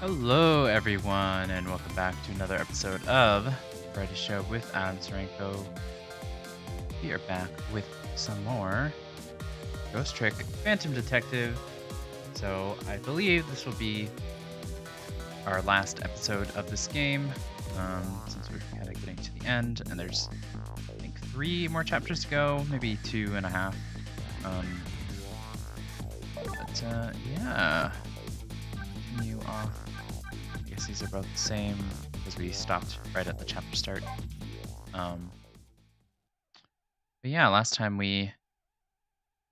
Hello, everyone, and welcome back to another episode of Variety Show with Ranko. We are back with some more Ghost Trick Phantom Detective. So I believe this will be our last episode of this game, since we're kind of getting to the end, and there's, I think, 3 more chapters to go, maybe 2.5. Yeah. Continue off. I guess these are both the same because we stopped right at the chapter start. But yeah, last time we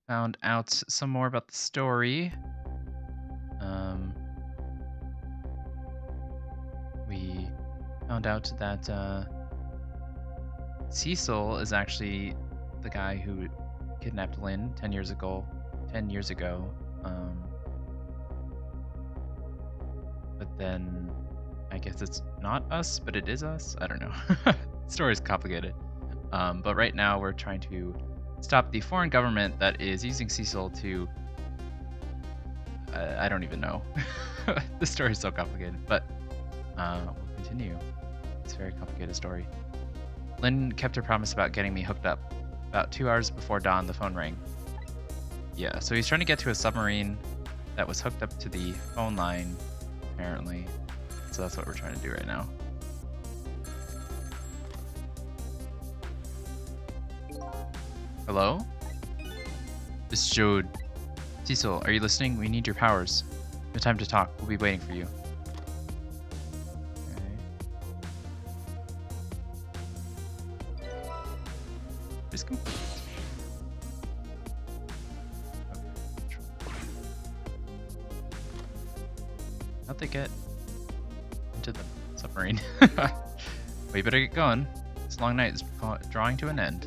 found out some more about the story. We found out that Sissel is actually the guy who kidnapped Lynne 10 years ago. But then I guess it's not us, but it is us. I don't know. The story's complicated. But right now we're trying to stop the foreign government that is using Sissel to... I don't even know. The story is so complicated, but we'll continue. It's a very complicated story. Lynne kept her promise about getting me hooked up. About 2 hours before dawn, the phone rang. Yeah, so he's trying to get to a submarine that was hooked up to the phone line, apparently. So that's what we're trying to do right now. Hello? This is Jode. Sissel, are you listening? We need your powers. No time to talk. We'll be waiting for you. Okay. Just complete. How'd they get into the submarine? We better get going. This long night is drawing to an end.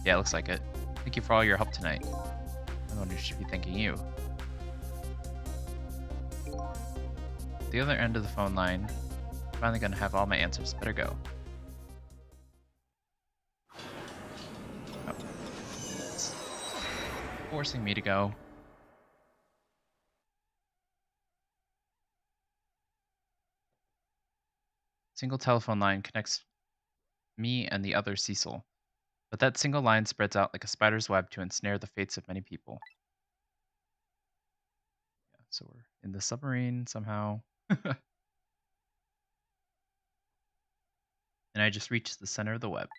Yeah, looks like it. Thank you for all your help tonight. I wonder should be thanking you. The other end of the phone line. Finally gonna have all my answers. Better go. Oh. It's forcing me to go. Single telephone line connects me and the other Sissel. But that single line spreads out like a spider's web to ensnare the fates of many people. Yeah, so we're in the submarine somehow. And I just reached the center of the web.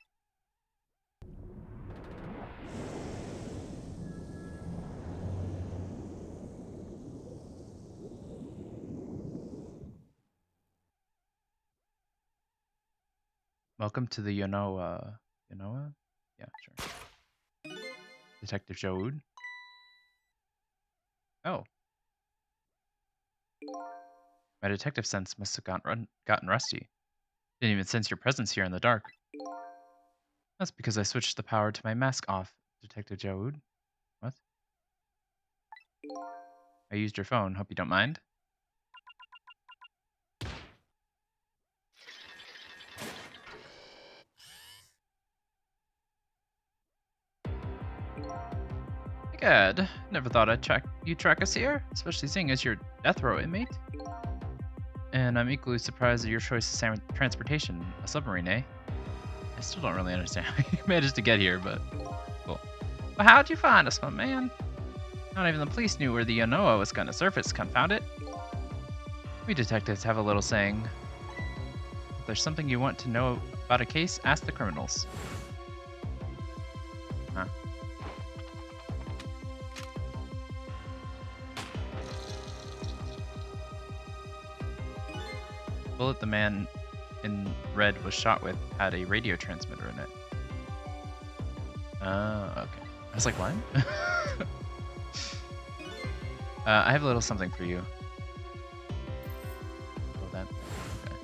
Welcome to the Yonoa. Yonoa? Yeah, sure. Detective Jode. Oh. My detective sense must have gotten rusty. Didn't even sense your presence here in the dark. That's because I switched the power to my mask off, Detective Jode. What? I used your phone. Hope you don't mind. Good. Never thought you'd track us here, especially seeing as you're death row inmate. And I'm equally surprised at your choice of transportation, a submarine, eh? I still don't really understand how you managed to get here, but cool. Well, how'd you find us, my man? Not even the police knew where the Yonoa was gonna surface, confound it. We detectives have a little saying. If there's something you want to know about a case, ask the criminals. Huh. The bullet the man in red was shot with had a radio transmitter in it. Oh, okay. I was like, what? I have a little something for you. Oh, that. Okay.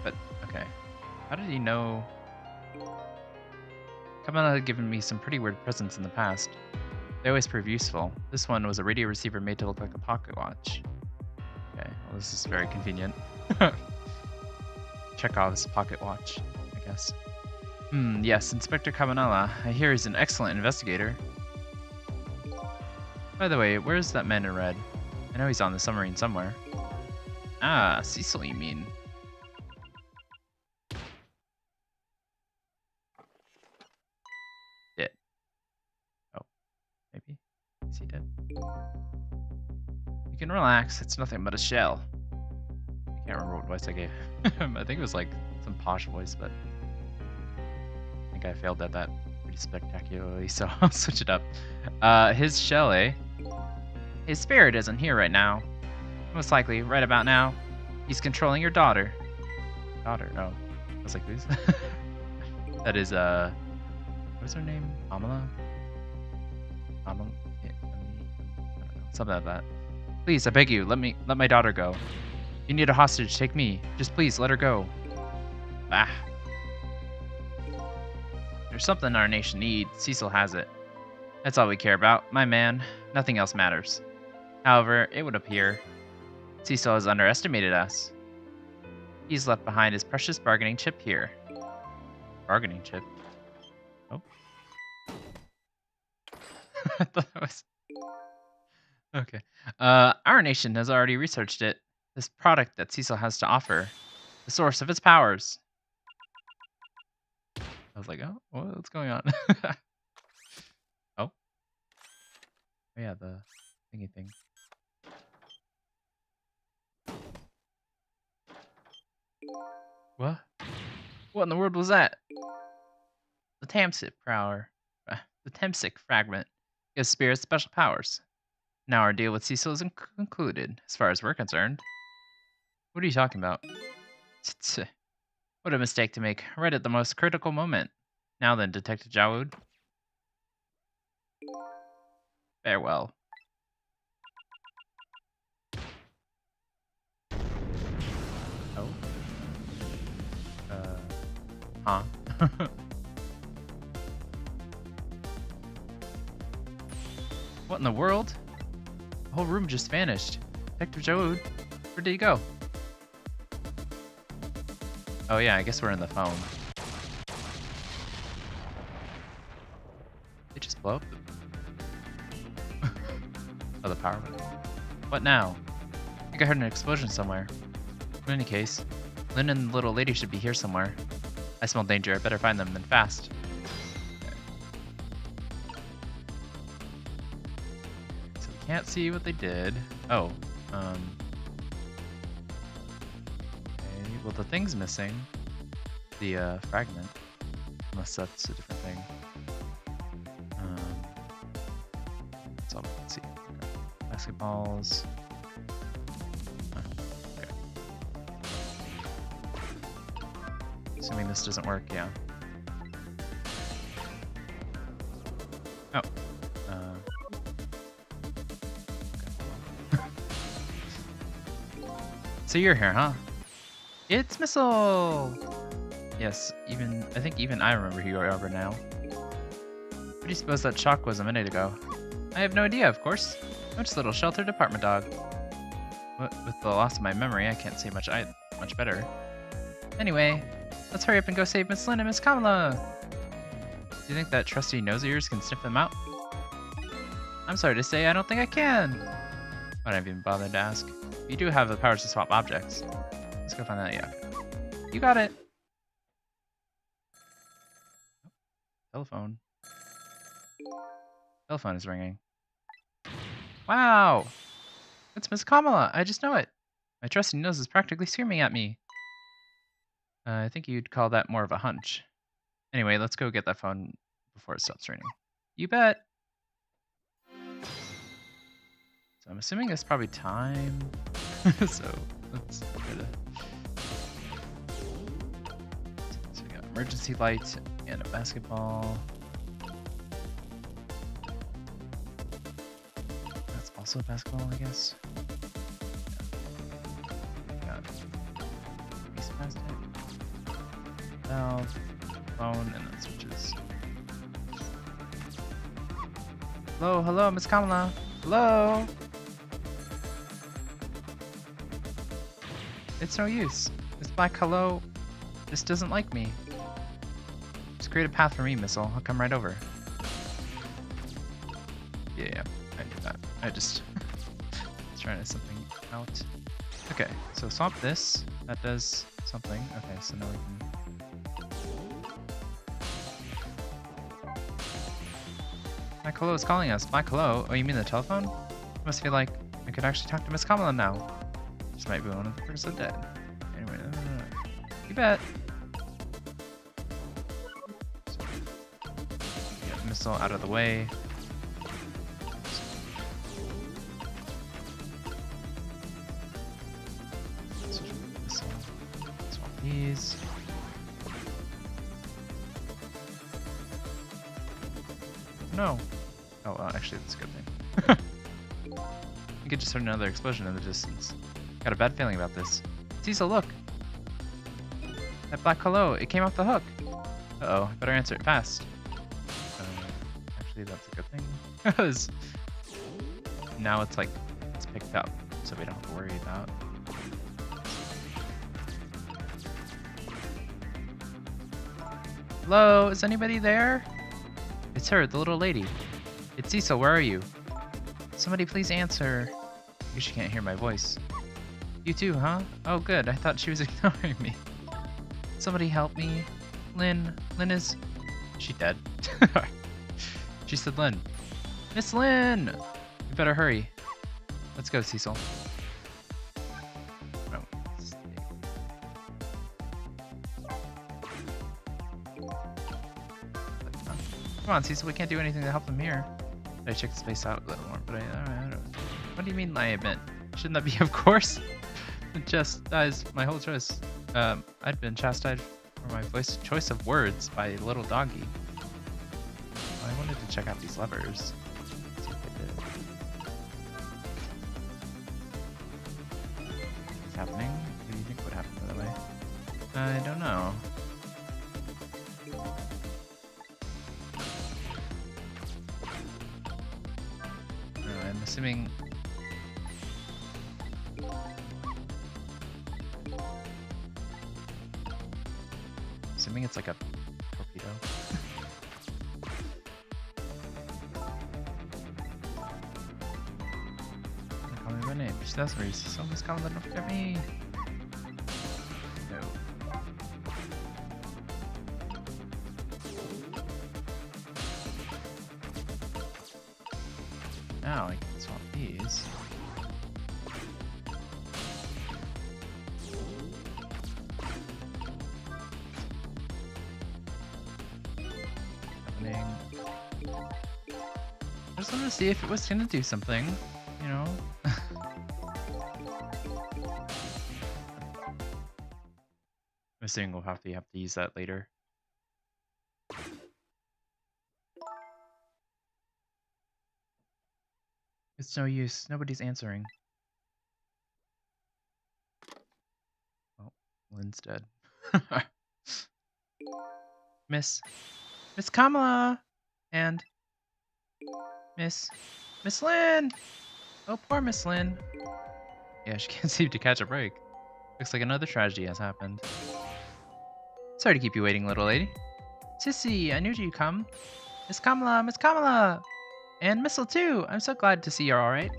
But, okay. How did he know? Cabanela had given me some pretty weird presents in the past. They always prove useful. This one was a radio receiver made to look like a pocket watch. Okay, well, this is very convenient. Chekhov's pocket watch, I guess. Yes, Inspector Cabanela. I hear he's an excellent investigator. By the way, where's that man in red? I know he's on the submarine somewhere. Ah, Sissel, you mean? Dead. Oh, maybe. Is he dead? You can relax. It's nothing but a shell. I can't remember what voice I gave him. I think it was like some posh voice, but I think I failed at that pretty spectacularly, so I'll switch it up. His shell, eh? His spirit isn't here right now. Most likely, right about now, he's controlling your daughter. Daughter? Oh. I was like, who's? That is, what's her name? Amala? Amala? Yeah, I don't know. Something like that. Please, I beg you, let my daughter go. You need a hostage, take me. Just please, let her go. Ah. There's something our nation needs. Sissel has it. That's all we care about, my man. Nothing else matters. However, it would appear Sissel has underestimated us. He's left behind his precious bargaining chip here. Bargaining chip? Oh. I thought that was... Okay. Our nation has already researched it. This product that Sissel has to offer. The source of its powers. I was like, oh, what's going on? Oh. Yeah, the thingy thing. What? What in the world was that? The Tamsic power. The Tamsic fragment gives spirits special powers. Now our deal with Sissel is concluded, as far as we're concerned. What are you talking about? What a mistake to make, right at the most critical moment. Now then, Detective Jawud. Farewell. Oh. Huh? What in the world? The whole room just vanished. Detective Jawud, where did he go? Oh yeah, I guess we're in the phone. They just blow up the... oh, the power went. What now? I think I heard an explosion somewhere. In any case, Lynne and the little lady should be here somewhere. I smell danger. I better find them, and fast. So we can't see what they did. Oh, okay. Well, the thing's missing. The fragment. Unless that's a different thing. That's all we can see. Okay. Basketballs. Okay. Assuming this doesn't work, yeah. Oh. Okay. So you're here, huh? It's Missile! Yes, I think even I remember who you are now. What do you suppose that shock was a minute ago? I have no idea, of course. I'm just a little sheltered apartment dog. With the loss of my memory, I can't say much better. Anyway, let's hurry up and go save Miss Lynne and Miss Kamala! Do you think that trusty nose of yours can sniff them out? I'm sorry to say, I don't think I can! I don't even bother to ask. You do have the powers to swap objects. Let's go find that, yeah. You got it! Telephone. Telephone is ringing. Wow! It's Miss Kamala! I just know it! My trusty nose is practically screaming at me. I think you'd call that more of a hunch. Anyway, let's go get that phone before it stops ringing. You bet! So I'm assuming it's probably time. So let's try to... So we got emergency light and a basketball. That's also a basketball, I guess. Yeah. Got piece of plastic. Valve, phone, and then switches. Hello, Miss Kamala. Hello. It's no use. This black hello just doesn't like me. Just create a path for me, Missile. I'll come right over. Yeah, I knew that. I just trying something out. Okay, so swap this. That does something. Okay, so now we can. Black Hello is calling us. Black Hello? Oh, you mean the telephone? It must feel like I could actually talk to Miss Kamala now. This might be one of the person dead. Anyway, you bet. So, get Missile out of the way. Swap these. No. Oh, well, actually, that's a good thing. You could just heard another explosion in the distance. Got a bad feeling about this. Sissel, look! That black hello, it came off the hook. Uh-oh, better answer it fast. Actually, that's a good thing. Because now it's like, it's picked up, so we don't have to worry about. Hello, is anybody there? It's her, the little lady. It's Sissel, where are you? Somebody please answer. I guess she can't hear my voice. You too, huh? Oh good, I thought she was ignoring me. Somebody help me. Lynne. Lynne is... She dead? She said Lynne. Miss Lynne! You better hurry. Let's go, Sissel. Oh, come on, Sissel, we can't do anything to help them here. I checked the space out a little more, but I don't know. What do you mean I admit? Shouldn't that be of course? Chastised my whole choice. I'd been chastised for my choice of words by a little doggy. I wanted to check out these levers. See what they did. What's happening? What do you think would happen, by the way? I don't know. I'm assuming... Assuming it's like a torpedo. Call me by name. Just that's where you see someone's calling, don't forget me. No. Now I can swap these. I just wanted to see if it was gonna do something, you know. I'm assuming we'll have to use that later. It's no use. Nobody's answering. Oh, Lynne's dead. Miss Kamala and Miss Lynne. Oh, poor Miss Lynne. Yeah, she can't seem to catch a break. Looks like another tragedy has happened. Sorry to keep you waiting, little lady. Sissy, I knew you'd come. Miss Kamala! And Missile too! I'm so glad to see you're alright.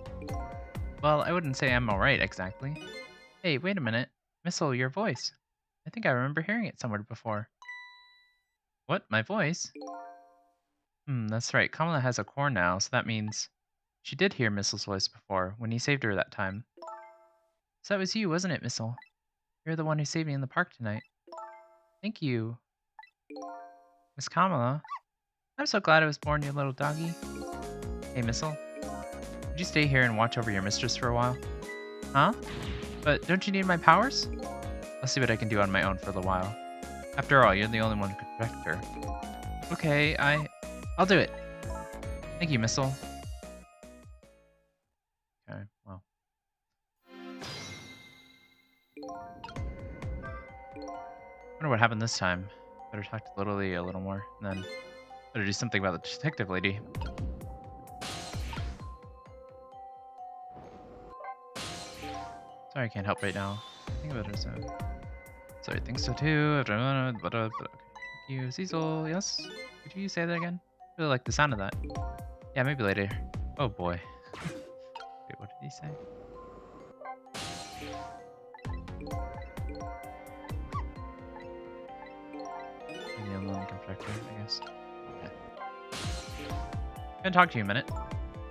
Well, I wouldn't say I'm alright exactly. Hey, wait a minute. Missile, your voice. I think I remember hearing it somewhere before. What? My voice? That's right. Kamala has a core now, so that means she did hear Missile's voice before, when he saved her that time. So that was you, wasn't it, Missile? You're the one who saved me in the park tonight. Thank you. Miss Kamala. I'm so glad I was born, you little doggy. Hey, Missile. Would you stay here and watch over your mistress for a while? Huh? But don't you need my powers? I'll see what I can do on my own for a little while. After all, you're the only one who could protect her. Okay, I'll do it. Thank you, Missile. Okay, well. Wonder what happened this time. Better talk to Little Lady a little more, and then better do something about the detective lady. Sorry, I can't help right now. Think about it. Sorry, I think so too. Okay. Thank you, Sissel. Yes? Could you say that again? I really like the sound of that. Yeah, maybe later. Oh boy. Wait, what did he say? Maybe a little conflicted, I guess. Okay. Can I talk to you a minute?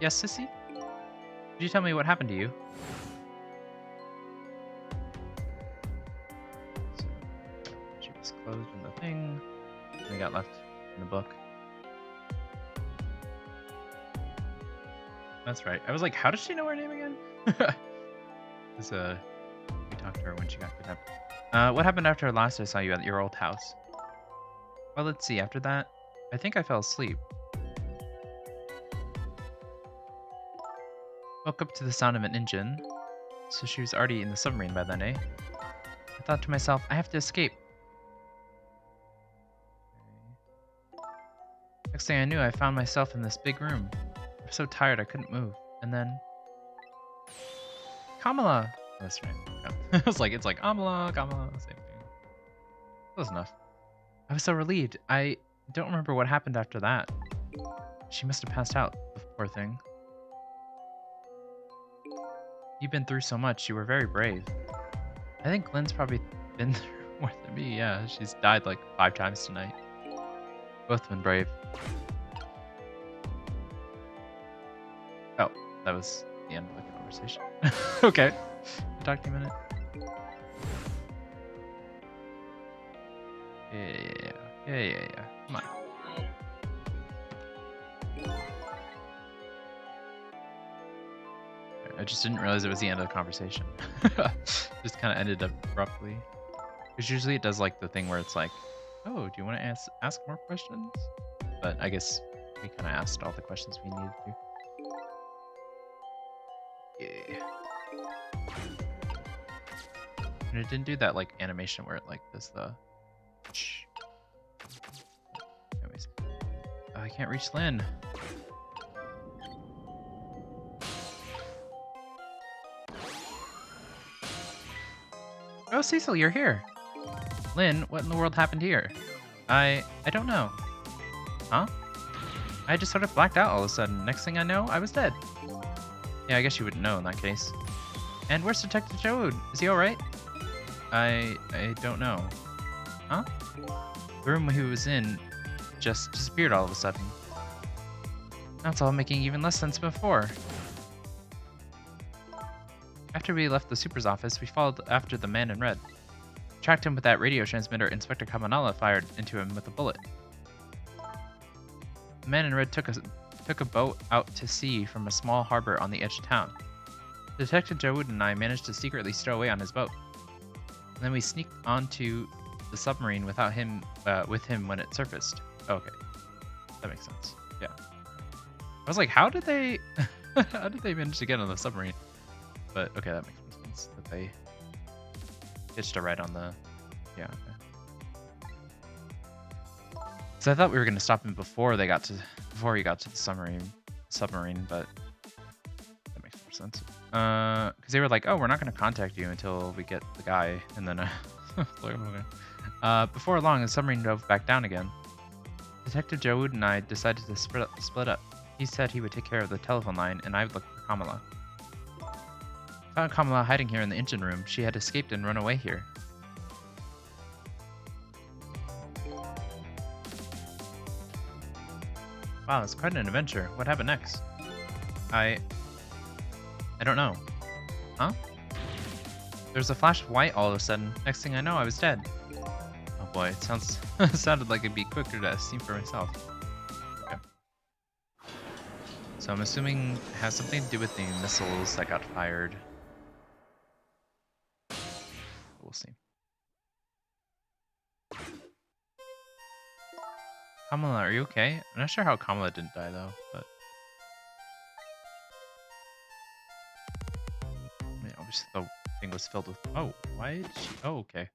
Yes, Sissy? Could you tell me what happened to you? So, she was closed in the thing. And I got left in the book. That's right. I was like, how does she know her name again? Because we talked to her when she got kidnapped. What happened after last I saw you at your old house? Well, let's see. After that, I think I fell asleep. Woke up to the sound of an engine. So she was already in the submarine by then, eh? I thought to myself, I have to escape. Next thing I knew, I found myself in this big room. I was so tired I couldn't move. And then... Kamala! That's right. Yeah. It's like Kamala, same thing. Close enough. I was so relieved. I don't remember what happened after that. She must have passed out, the poor thing. You've been through so much. You were very brave. I think Lynne's probably been through more than me. Yeah, she's died like 5 times tonight. Both been brave. Oh, that was the end of the conversation. Okay. Talk to you a minute. Yeah. Come on. I just didn't realize it was the end of the conversation. Just kind of ended abruptly. Because usually it does like the thing where it's like, oh, do you want to ask more questions? But I guess we kind of asked all the questions we needed to. Yeah. And it didn't do that like animation where it like does the... Anyways. Oh, I can't reach Lynne. Oh, Sissel, you're here. Lynne, what in the world happened here? I don't know. Huh? I just sort of blacked out all of a sudden. Next thing I know, I was dead. Yeah, I guess you wouldn't know in that case. And where's Detective Joad? Is he alright? I don't know. Huh? The room he was in just disappeared all of a sudden. That's all making even less sense before. After we left the super's office, we followed after the man in red. Tracked him with that radio transmitter Inspector Cabanela fired into him with a bullet. The man in red took a boat out to sea from a small harbor on the edge of town. Detective Jowood and I managed to secretly stow away on his boat. And then we sneaked onto the submarine without him, with him when it surfaced. Oh, okay, that makes sense. Yeah. I was like, how did they, how did they manage to get on the submarine? But okay, that makes more sense. That they hitched a ride on the, yeah. Okay. So I thought we were gonna stop him before he got to the submarine, but that makes more sense. Because they were like, oh, we're not gonna contact you until we get the guy, and then before long, the submarine dove back down again. Detective Jowood and I decided to split up. He said he would take care of the telephone line, and I would look for Kamala. Found Kamala hiding here in the engine room. She had escaped and run away here. Wow, it's quite an adventure. What happened next? I don't know. Huh? There's a flash of white all of a sudden. Next thing I know, I was dead. Oh boy, it sounded like it'd be quicker to see for myself. Okay. So I'm assuming it has something to do with the missiles that got fired. We'll see. Kamala, are you okay? I'm not sure how Kamala didn't die though, but I mean, obviously the thing was filled with. Oh, why did she? Oh, okay.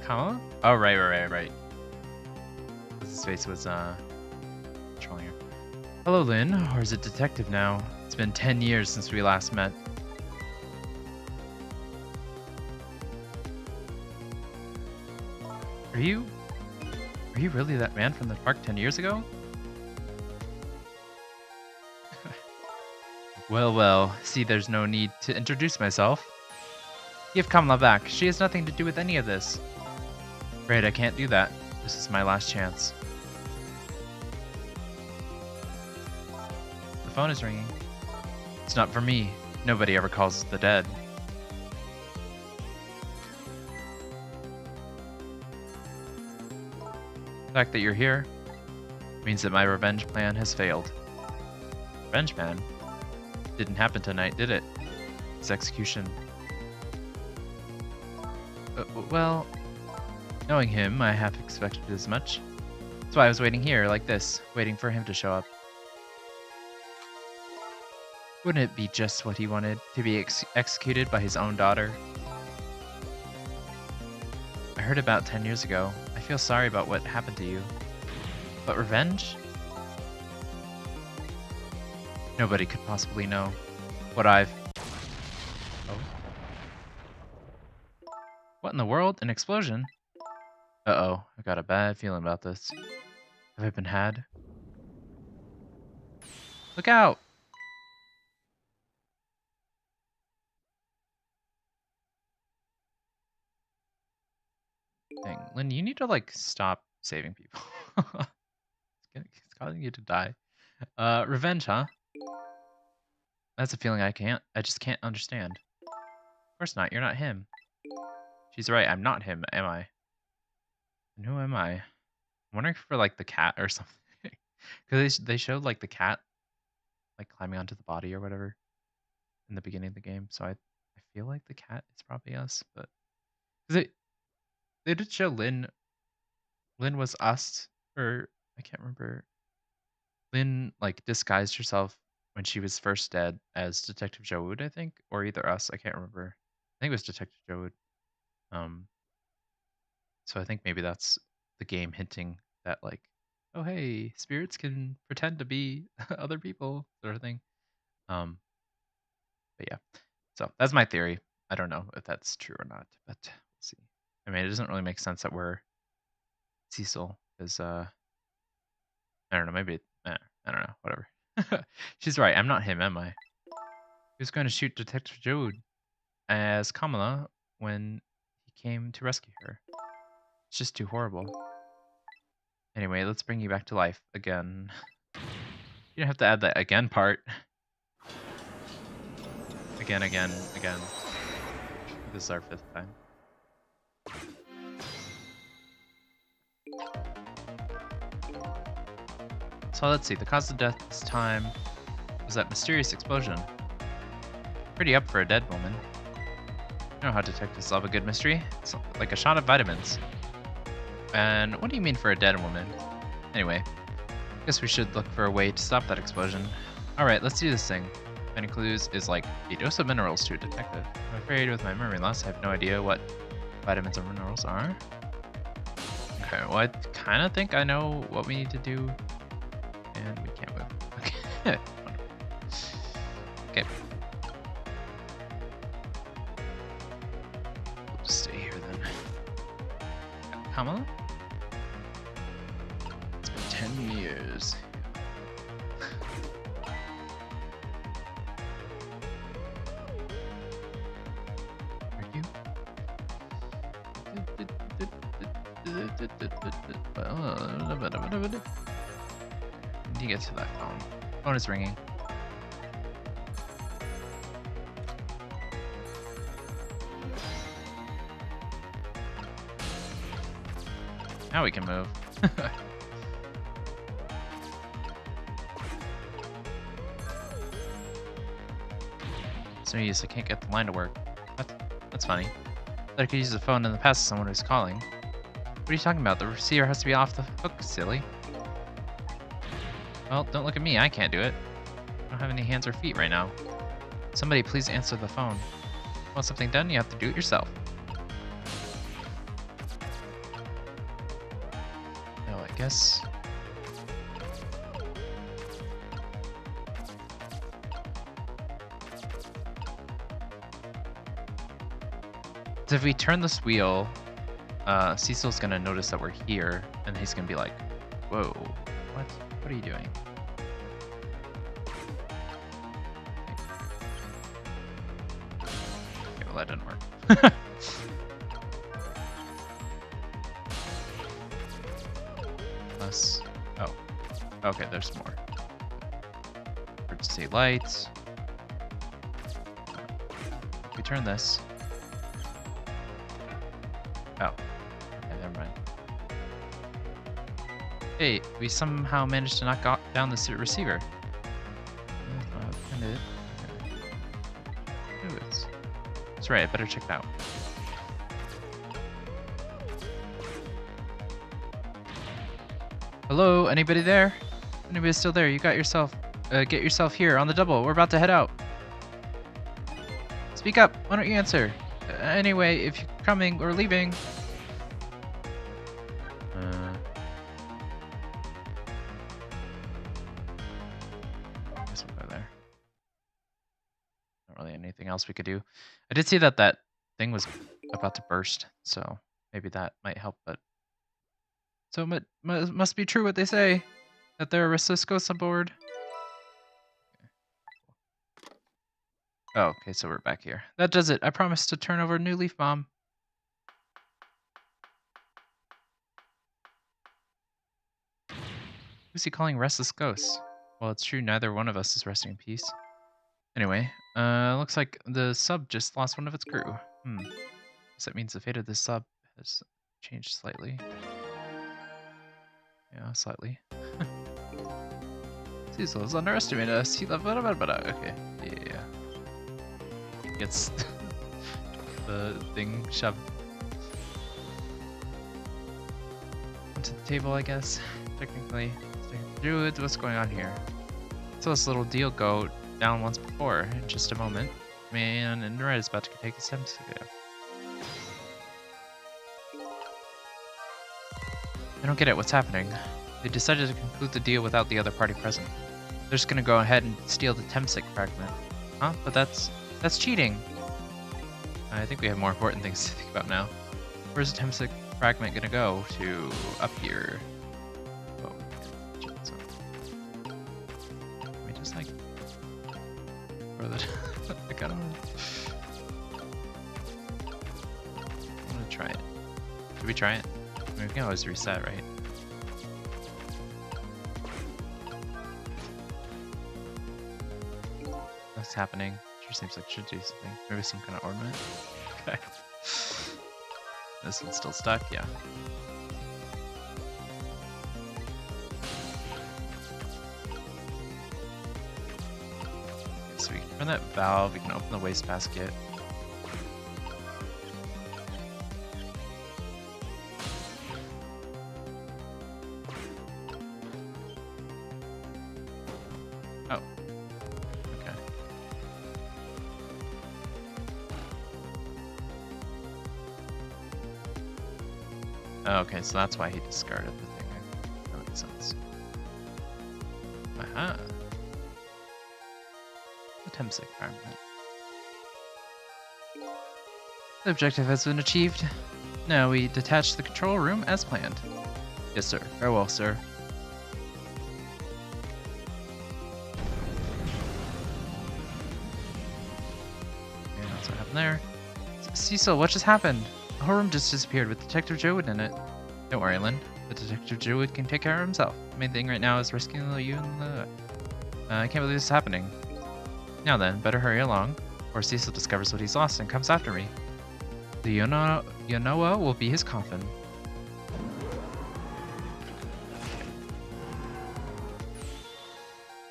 Kamala? Oh, right. His face was controlling her. Hello, Lynne, or is it Detective now? It's been 10 years since we last met. Are you really that man from the park 10 years ago? Well, well, see, there's no need to introduce myself. Give Kamala back. She has nothing to do with any of this. Great, I can't do that. This is my last chance. The phone is ringing. It's not for me. Nobody ever calls the dead. The fact that you're here means that my revenge plan has failed. Revenge plan? Didn't happen tonight, did it? His execution. Well, knowing him, I half expected as much. That's why I was waiting here, like this, waiting for him to show up. Wouldn't it be just what he wanted, to be executed by his own daughter? I heard about 10 years ago. I feel sorry about what happened to you. But revenge? Nobody could possibly know what I've... Oh. What in the world? An explosion? Uh-oh, I got a bad feeling about this. Have I been had? Look out! Dang, Lynne, you need to, like, stop saving people. It's causing you to die. Revenge, huh? That's a feeling I just can't understand. Of course not, you're not him. She's right, I'm not him, am I? And who am I? I'm wondering if for, like, the cat or something. Because they showed, like, the cat, like, climbing onto the body or whatever in the beginning of the game, so I feel like the cat is probably us, but... Because they did show Lynne. Lynne was us, or I can't remember. Lynne, like, disguised herself when she was first dead as Detective Jowood, I think, or either us. I can't remember. I think it was Detective Jowood. So I think maybe that's the game hinting that, like, oh hey, spirits can pretend to be other people, sort of thing. But yeah, so that's my theory. I don't know if that's true or not, but we'll see. I mean, it doesn't really make sense that we're Sissel, because I don't know, maybe I don't know, whatever. She's right. I'm not him, am I? Who's going to shoot Detective Jowood as Kamala when he came to rescue her? It's just too horrible. Anyway, let's bring you back to life again. You don't have to add that again part. Again, again, again. This is our 5th time. So let's see, the cause of death this time was that mysterious explosion. Pretty up for a dead woman. You know how detectives love a good mystery. It's like a shot of vitamins. And what do you mean for a dead woman? Anyway, guess we should look for a way to stop that explosion. Alright, let's do this thing. Finding clues is like a dose of minerals to a detective. I'm afraid with my memory loss, I have no idea what vitamins or minerals are. Okay, well I kind of think I know what we need to do. And we can't move. Okay. Okay. We'll just stay here then. Kamala? It's been 10 years. Are you? Need to get to that phone. Phone is ringing. Now we can move. It's no use, I can't get the line to work. That's funny. Thought I could use the phone in the past to someone who's calling. What are you talking about? The receiver has to be off the hook, silly. Well, don't look at me, I can't do it. I don't have any hands or feet right now. Somebody please answer the phone. Want something done, you have to do it yourself. No, I guess... So if we turn this wheel, Sissel's gonna notice that we're here, and he's gonna be like, whoa, what are you doing? that didn't work. Plus, oh, okay, there's more. Emergency lights. We turn this. Oh, okay, never mind. Hey, we somehow managed to knock down the receiver. That's right, I better check it out. Hello, anybody there? Anybody still there? You got yourself, get yourself here on the double. We're about to head out. Speak up. Why don't you answer? Anyway, if you're coming or leaving. I guess we'll go there. Not really anything else we could do. I did see that thing was about to burst, so maybe that might help, but... So it must be true what they say, that there are restless ghosts on board. Oh, okay, so we're back here. That does it. I promise to turn over a new leaf bomb. Who's he calling restless ghosts? Well, it's true, neither one of us is resting in peace. Anyway, looks like the sub just lost one of its crew. Guess that means the fate of the sub has changed slightly. Yeah, slightly. Sissel has underestimated us. He left. Okay, yeah. Gets the thing shoved onto the table, I guess. Technically. Dude, what's going on here? So this little deal go down once before. In just a moment. Man, and Red is about to take his temps to go. I don't get it. What's happening? They decided to conclude the deal without the other party present. They're just gonna go ahead and steal the Temsic fragment. Huh? But that's cheating. I think we have more important things to think about now. Where's the Temsic fragment gonna go? To up here. Oh, let me just like throw that. Like, I don't know. I'm gonna try it. Should we try it? I mean, we can always reset, right? What's happening? Sure seems like it should do something. Maybe some kind of ornament? Okay. This one's still stuck? Yeah. Okay, so we can turn that valve, we can open the wastebasket. Oh. Okay. Okay, so that's why he discarded the thing. That makes sense. Aha. The Temsic fragment. The objective has been achieved. Now we detach the control room as planned. Yes, sir. Farewell, sir. Okay, that's what happened there. Sissel, what just happened? The whole room just disappeared with Detective Jowood in it. Don't worry, Lynne. The Detective Jowood can take care of himself. The main thing right now is rescuing you and the... I can't believe this is happening. Now then, better hurry along, or Sissel discovers what he's lost and comes after me. The Yonoa will be his coffin.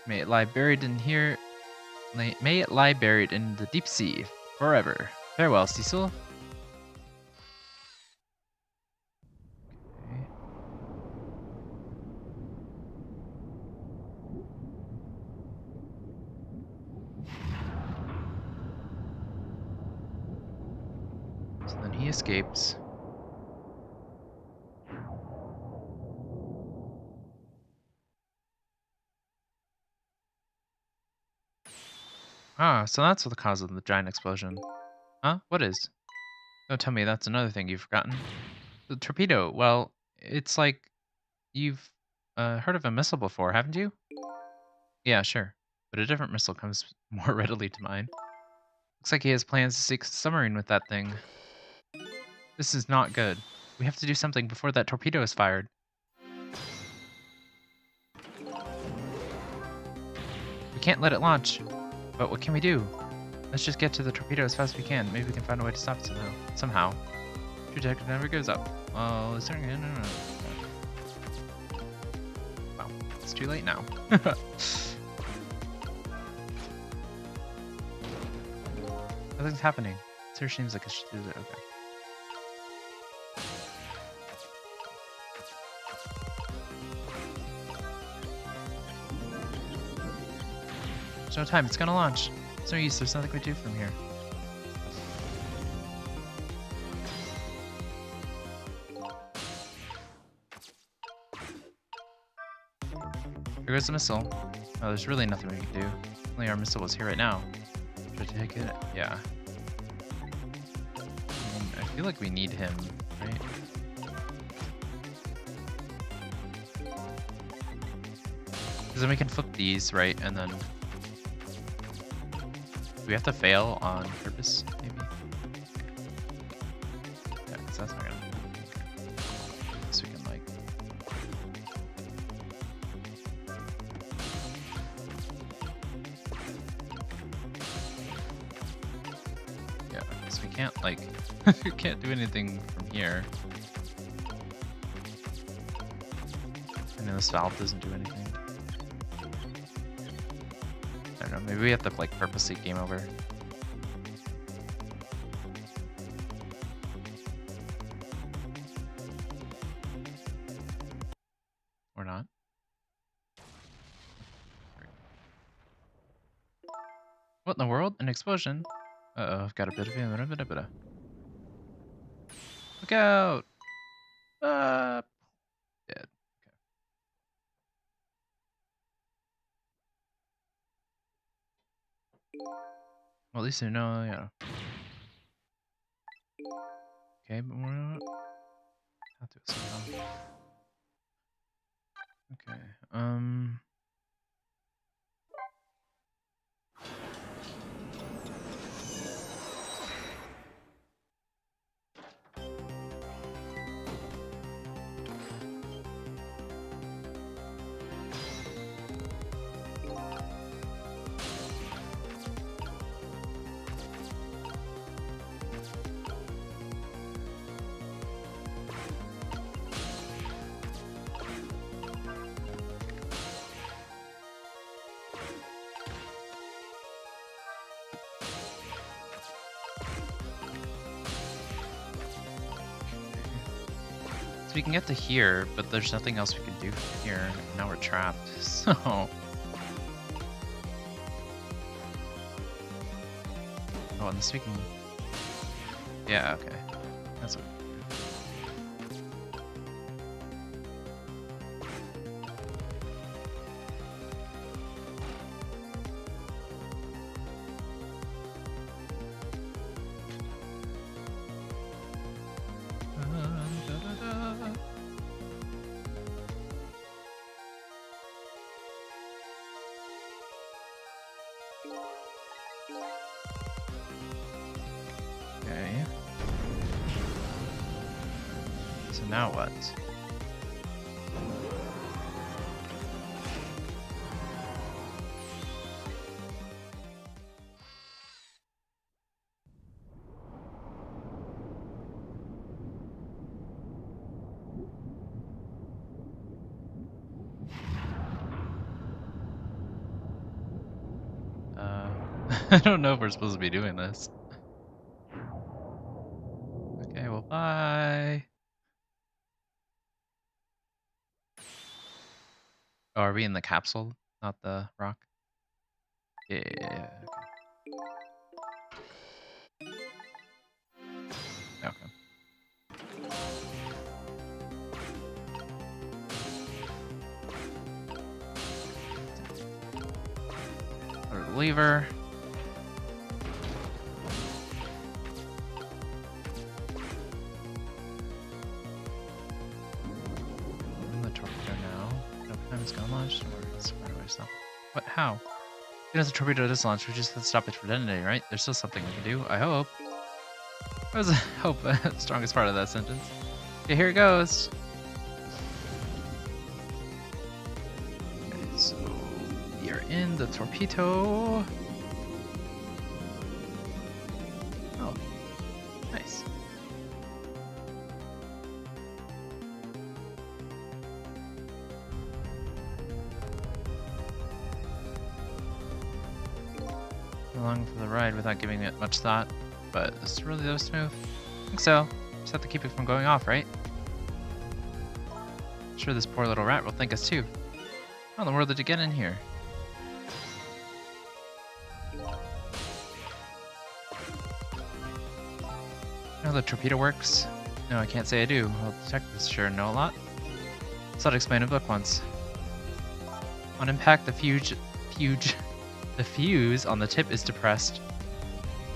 May it lie buried in here... May it lie buried in the deep sea, forever. Farewell, Sissel. So then he escapes. Ah, so that's the cause of the giant explosion. Huh? What is? Don't tell me that's another thing you've forgotten. The torpedo. Well, it's like you've heard of a missile before, haven't you? Yeah, sure. But a different missile comes more readily to mind. Looks like he has plans to sink the submarine with that thing. This is not good. We have to do something before that torpedo is fired. We can't let it launch. But what can we do? Let's just get to the torpedo as fast as we can. Maybe we can find a way to stop it somehow. True detective never gives up. Well, is there... No. Wow, it's too late now. Nothing's happening. Sir seems like it should do it. Okay. There's no time. It's gonna launch. There's no use. There's nothing we do from here. Here goes the missile. Oh, there's really nothing we can do. If only our missile was here right now. Should I take it? Yeah. I feel like we need him, right? Because then we can flip these, right? And then... Do we have to fail on purpose, maybe? Yeah, because that's not gonna... So we can, like... Yeah, because we can't, like... we can't do anything from here. And then this valve doesn't do anything. I don't know, maybe we have to, like, purposely game over. Or not. What in the world? An explosion? Uh-oh, I've got a bit of it. Look out! Dead. Okay. Well, at least I know, yeah. Okay, but we're not... Have to somehow. Okay, so we can get to here, but there's nothing else we can do from here. Now we're trapped, so... Oh, and this we can... Yeah, okay. That's what... Okay. So now what? I don't know if we're supposed to be doing this. Okay, well, bye. Oh, are we in the capsule, not the rock? Yeah. Okay. Or the lever. It's gonna launch, or where do I stop? What? How? Even if the torpedo does launch, we just have to stop it from detonating, right? There's still something we can do, I hope. That was hope, the strongest part of that sentence. Okay, here it goes. Okay, so we are in the torpedo. Oh, nice. Along for the ride without giving it much thought, but this is really that smooth. I think so. Just have to keep it from going off, right? Sure, this poor little rat will thank us too. How in the world did you get in here? Know how the torpedo works? No, I can't say I do. Well, detectives sure know a lot. Saw it explained in a book once. On impact, the fuse on the tip is depressed.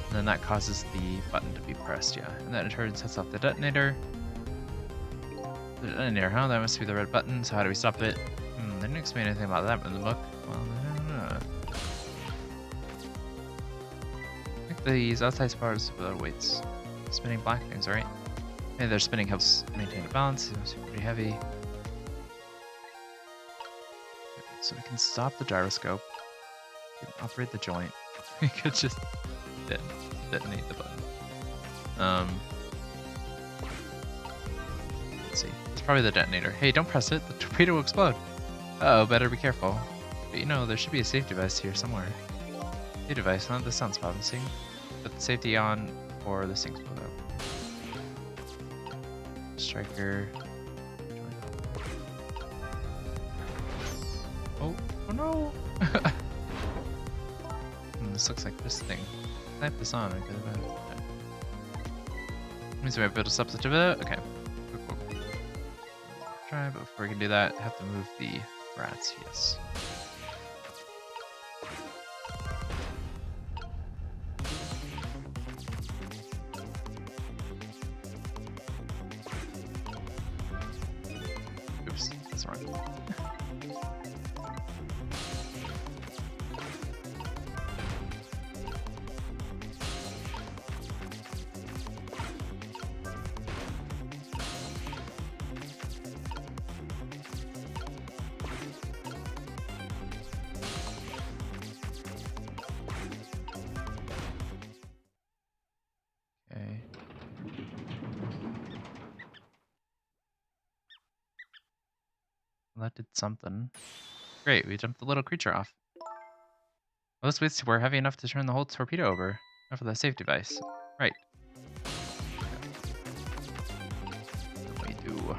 And then that causes the button to be pressed, yeah. And that in turn sets off the detonator. The detonator, huh? That must be the red button, so how do we stop it? They didn't explain anything about that in the book. Well, I don't know. I think these outside parts without weights. Spinning black things, right? Maybe their spinning helps maintain a balance. It must be pretty heavy. So we can stop the gyroscope. We can operate the joint. We could just detonate the button. Let's see. It's probably the detonator. Hey, don't press it. The torpedo will explode. Uh-oh, better be careful. But you know, there should be a safety device here somewhere. Safety device, huh? This sounds promising. Put the safety on for the sinks below. Striker. Oh no! This looks like this thing. Snap this on. Okay. Means we have to stop the torpedo. Okay. Cool. Try, but before we can do that, I have to move the rats. Yes. Oops, that's wrong. Okay. Well, that did something. Great, we jumped the little creature off. Well, those weights were heavy enough to turn the whole torpedo over. Not for the safety device. Right. What do we do?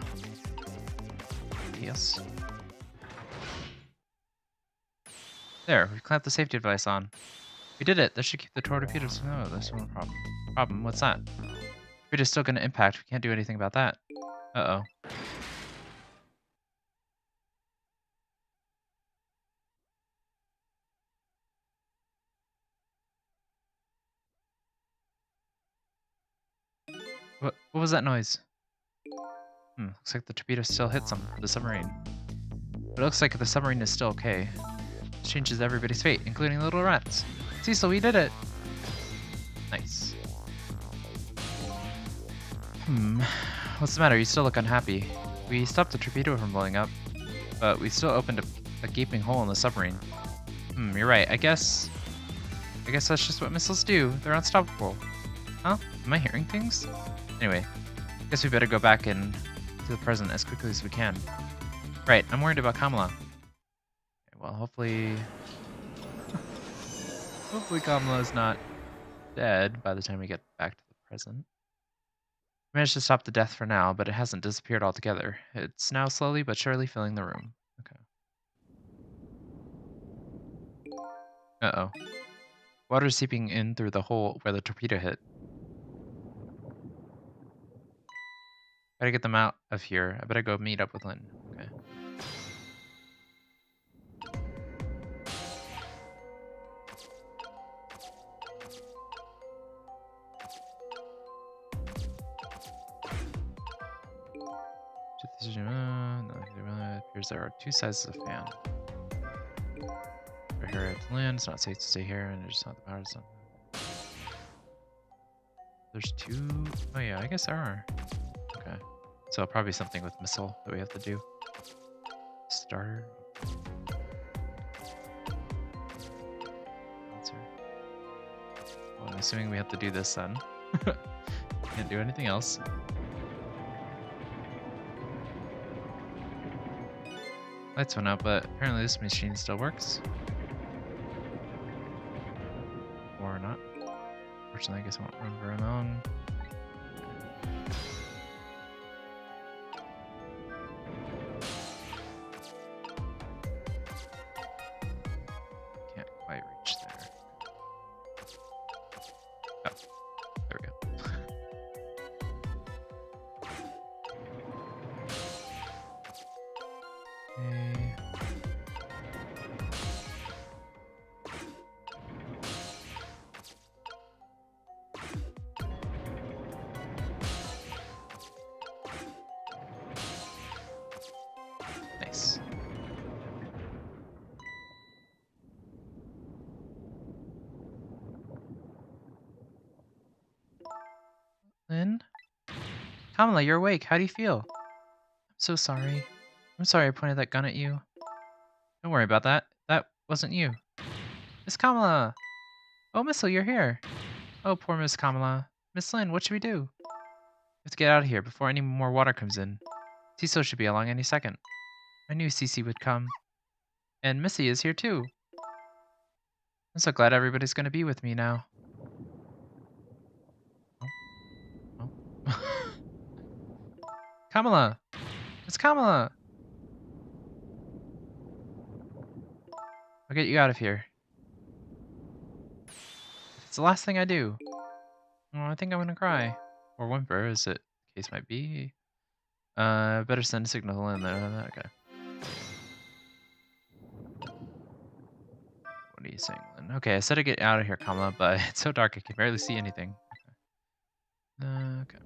Yes. There, we've clamped the safety device on. We did it! This should keep the torpedoes. No, there's no problem. Problem? What's that? Torpedo's still gonna impact. We can't do anything about that. Uh-oh. What was that noise? Looks like the torpedo still hit the submarine. But it looks like the submarine is still okay. This changes everybody's fate, including the little rats. Sissel, we did it! Nice. What's the matter? You still look unhappy. We stopped the torpedo from blowing up, but we still opened a gaping hole in the submarine. You're right. I guess that's just what missiles do. They're unstoppable. Huh? Am I hearing things? Anyway, guess we better go back to the present as quickly as we can. Right, I'm worried about Kamala. Okay, well, hopefully Kamala's not dead by the time we get back to the present. We managed to stop the death for now, but it hasn't disappeared altogether. It's now slowly but surely filling the room. Okay. Uh-oh. Water's seeping in through the hole where the torpedo hit. Gotta get them out of here. I better go meet up with Lynne. Okay. No, it appears there are two sides of the fan. For her, Lynne, it's not safe to stay here, and there's not the power zone. There's 2. Oh yeah, I guess there are. Okay. So probably something with missile that we have to do. Starter. Answer. Well, I'm assuming we have to do this then. Can't do anything else. Lights went out, but apparently this machine still works. Or not. Fortunately, I guess it won't run very long. Can't quite reach there. Oh, there we go. Okay. Nice. Lynne? Kamala, you're awake. How do you feel? I'm so sorry. I'm sorry I pointed that gun at you. Don't worry about that. That wasn't you. Miss Kamala! Oh, Missile, you're here. Oh, poor Miss Kamala. Miss Lynne, what should we do? We have to get out of here before any more water comes in. Sissel should be along any second. I knew Cece would come. And Missy is here too. I'm so glad everybody's going to be with me now. Oh. Oh. Kamala! It's Kamala! I'll get you out of here. It's the last thing I do. Oh, I think I'm gonna cry. Or whimper, as the case might be. Better send a signal in there. Okay. What are you saying, Lynne? Okay, I said to get out of here, Kamala, but it's so dark I can barely see anything. Okay.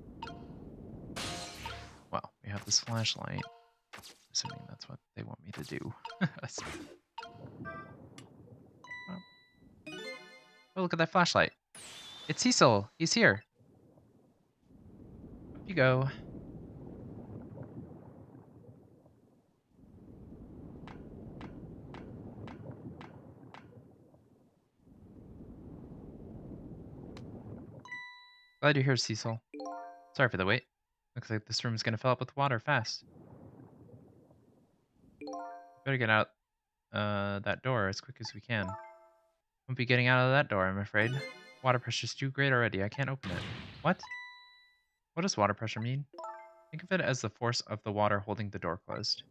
Well, we have this flashlight. Assuming that's what they want me to do. Oh, look at that flashlight. It's Sissel. He's here. Up you go. Glad you're here, Sissel. Sorry for the wait. Looks like this room is gonna fill up with water fast. Better get out that door as quick as we can. Won't be getting out of that door, I'm afraid. Water pressure's too great already. I can't open it. What? What does water pressure mean? Think of it as the force of the water holding the door closed.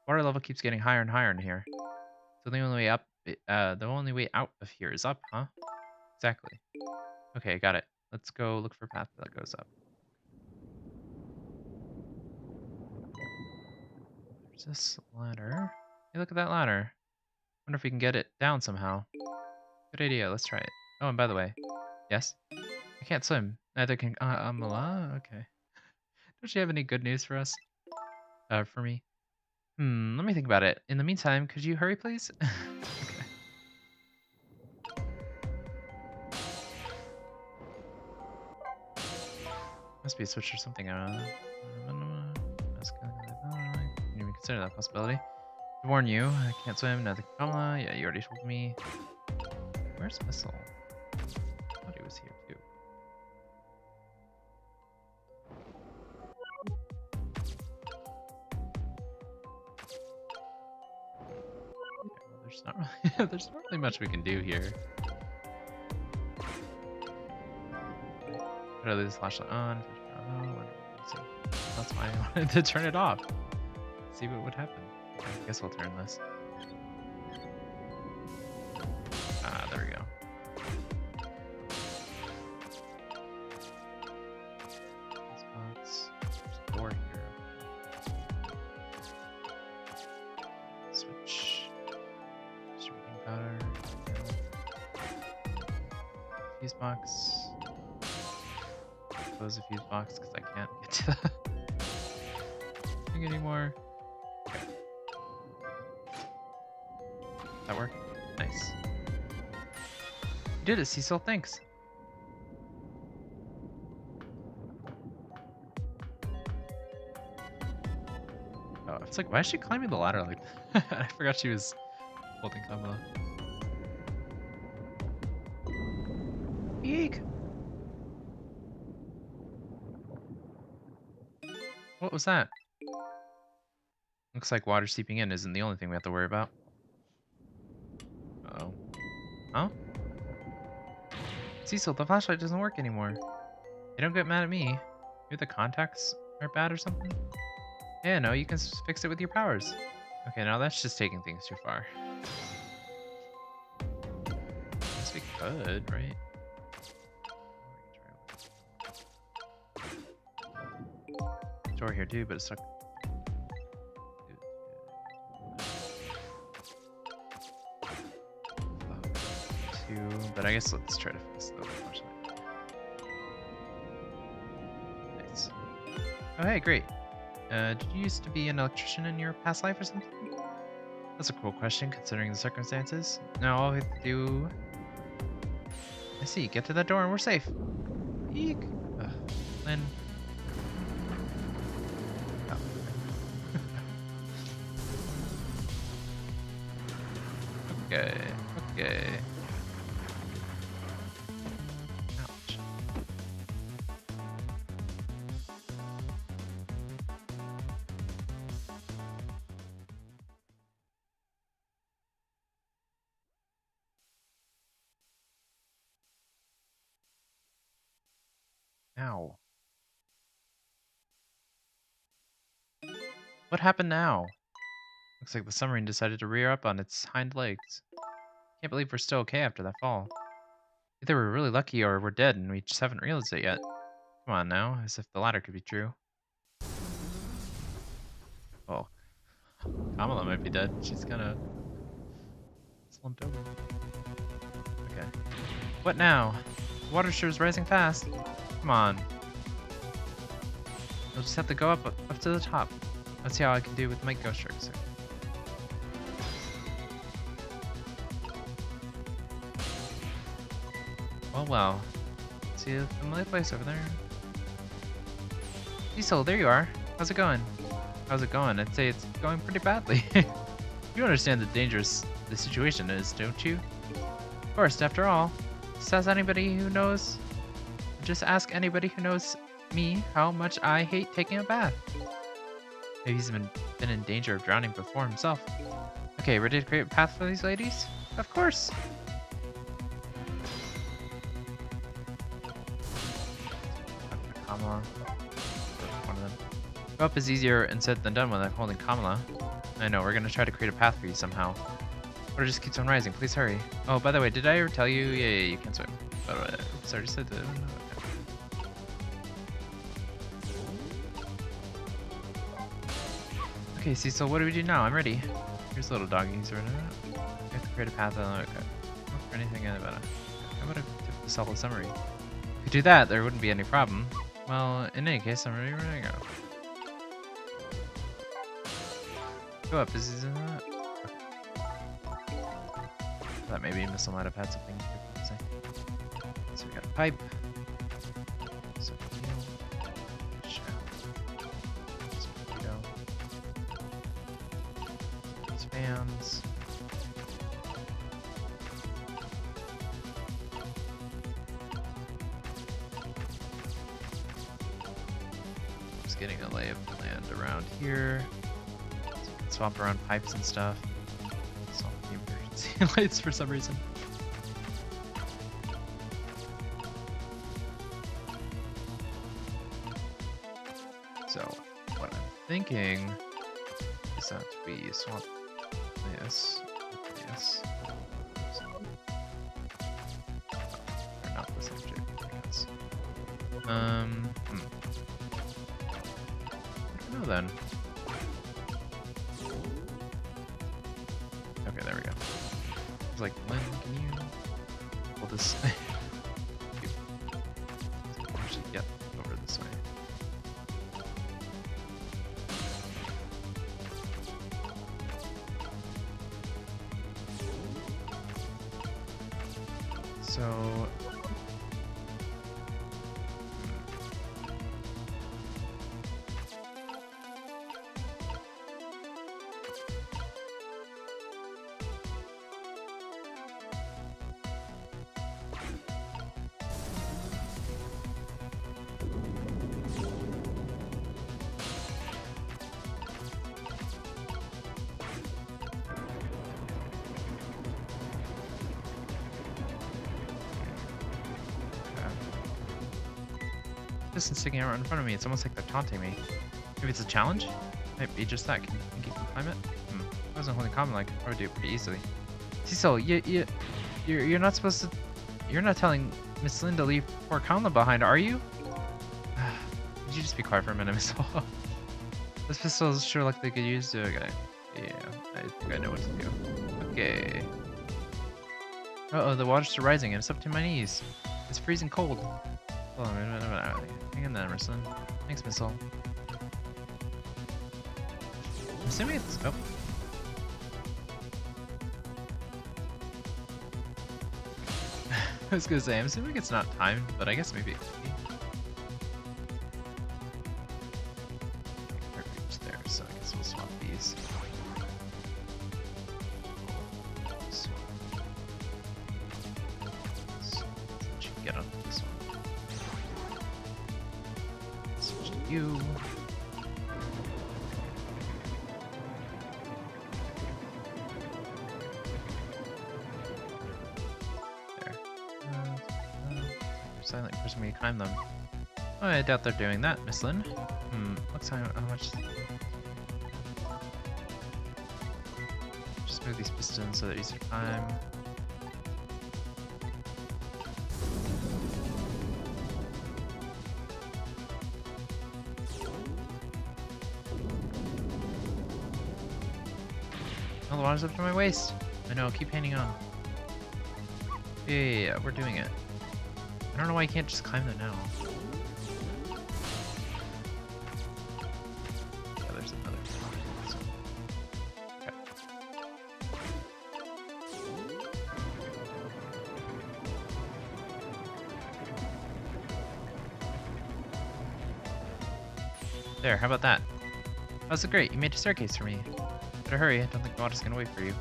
Water level keeps getting higher and higher in here. So the only way up, the only way out of here is up, huh? Exactly. Okay, got it. Let's go look for a path that goes up. There's this ladder. Hey, look at that ladder. Wonder if we can get it down somehow. Good idea. Let's try it. Oh, and by the way, yes, I can't swim. Neither can Amala. Okay. Don't you have any good news for us? For me? Let me think about it. In the meantime, could you hurry, please? Okay. Must be a switch or something. Didn't even consider that possibility. To warn you, I can't swim. Neither can Kamala. Yeah, you already told me. Where's Missile? I thought he was here too. Okay, well, there's not really much we can do here. Should I leave this flashlight on? That's why I wanted to turn it off. See what would happen. Okay, I guess we'll turn this. Ah, there we go. This box. There's a door here. Switch. Distributing powder. Fuse box. Close the fuse box because I can't get to the thing anymore. Okay. That work? Nice. You did it, Sissel. Thanks. Oh, it's like, why is she climbing the ladder like that? I forgot she was holding Kamala. Eek! What was that? Looks like water seeping in isn't the only thing we have to worry about. Uh-oh. Huh? Sissel, the flashlight doesn't work anymore. Hey, don't get mad at me. Maybe the contacts are bad or something? Yeah, no, you can fix it with your powers. Okay, now that's just taking things too far. Guess we could, right? Door here too, but it's stuck. But I guess let's try to fix the flashlight. Nice. Oh, hey, great. Did you used to be an electrician in your past life or something? That's a cool question, considering the circumstances. Now all we have to do... I see, get to that door and we're safe. Eek! Ugh. Lynne. Oh. Okay, okay. Ouch. Ow. What happened now? Looks like the submarine decided to rear up on its hind legs. Can't believe we're still okay after that fall. Either we're really lucky or we're dead and we just haven't realized it yet. Come on now, as if the latter could be true. Oh, Kamala might be dead. She's kind of slumped over. Okay. What now? The water sure is rising fast. Come on. You'll just have to go up to the top. Let's see how I can do with my ghost sharks. Well. See a familiar place over there. Sissel, there you are. How's it going? How's it going? I'd say it's going pretty badly. You understand the dangerous the situation is, don't you? Of course, after all, just ask anybody who knows me how much I hate taking a bath. Maybe he's been in danger of drowning before himself. Okay, ready to create a path for these ladies? Of course! Kamala. One of them. Go up is easier and said than done when I'm holding Kamala. I know, we're gonna try to create a path for you somehow. Water just keeps on rising, please hurry. Oh, by the way, did I ever tell you? Yeah, you can swim. But oops, I already said that. Okay, Sissel, what do we do now? I'm ready. Here's little doggies or whatever. We have to create a path. Okay. Look for anything about it. How about a solid summary? If we do that, there wouldn't be any problem. Well, in any case, I'm ready to go. Go up. Is this that? Okay. I thought maybe Missile might have had something to say. So we got a pipe. Fans. Just getting a lay of the land around here. Swap around pipes and stuff. Swap the emergency lights for some reason. So, what I'm thinking is that we swap this with this. They're not the same shape, I guess. I don't know then. Okay, there we go. I was like, Lynne, can you pull this? Actually, get over this way. So... This is sticking out right in front of me. It's almost like they're taunting me. Maybe it's a challenge? Might be just that. Can you climb it? I wasn't holding common like I would do it pretty easily. Sissel, you're not supposed to. You're not telling Miss Lynne to leave poor Conla behind, are you? Could you just be quiet for a minute, Miss Hall? Those pistols sure look like they could use. Okay. Yeah, I think I know what to do. Okay. Uh-oh, the water's still rising and it's up to my knees. It's freezing cold. Hold on, hang in there, Miss Lynne. Thanks, Miss Hall. I'm assuming it's... Oh. I was gonna say, I'm assuming it's not timed, but I guess maybe it could be. They're reached there, so I guess we'll swap these. Get on this one. Switch to you. There. Silent person me climb them. Oh, I doubt they're doing that, Miss Lynne. Looks like how much. Just move these pistons so they're easier to climb. Oh, the water's up to my waist. I know, keep hanging on. Yeah, we're doing it. I don't know why you can't just climb them now. Yeah, there's another one. Okay. There, how about that? That was great, you made a staircase for me. Better hurry, I don't think the water's gonna wait for you.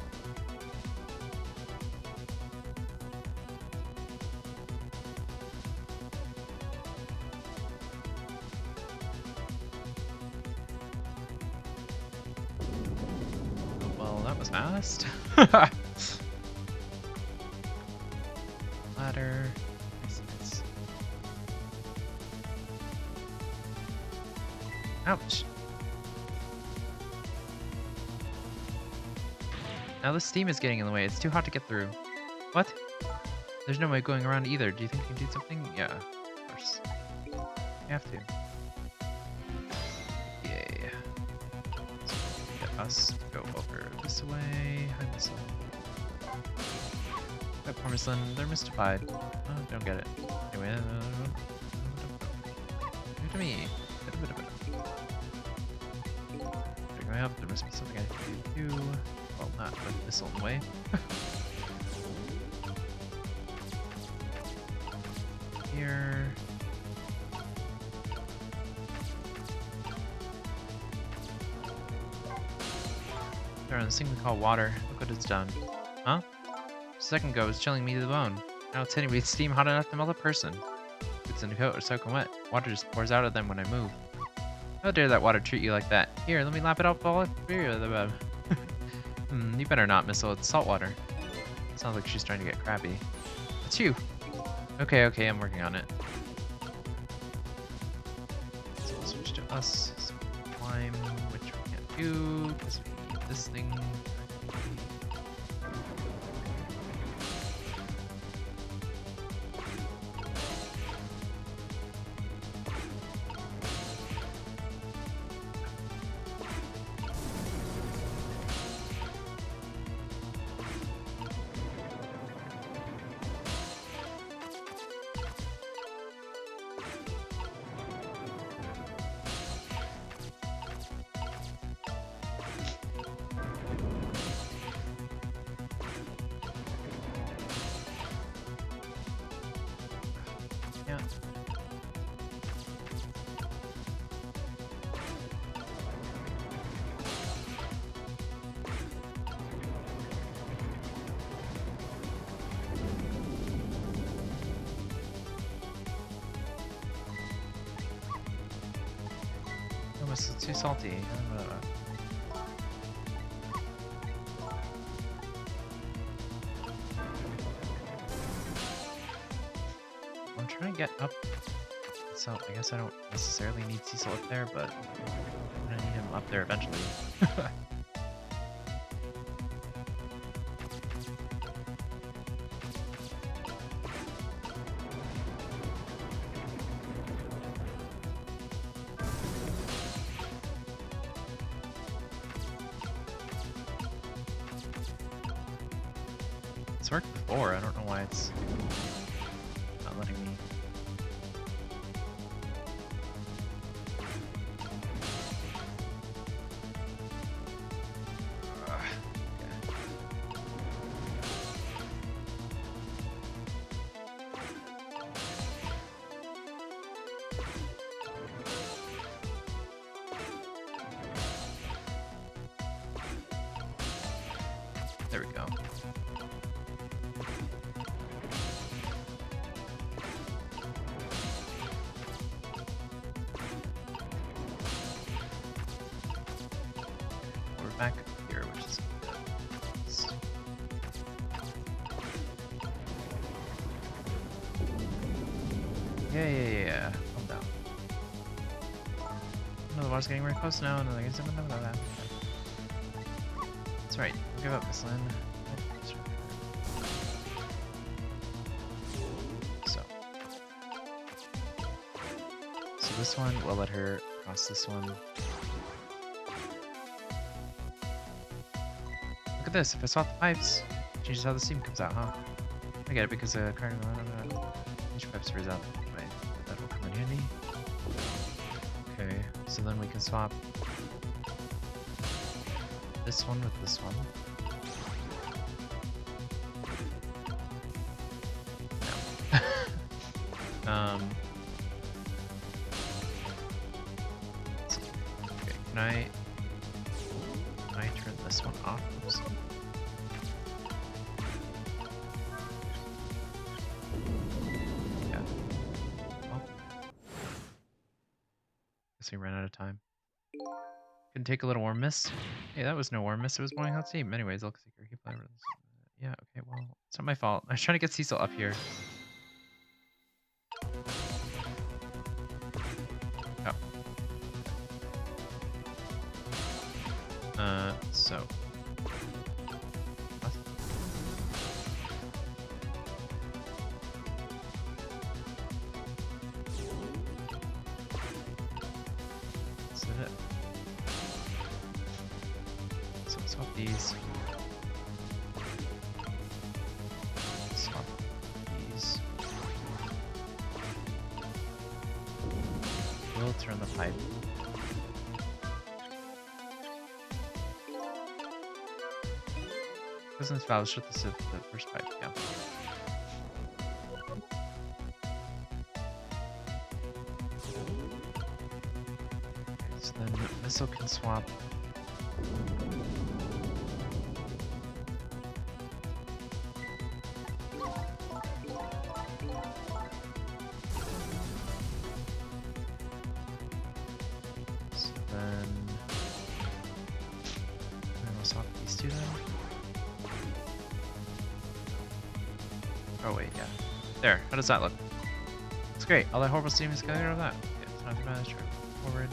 Well, that was fast. Ladder. Nice. Ouch. Now the steam is getting in the way. It's too hot to get through. What? There's no way going around either. Do you think you can do something? Yeah, of course. You have to. Yay. So get us to go over this way. Hi, Miss Lynne. That poor Miss Lynne. They're mystified. Oh, don't get it. Anyway, give it to me. They're going up. There must be something I can do. Well, not with this on the way. Here. They're on this thing we call water. Look what it's done. Huh? A second ago it was chilling me to the bone. Now it's hitting me with steam hot enough to melt a person. Boots in a coat are soaking wet. Water just pours out of them when I move. How dare that water treat you like that? Here, let me lap it up all through the web. You better not, Missile. It's salt water. Sounds like she's trying to get crabby. It's you. Okay, I'm working on it. So we'll switch to us. So climb, which we can't do because we need this thing. can't. Oh, it's too salty. I'm trying to get up. So I guess I don't necessarily need Sissel up there, but I'm gonna need him up there eventually. It's worked before, I don't know why it's not letting me. There we go. We're back here, which is yeah. Calm down. No, the water's getting very close now, and then I guess that's right. Give up, Miss Lynne. So this one, we'll let her cross this one. Look at this. If I swap the pipes, it changes how the steam comes out, huh? I get it because the current each pipe sprays out. Right, that will come in handy. Okay, so then we can swap this one with this one. No. Okay, can I turn this one off? Oops. Yeah. Well, guess we ran out of time. Can take a little warm mist. Hey, that was no warm mist. It was boiling hot steam. Anyways, looks like you're keeping this. Yeah. Okay. Well, it's not my fault. I was trying to get Sissel up here. So. What? Is that it? So swap these. Swap these. We'll turn the pipe. Business valve, shut this at the first pipe, yeah. Okay, so then Sissel can swap. So then we'll swap these two then. Oh wait, yeah. There, how does that look? It's great. All that horrible steam is coming out of that. Yeah, it's not too bad, sure. Forward.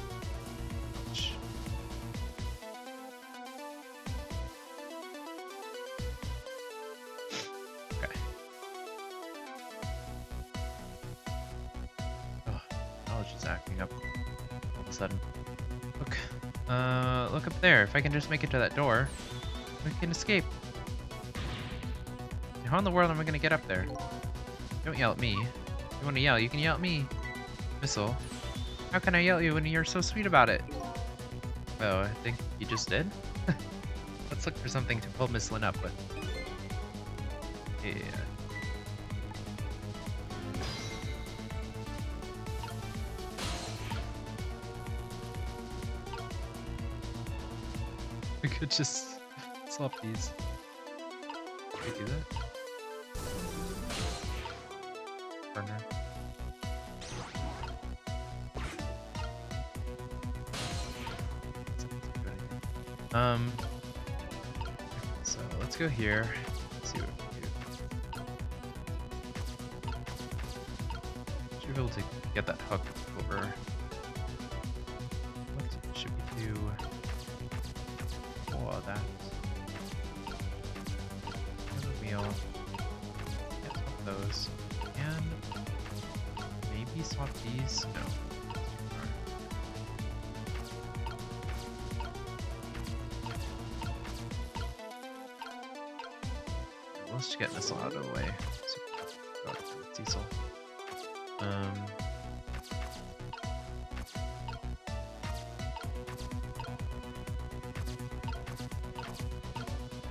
Ouch. Okay. Oh, knowledge is acting up all of a sudden. Look. Look up there. If I can just make it to that door, we can escape. How in the world am I gonna get up there? Don't yell at me. If you want to yell, you can yell at me. Sissel. How can I yell at you when you're so sweet about it? Oh, I think you just did? Let's look for something to pull Miss Lynne up with. Yeah. We could just swap these. Can we do that? Burner. So let's go here. Let's see what we can do. Should be able to get that hook over. What should we do? Oh, that. Another wheel. Yeah, swap those. And maybe swap these? No. Let's just get this out of the way. So, Sissel.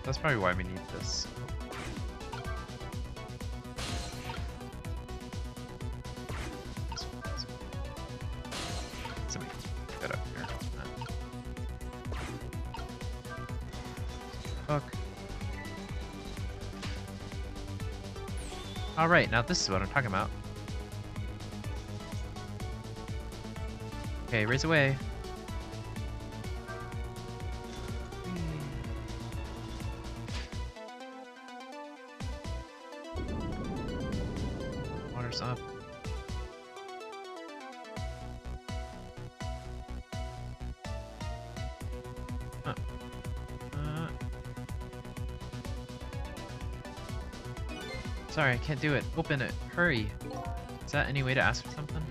That's probably why we need this. Let me get up here. Hook. Alright, now this is what I'm talking about. Okay, raise away. Water's up. Sorry, I can't do it. Open it. Hurry. Is that any way to ask for something?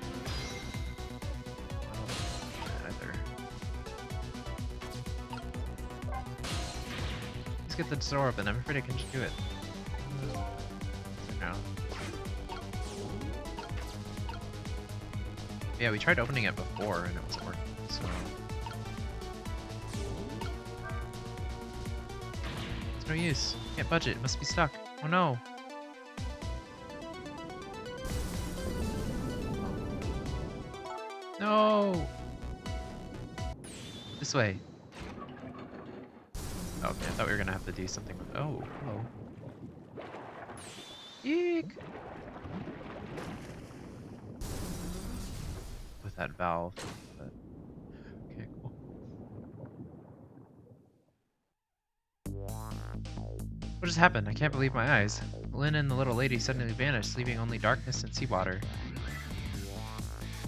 Either. Let's get the door open. I'm afraid I can just do it. No. Yeah, we tried opening it before and it wasn't working, so... It's no use. Can't budge it. It must be stuck. Oh no. No! This way. Okay, I thought we were gonna have to do something. Oh, hello. Eek! With that valve. But... Okay, cool. What just happened? I can't believe my eyes. Lynne and the little lady suddenly vanished, leaving only darkness and seawater.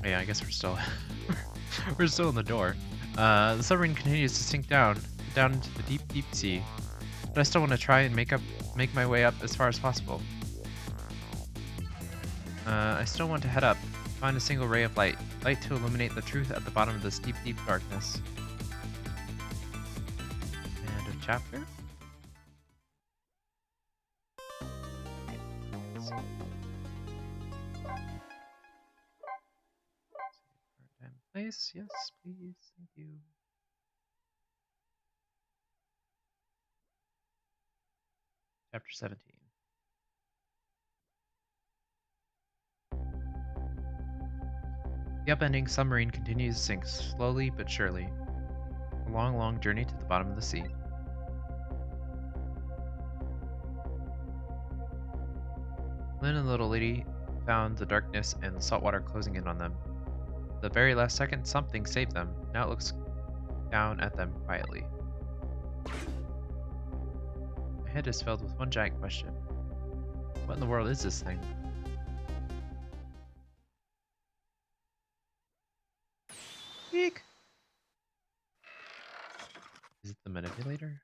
Yeah, I guess we're still we're still in the door. The submarine continues to sink down into the deep, deep sea. But I still want to try and make my way up as far as possible. I still want to head up, find a single ray of light to illuminate the truth at the bottom of this deep, deep darkness. And a chapter. Place, yes, please, thank you. Chapter 17. The upending submarine continues to sink slowly but surely. A long, long journey to the bottom of the sea. Lynne and the little lady found the darkness and the salt water closing in on them. The very last second, something saved them. Now it looks down at them quietly. My head is filled with one giant question. What in the world is this thing? Eek! Is it the manipulator?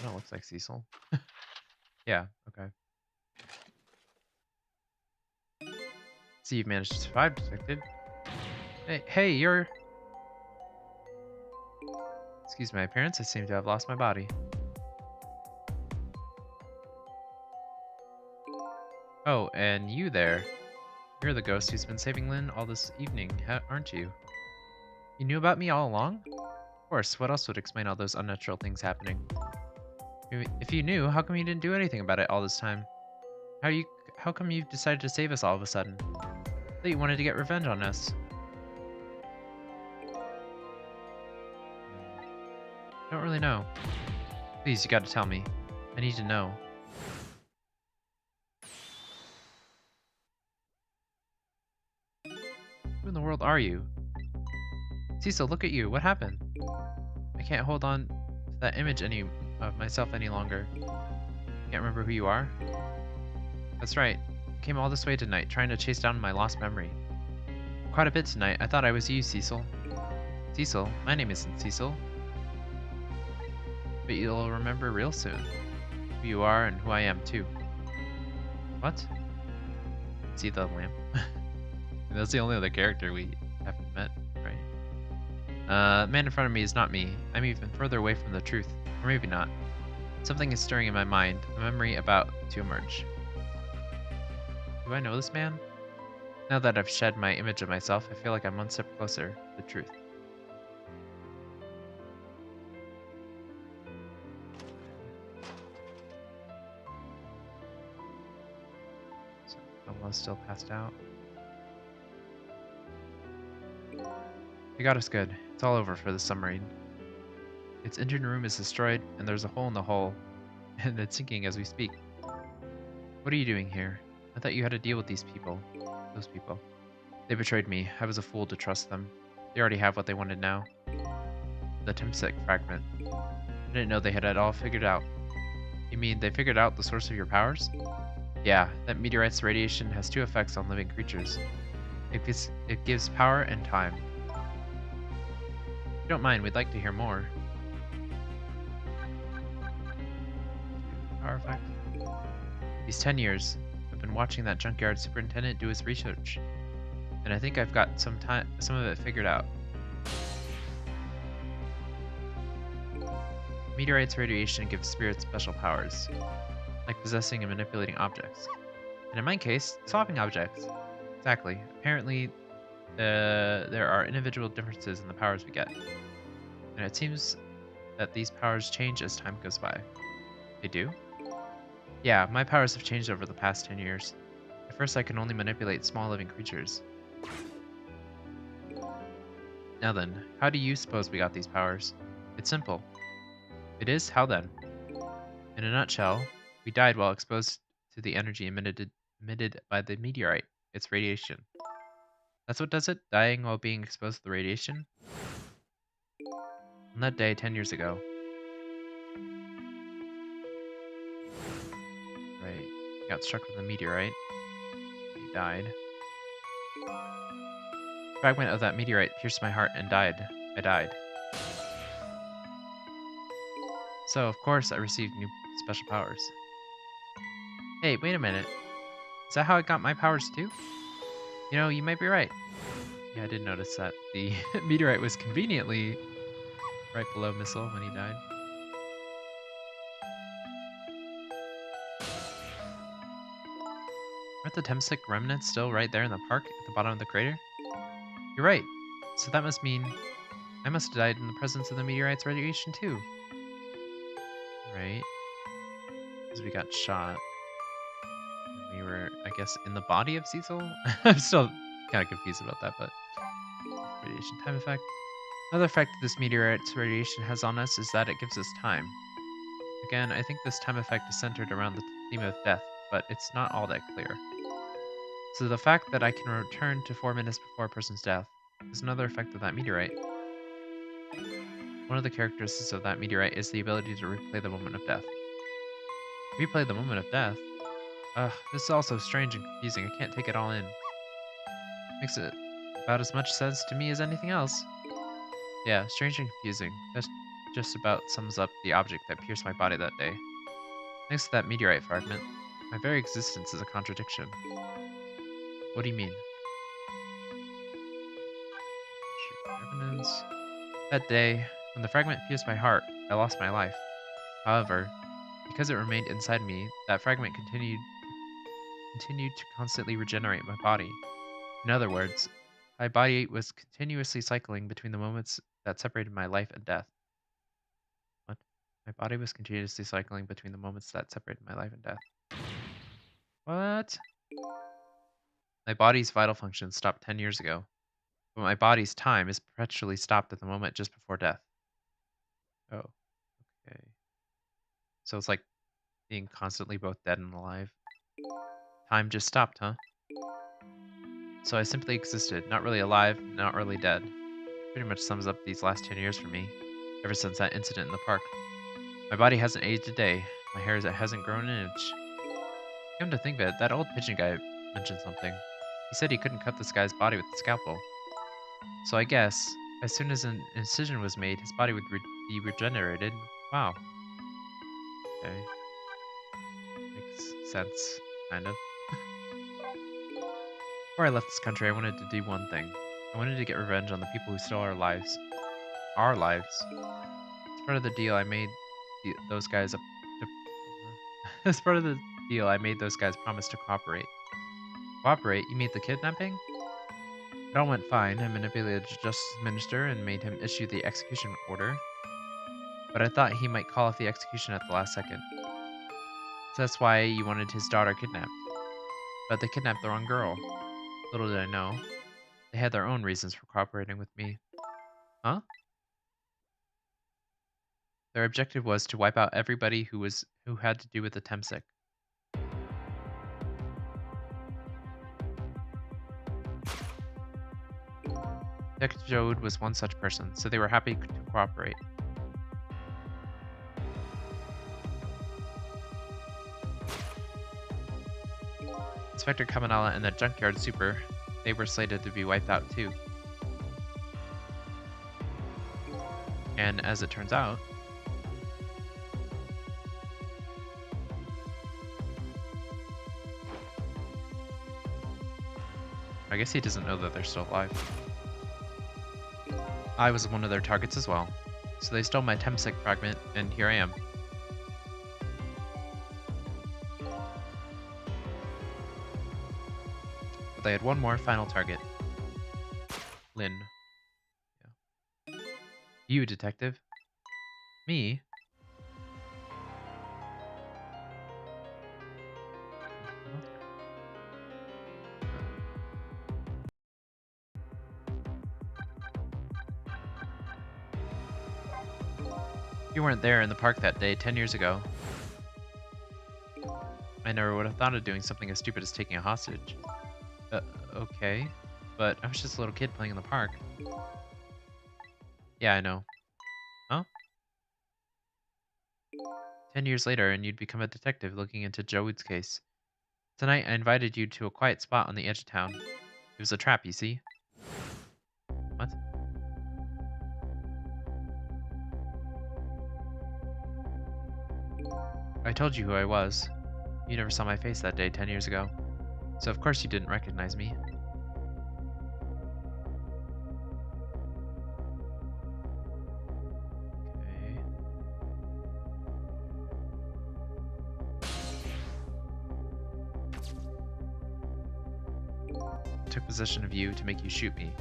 No, it looks like Sissel. Yeah, okay. See, you've managed to survive, Detective. Hey, you're... Excuse my appearance, I seem to have lost my body. Oh, and you there. You're the ghost who's been saving Lynne all this evening, aren't you? You knew about me all along? Of course, what else would explain all those unnatural things happening? If you knew, how come you didn't do anything about it all this time? how come you've decided to save us all of a sudden? I thought you wanted to get revenge on us. Hmm, don't really know. Please, you gotta tell me. I need to know. Who in the world are you? Sissel, look at you. What happened? I can't hold on to that image of myself any longer. Can't remember who you are? That's right. I came all this way tonight, trying to chase down my lost memory. Quite a bit tonight. I thought I was you, Sissel. Sissel? My name isn't Sissel. But you'll remember real soon. Who you are and who I am, too. What? See the lamp? That's the only other character we haven't met, right? Man in front of me is not me. I'm even further away from the truth. Or maybe not. Something is stirring in my mind, a memory about to emerge. Do I know this man? Now that I've shed my image of myself, I feel like I'm one step closer to the truth. So, Almost still passed out. You got us good. It's all over for the submarine. Its engine room is destroyed, and there's a hole in the hull, and it's sinking as we speak. What are you doing here? I thought you had to deal with these people. Those people. They betrayed me. I was a fool to trust them. They already have what they wanted now. The Timsek fragment. I didn't know they had it all figured out. You mean they figured out the source of your powers? Yeah, that meteorite's radiation has two effects on living creatures. It gives power and time. If you don't mind, we'd like to hear more. Power effect. These 10 years, I've been watching that junkyard superintendent do his research, and I think I've got some of it figured out. Meteorite's radiation gives spirits special powers, like possessing and manipulating objects. And in my case, swapping objects. Exactly. Apparently, there are individual differences in the powers we get. And it seems that these powers change as time goes by. They do? Yeah, my powers have changed over the past 10 years. At first, I can only manipulate small living creatures. Now then, how do you suppose we got these powers? It's simple. It is? How then? In a nutshell, we died while exposed to the energy emitted by the meteorite, its radiation. That's what does it? Dying while being exposed to the radiation? On that day, 10 years ago. Right. He got struck with a meteorite. He died. A fragment of that meteorite pierced my heart and died. I died. So, of course, I received new special powers. Hey, wait a minute. Is that how I got my powers too? You know, you might be right. Yeah, I did notice that the meteorite was conveniently right below Missile when he died. Aren't the Temsic remnants still right there in the park at the bottom of the crater? You're right. So that must mean I must have died in the presence of the meteorite's radiation too. Right? Because we got shot. And we were, I guess, in the body of Cecil? I'm still kind of confused about that, but radiation time effect. Another effect that this meteorite's radiation has on us is that it gives us time. Again, I think this time effect is centered around the theme of death, but it's not all that clear. So the fact that I can return to 4 minutes before a person's death is another effect of that meteorite. One of the characteristics of that meteorite is the ability to replay the moment of death. Replay the moment of death? Ugh, this is all so strange and confusing, I can't take it all in. Makes it about as much sense to me as anything else. Yeah, strange and confusing. That just about sums up the object that pierced my body that day. Next to that meteorite fragment, my very existence is a contradiction. What do you mean? Evidence. That day, when the fragment pierced my heart, I lost my life. However, because it remained inside me, that fragment continued to constantly regenerate my body. In other words, my body was continuously cycling between the moments that separated my life and death. What? My body was continuously cycling between the moments that separated my life and death. What? My body's vital functions stopped 10 years ago, but my body's time is perpetually stopped at the moment just before death. Oh, okay. So it's like being constantly both dead and alive. Time just stopped, huh? So I simply existed, not really alive, not really dead. Pretty much sums up these last 10 years for me, ever since that incident in the park. My body hasn't aged a day. My hair hasn't grown an inch. Come to think of it, that old pigeon guy mentioned something. He said he couldn't cut this guy's body with a scalpel. So I guess, as soon as an incision was made, his body would be regenerated. Wow. Okay. Makes sense, kind of. Before I left this country, I wanted to do one thing. I wanted to get revenge on the people who stole our lives. Our lives. As part of the deal, I made those guys As part of the deal, I made those guys promise to cooperate. Cooperate? You mean the kidnapping? It all went fine. I manipulated the justice minister and made him issue the execution order. But I thought he might call off the execution at the last second. So that's why you wanted his daughter kidnapped. But they kidnapped the wrong girl. Little did I know. They had their own reasons for cooperating with me. Huh? Their objective was to wipe out everybody who had to do with the Temsik. Detective Jode was one such person, so they were happy to cooperate. Inspector Cabanela and the junkyard super, they were slated to be wiped out too. And as it turns out, I guess he doesn't know that they're still alive. I was one of their targets as well. So they stole my Temsik fragment, and here I am. But they had one more final target. Lynne. Yeah. You, detective. Me? You weren't there in the park that day 10 years ago. I never would have thought of doing something as stupid as taking a hostage. Okay. But I was just a little kid playing in the park. Yeah, I know. Huh? 10 years later, and you'd become a detective looking into Jowood's case. Tonight, I invited you to a quiet spot on the edge of town. It was a trap, you see? What? I told you who I was. You never saw my face that day 10 years ago. So of course you didn't recognize me. Okay. I took possession of you to make you shoot me.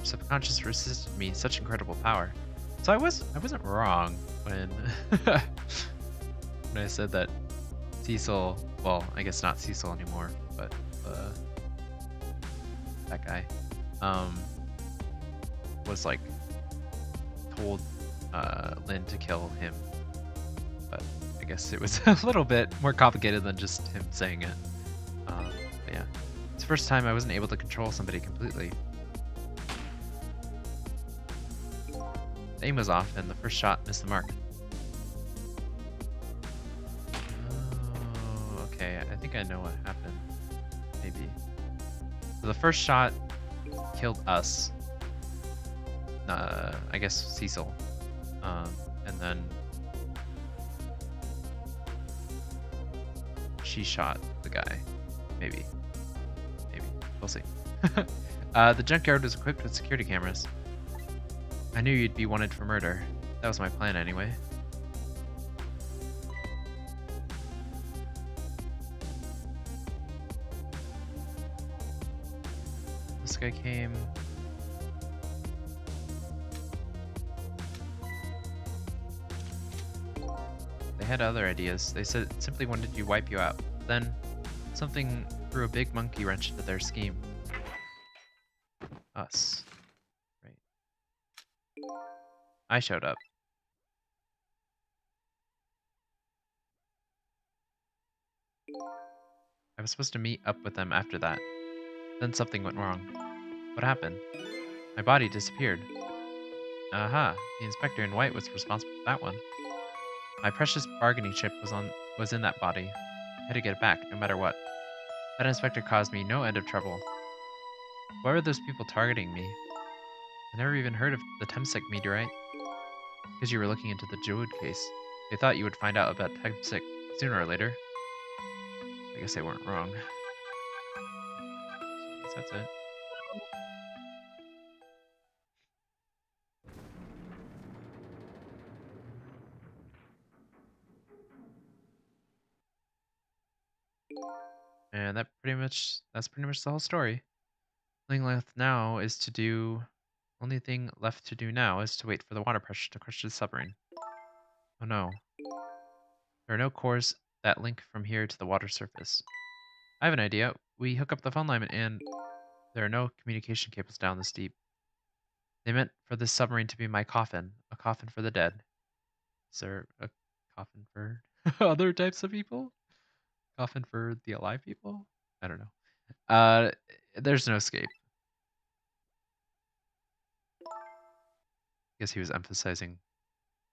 Subconscious resisted me such incredible power. So I wasn't wrong when when I said that Sissel, well, I guess not Sissel anymore, but that guy was like told Lynne to kill him. But I guess it was a little bit more complicated than just him saying it. But yeah, it's the first time I wasn't able to control somebody completely. The aim was off, and the first shot missed the mark. Oh, okay, I think I know what happened. Maybe. So the first shot killed us. I guess Sissel. And then she shot the guy. Maybe. We'll see. The junkyard was equipped with security cameras. I knew you'd be wanted for murder. That was my plan anyway. This guy came. They had other ideas. They said simply wanted to wipe you out. Then something threw a big monkey wrench into their scheme. Us. Right. I showed up. I was supposed to meet up with them after that. Then something went wrong. What happened? My body disappeared. Aha, the inspector in white was responsible for that one. My precious bargaining chip was in that body. I had to get it back, no matter what. That inspector caused me no end of trouble. Why were those people targeting me? I never even heard of the Temsek meteorite. Because you were looking into the Jewwood case. They thought you would find out about Temsek sooner or later. I guess they weren't wrong. So I guess that's it. And that's pretty much the whole story. Only thing left to do now is to wait for the water pressure to crush the submarine. Oh no. There are no cores that link from here to the water surface. I have an idea. We hook up the phone line and there are no communication cables down this deep. They meant for this submarine to be my coffin. A coffin for the dead. Is there a coffin for other types of people? Coffin for the alive people? I don't know. There's no escape. I guess he was emphasizing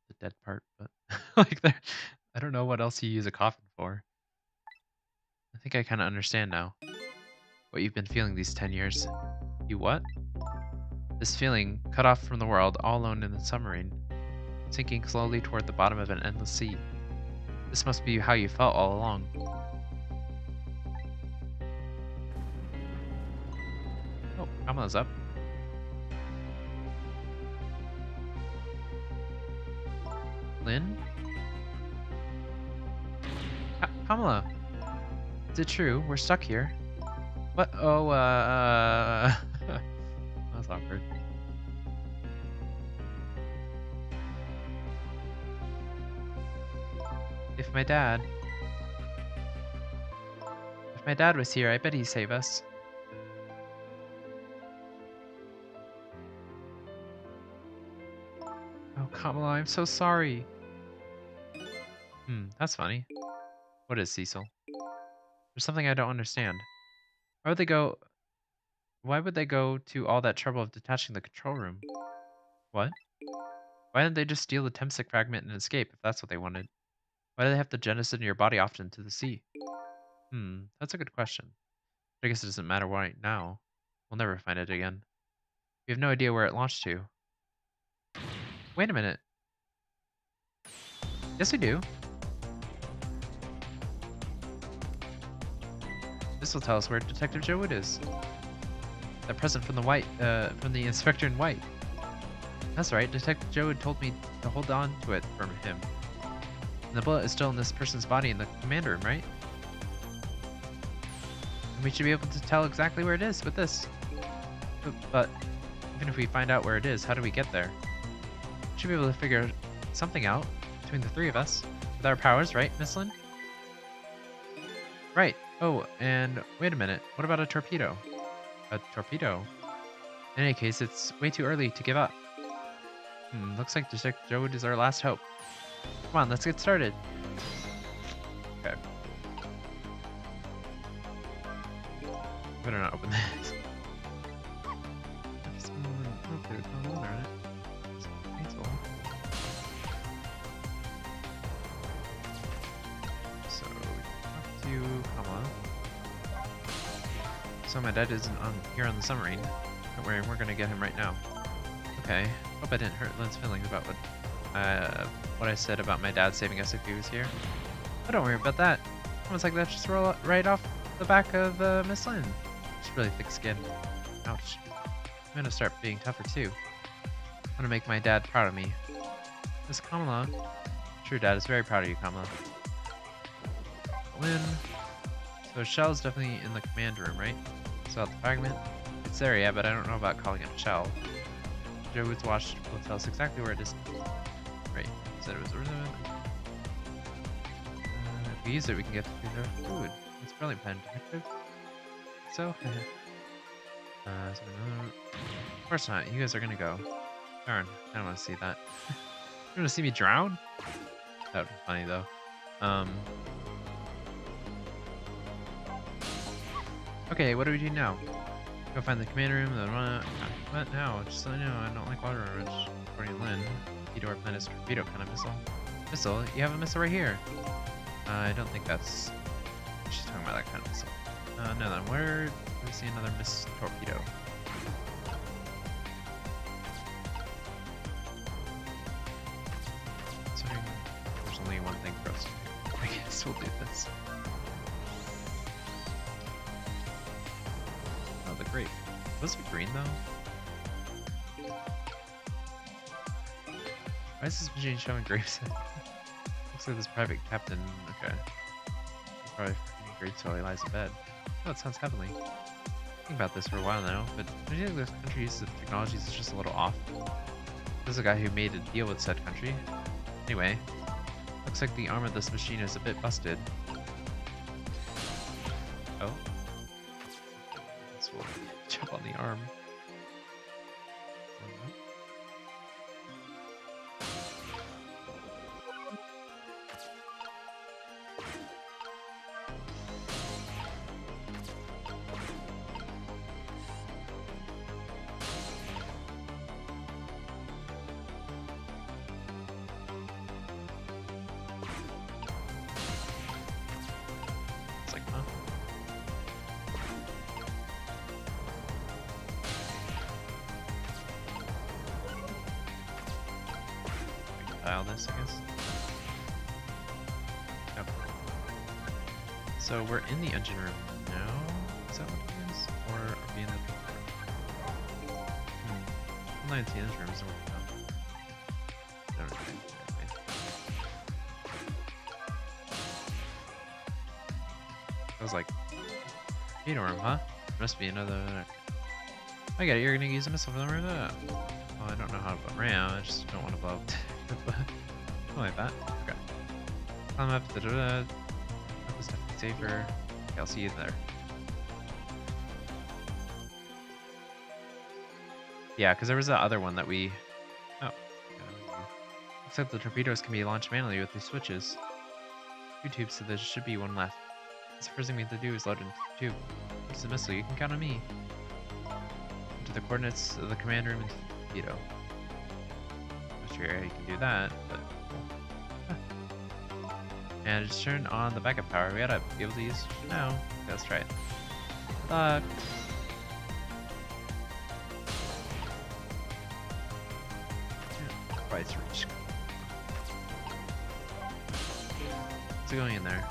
the dead part, but like there, I don't know what else you use a coffin for. I think I kind of understand now what you've been feeling these 10 years. You what? This feeling, cut off from the world, all alone in the submarine, sinking slowly toward the bottom of an endless sea. This must be how you felt all along. Oh, Kamala's up. Lynne? Kamala! Is it true? We're stuck here. What? Oh, That's awkward. If my dad was here, I bet he'd save us. Oh, Kamala, I'm so sorry. That's funny. What is Sissel? There's something I don't understand. Why would they go to all that trouble of detaching the control room? What? Why didn't they just steal the Temsek fragment and escape if that's what they wanted? Why do they have to jettison your body off into the sea? That's a good question. But I guess it doesn't matter right now. We'll never find it again. We have no idea where it launched to. Wait a minute. Yes, we do. This will tell us where Detective Jewwood is. That present from the inspector in white. That's right, Detective Jewwood told me to hold on to it from him. And the bullet is still in this person's body in the command room, right? And we should be able to tell exactly where it is with this. But even if we find out where it is, how do we get there? We should be able to figure something out between the three of us. With our powers, right, Miss Lynne? Right. Oh, and wait a minute. What about a torpedo? A torpedo? In any case, it's way too early to give up. Looks like Detective Jewwood is our last hope. Come on, let's get started. Okay. Better not open this. Okay, come on, darn it. So, talk to Kamala. So my dad isn't here on the submarine. Don't worry, we're gonna get him right now. Okay. Hope I didn't hurt Lynne's feelings about what I said about my dad saving us if he was here. But don't worry about that. Almost like that just roll right off the back of Miss Lynne. She's really thick skinned. Ouch. I'm gonna start being tougher too. I'm gonna make my dad proud of me. Miss Kamala. Sure, Dad is very proud of you, Kamala. Lynne. So Shell's definitely in the command room, right? So the fragment. it's there yet, but I don't know about calling it a shell. Joe's watch will tell us exactly where it is. Right. Said it was if we use it, we can get food. It's brilliant plan, detective. So, of course not. You guys are gonna go. Darn, I don't want to see that. You want to see me drown? That would be funny though. Okay, what do we do now? Go find the command room. Then what now? Just so you know, I don't like water which, according to Lynne, torpedo our plan is torpedo kind of missile. Missile? You have a missile right here. I don't think that's. She's talking about that kind of missile. No, then where do we see another miss torpedo? Considering there's only one thing for us to do, I guess we'll do this. Oh, the grape. Was it green though? Why is this machine showing grapes? Looks like this private captain. Okay. He's probably freaking grapes while he lies in bed. Oh, it sounds heavenly. Thinking about this for a while now, but I think this country uses of technologies is just a little off. This is a guy who made a deal with said country. Anyway, looks like the arm of this machine is a bit busted. Oh. This will jump on the arm. Dial this, I guess. Yep. So we're in the engine room now. Is that what it is? Or are we in the I'm not in the engine room, so I don't know. I was like, torpedo room, huh? Must be another. I get it. You're gonna use a missile for the room. Well, I don't know how to blow ram. I just don't want to blow up. Something like that. Okay. Climb up. That was definitely safer. Okay, I'll see you there. Yeah, because there was that other one that we. Oh. Except the torpedoes can be launched manually with these switches. 2 tubes, so there should be one left. The first thing we have to do is load into the tube. Use the missile. You can count on me. Into the coordinates of the command room and torpedo. Not sure how you can do that, but cool. And just turn on the backup power. We gotta be able to use it now. Okay, let's try it. Good luck. Quite reached. What's it going in there?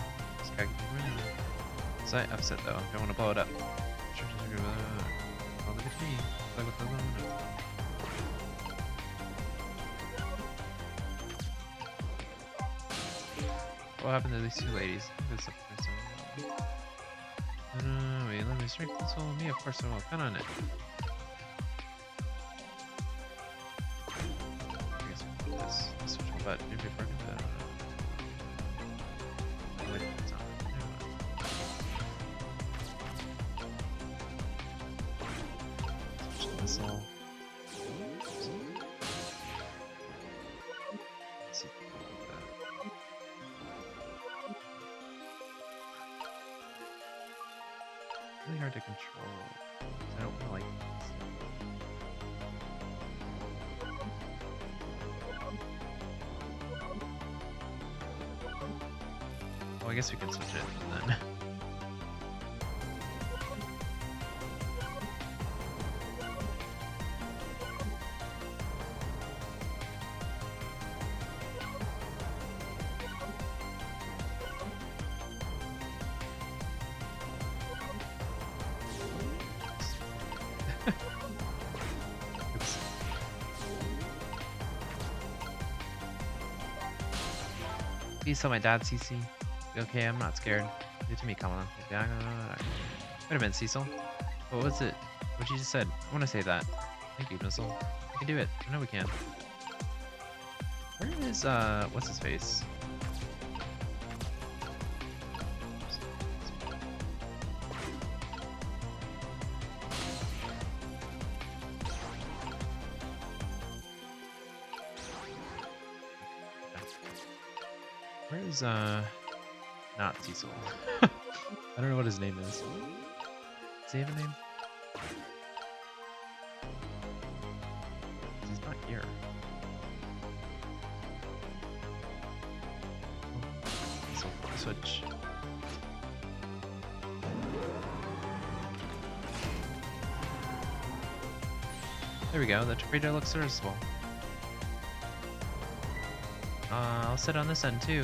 Slight upset though. Don't want to blow it up. Oh, look at me. Play with the loan. What happened to these 2 ladies? Wait, let me strength console me, of course I will. Count on it. I guess we'll put this switch button if you're broken. Missile. Really hard to control. I don't really like this. Well, I guess we can switch it then. Please tell my dad, Cece. Okay, I'm not scared. Give it to me, come on. Wait a minute, Sissel. What was it? what you just said. I want to say that. Thank you, Missile. We can do it. I know we can. Where is, what's his face? Where is, not Sissel. I don't know what his name is. Does he have a name? He's not here. So, switch. There we go, the torpedo looks serviceable. I'll sit on this end too.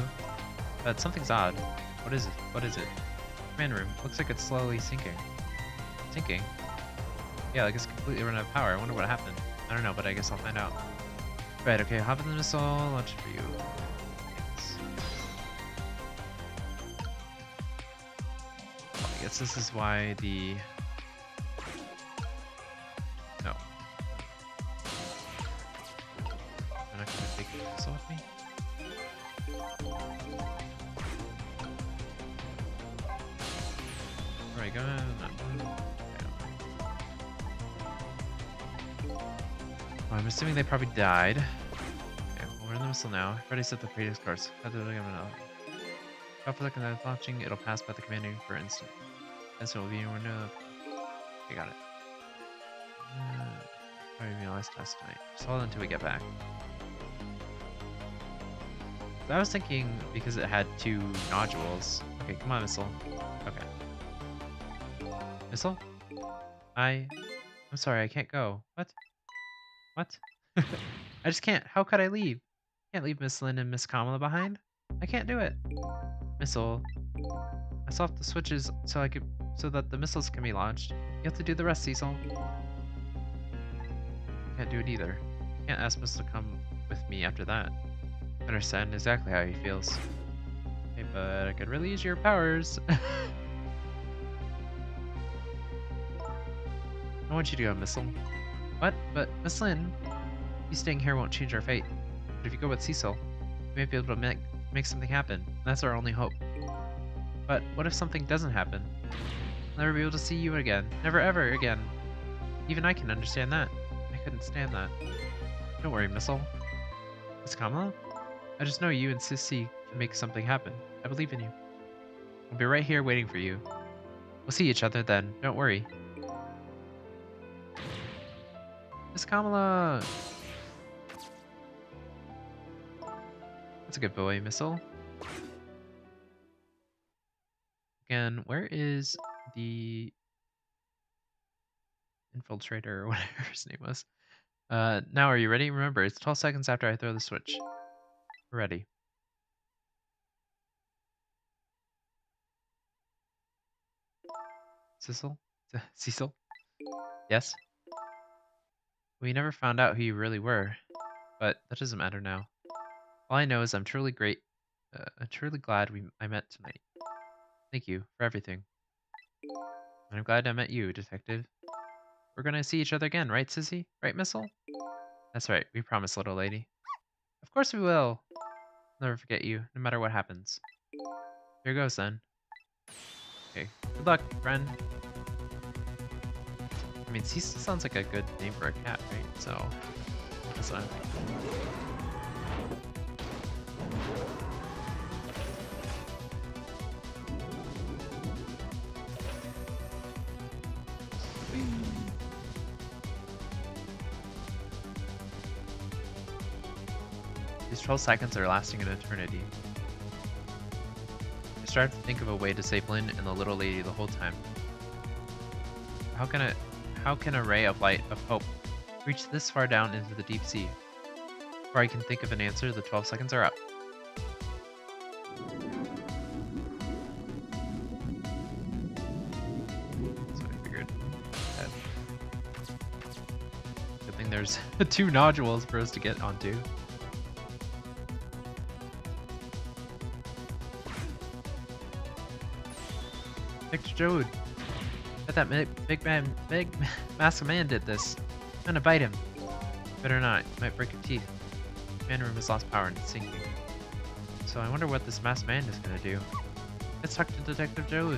But something's odd. What is it? What is it? Command room. Looks like it's slowly sinking. Sinking? Yeah, like it's completely run out of power. I wonder what happened. I don't know, but I guess I'll find out. Right, okay, hop in the missile, launch it for you. Thanks. I guess this is why the... No. I'm not gonna take the missile with me. Where are we going? I'm assuming they probably died. Okay, well, we're in the missile now. Ready to set the previous course. Drop a look at that launching, it'll pass by the command room for instant. And so it will be in window. Okay, got it. Probably be the last test tonight. Just hold until we get back. So I was thinking because it had 2 nodules. Okay, come on, missile. Okay. Missile? I'm sorry, I can't go. What? What? I just can't. How could I leave? Can't leave Miss Lynne and Miss Kamala behind. I can't do it. Missile. I saw the switches so that the missiles can be launched. You have to do the rest, Sissel. Can't do it either. Can't ask Missile to come with me after that. I understand exactly how he feels. Okay, but I could really use your powers. I want you to go, Missile. What? But, Miss Lynne, you staying here won't change our fate. But if you go with Sissel, we might be able to make something happen. That's our only hope. But what if something doesn't happen? I'll never be able to see you again. Never ever again. Even I can understand that. I couldn't stand that. Don't worry, Missile. Miss Kamala? I just know you and Sissy can make something happen. I believe in you. I'll be right here waiting for you. We'll see each other then. Don't worry. Miss Kamala! That's a good boy, Missile. Again, where is the infiltrator or whatever his name was? Now are you ready? Remember, it's 12 seconds after I throw the switch. We're ready. Sissel? Sissel? Yes? We never found out who you really were, but that doesn't matter now. All I know is I'm truly glad I met tonight. Thank you for everything. And I'm glad I met you, Detective. We're gonna see each other again, right, Sissy? Right, Missile? That's right, we promise, little lady. Of course we will! Never forget you, no matter what happens. Here goes then. Okay, good luck, friend. I mean, Sissel sounds like a good name for a cat, right? So, that's what I'm thinking. These 12 seconds are lasting an eternity. I strive to think of a way to save Lynne and the little lady the whole time. How can a ray of light of hope reach this far down into the deep sea? Before I can think of an answer, the 12 seconds are up. So I figured that. Good thing there's 2 nodules for us to get onto. Victor Jode. Bet that big masked man did this. I'm gonna bite him. Better not. Might break your teeth. Man room has lost power and it's sinking. So I wonder what this masked man is gonna do. Let's talk to Detective Joe.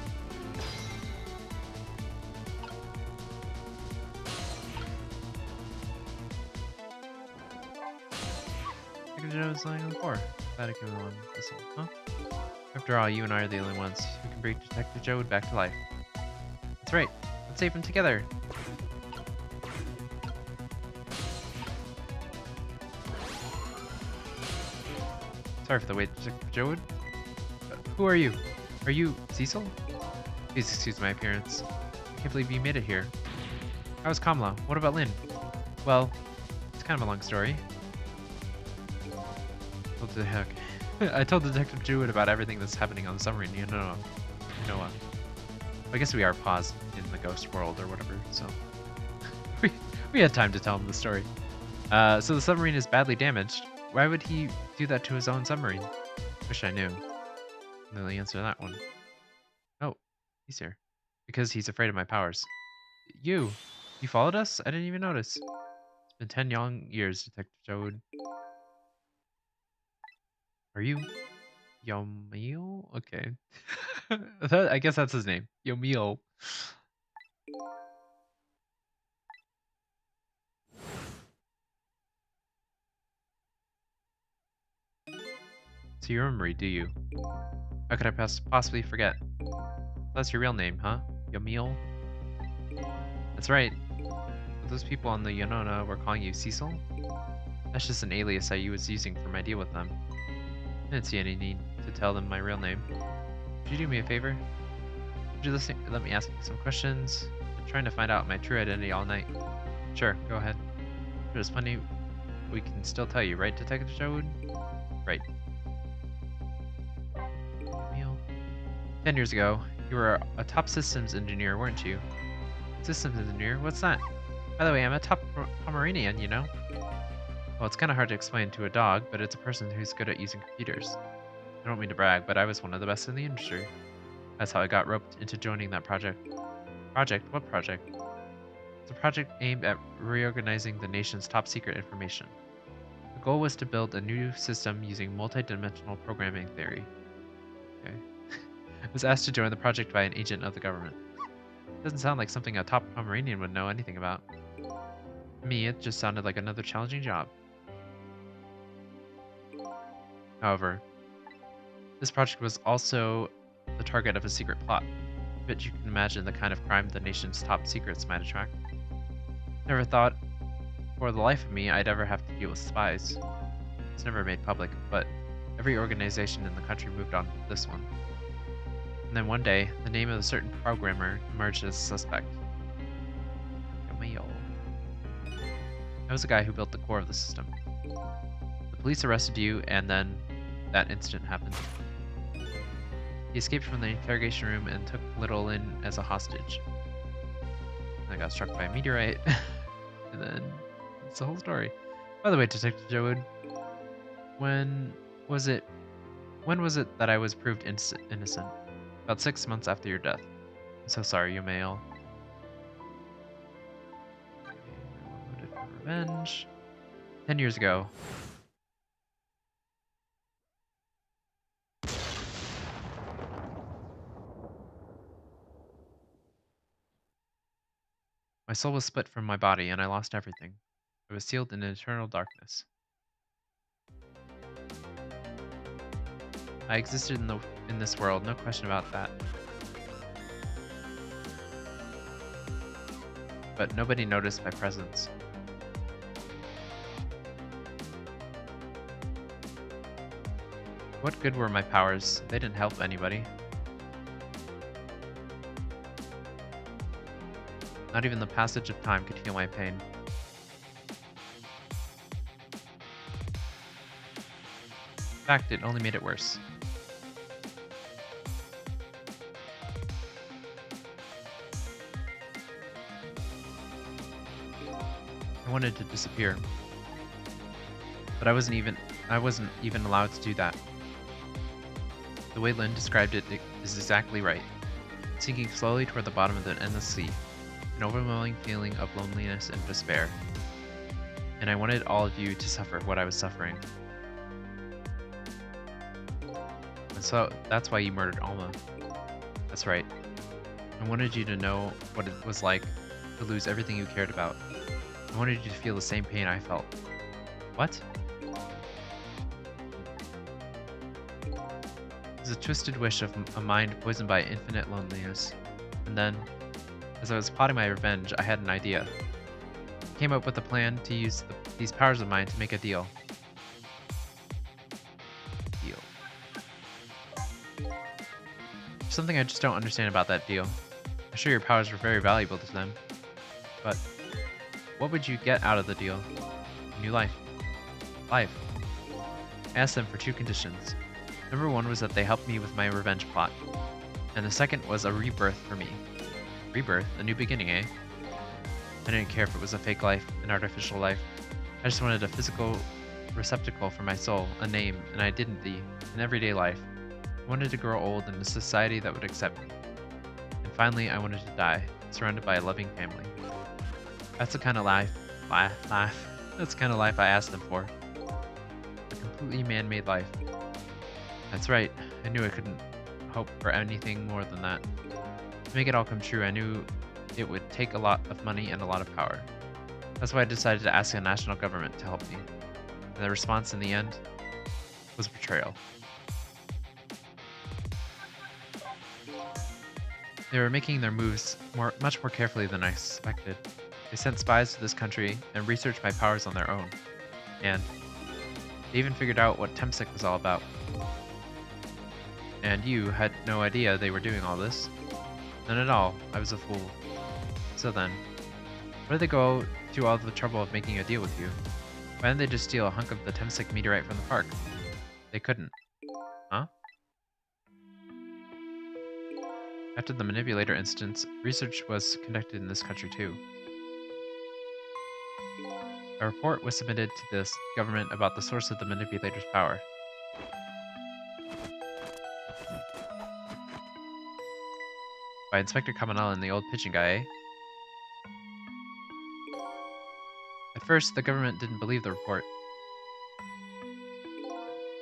Detective Joe is lying on the floor. Glad I came along this one, huh? After all, you and I are the only ones who can bring Detective Joe back to life. That's right. Let's save him together. Sorry for the wait, Detective Joe. Who are you? Are you Sissel? Please excuse my appearance. I can't believe you made it here. How's Kamala? What about Lynne? Well, it's kind of a long story. What the heck? I told Detective Jewett about everything that's happening on the submarine. You know what? I guess we are paused in the ghost world or whatever, so we had time to tell him the story. So the submarine is badly damaged. Why would he do that to his own submarine? Wish I knew. Know the answer to that one. Oh, he's here. Because he's afraid of my powers. You followed us? I didn't even notice. It's been 10 long years, Detective Joe. Are you Yomil? Okay. I guess that's his name. Yomil. So you remember me, do you? How could I possibly forget? That's your real name, huh? Yomil? That's right. Those people on the Yonona were calling you Sissel? That's just an alias I was using for my deal with them. I didn't see any need to tell them my real name. Could you do me a favor? Would you let me ask you some questions? I'm trying to find out my true identity all night. Sure, go ahead. There's plenty we can still tell you, right, Detective Joe? Right. 10 years ago, you were a top systems engineer, weren't you? Systems engineer? What's that? By the way, I'm a top Pomeranian, you know? Well, it's kind of hard to explain to a dog, but it's a person who's good at using computers. I don't mean to brag, but I was one of the best in the industry. That's how I got roped into joining that project. Project? What project? It's a project aimed at reorganizing the nation's top secret information. The goal was to build a new system using multi-dimensional programming theory. Okay. I was asked to join the project by an agent of the government. Doesn't sound like something a top Pomeranian would know anything about. To me, it just sounded like another challenging job. However, this project was also the target of a secret plot. I bet you can imagine the kind of crime the nation's top secrets might attract. Never thought, for the life of me, I'd ever have to deal with spies. It's never made public, but every organization in the country moved on to this one. And then one day, the name of a certain programmer emerged as a suspect. Yomil. That was the guy who built the core of the system. The police arrested you, and then that incident happened. He escaped from the interrogation room and took little Lynne as a hostage. I got struck by a meteorite, and then that's the whole story. By the way, Detective Joe, when was it that I was proved innocent? About 6 months after your death. I'm so sorry, Yomil. Motive for revenge. 10 years ago. My soul was split from my body, and I lost everything. I was sealed in eternal darkness. I existed in this world, no question about that. But nobody noticed my presence. What good were my powers? They didn't help anybody. Not even the passage of time could heal my pain. In fact, it only made it worse. I wanted to disappear. But I wasn't even allowed to do that. The way Lynne described it is exactly right. sinking slowly toward the bottom of the endless sea, an overwhelming feeling of loneliness and despair. And I wanted all of you to suffer what I was suffering. And so that's why you murdered Alma. That's right. I wanted you to know what it was like to lose everything you cared about. I wanted you to feel the same pain I felt. What? It was a twisted wish of a mind poisoned by infinite loneliness. And then, as I was plotting my revenge, I had an idea. I came up with a plan to use these powers of mine to make a deal. There's something I just don't understand about that deal. I'm sure your powers were very valuable to them. But what would you get out of the deal? A new life. Life. I asked them for 2 conditions. Number 1 was that they helped me with my revenge plot. And the second was a rebirth for me. Rebirth? A new beginning, eh? I didn't care if it was a fake life, an artificial life. I just wanted a physical receptacle for my soul, a name, an identity, an everyday life. I wanted to grow old in a society that would accept me. And finally, I wanted to die, surrounded by a loving family. That's the kind of life. That's the kind of life I asked them for. A completely man-made life. That's right. I knew I couldn't hope for anything more than that. To make it all come true, I knew it would take a lot of money and a lot of power. That's why I decided to ask the national government to help me. And the response in the end was betrayal. They were making their moves much more carefully than I expected. They sent spies to this country and researched my powers on their own. And they even figured out what Temsik was all about. And you had no idea they were doing all this. None at all. I was a fool. So then, why did they go to all the trouble of making a deal with you? Why didn't they just steal a hunk of the Temsik meteorite from the park? They couldn't. Huh? After the Manipulator instance, research was conducted in this country too. A report was submitted to this government about the source of the Manipulator's power. By Inspector Cabanela and the old pigeon guy, eh? At first, the government didn't believe the report.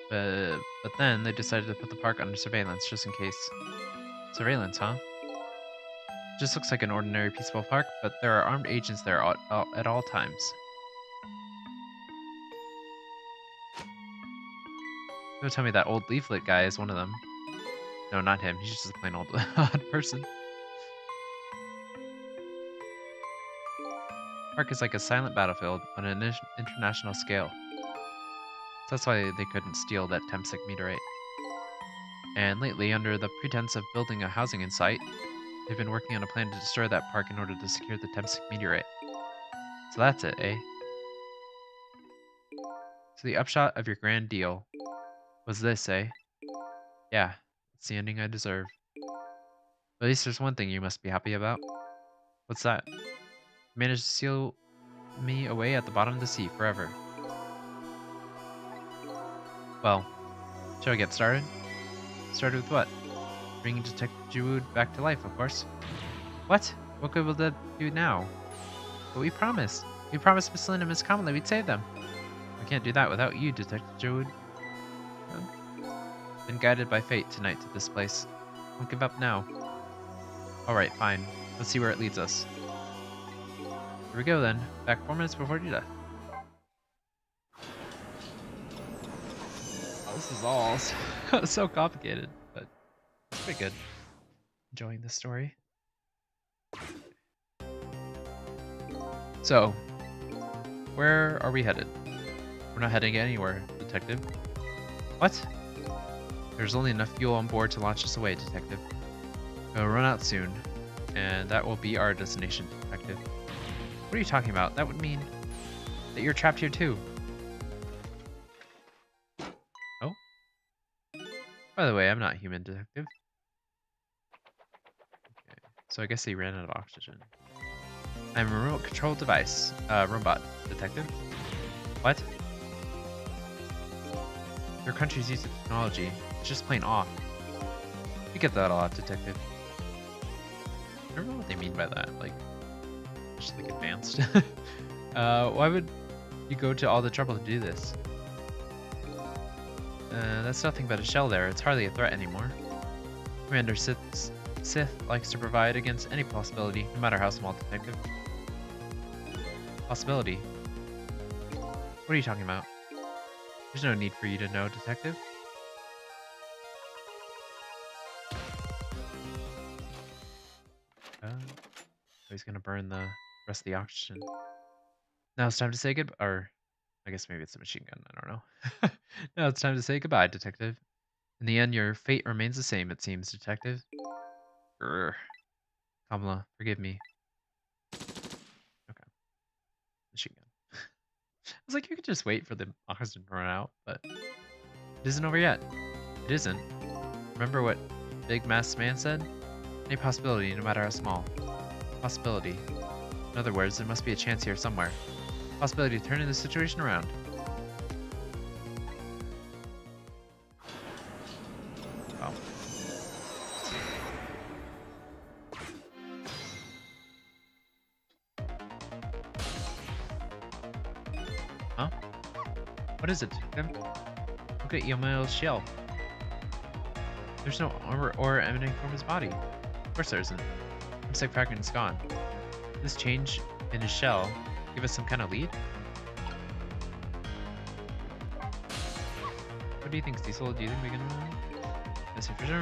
But then they decided to put the park under surveillance just in case. Surveillance, huh? Just looks like an ordinary peaceful park, but there are armed agents there at all times. Don't tell me that old leaflet guy is one of them. No, not him. He's just a plain old odd person. Park is like a silent battlefield on an international scale. So that's why they couldn't steal that Temsik meteorite. And lately, under the pretense of building a housing in sight, they've been working on a plan to destroy that park in order to secure the Temsik meteorite. So that's it, eh? So the upshot of your grand deal was this, eh? Yeah, it's the ending I deserve. But at least there's one thing you must be happy about. What's that? You managed to seal me away at the bottom of the sea forever. Well, shall we get started? Started with what? Bringing Detective Juwood back to life, of course. What? What good will that do now? But we promised. We promised Miss Lynne and Miss Cabanela we'd save them. We can't do that without you, Detective Juwood. Been guided by fate tonight to this place. Don't give up now. Alright, fine. Let's see where it leads us. Here we go then. Back 4 minutes before death. Oh, this is all so complicated, but it's pretty good. Enjoying the story. So, where are we headed? We're not heading anywhere, Detective. What? There's only enough fuel on board to launch us away, Detective. It'll run out soon, and that will be our destination, Detective. What are you talking about? That would mean that you're trapped here too. Oh? By the way, I'm not human, Detective. Okay, so I guess he ran out of oxygen. I'm a remote control device. Robot, Detective. What? Your country's use of technology. It's just plain off. You get that a lot, Detective. don't know what they mean by that. Like, just like advanced. Why would you go to all the trouble to do this? That's nothing but a shell there. It's hardly a threat anymore. Commander Sith likes to provide against any possibility, no matter how small, Detective. Possibility? What are you talking about? There's no need for you to know, Detective. He's gonna burn the rest of the oxygen. Now it's time to say goodbye. Or, I guess maybe it's a machine gun. I don't know. Now it's time to say goodbye, Detective. In the end, your fate remains the same, it seems, Detective. Grr. Kamala, forgive me. Okay. Machine gun. I was like, you could just wait for the oxygen to run out, but it isn't over yet. It isn't. Remember what Big Masked Man said? Any possibility, no matter how small. Possibility. In other words, there must be a chance here somewhere. Possibility to turn the situation around. Oh. Huh? What is it, Tim? Look at Yomail's shell. There's no armor or emanating from his body. Of course there isn't. Looks like fragment's gone. This change in his shell give us some kind of lead? What do you think, Sissel? Do you think we can... Let's see for sure.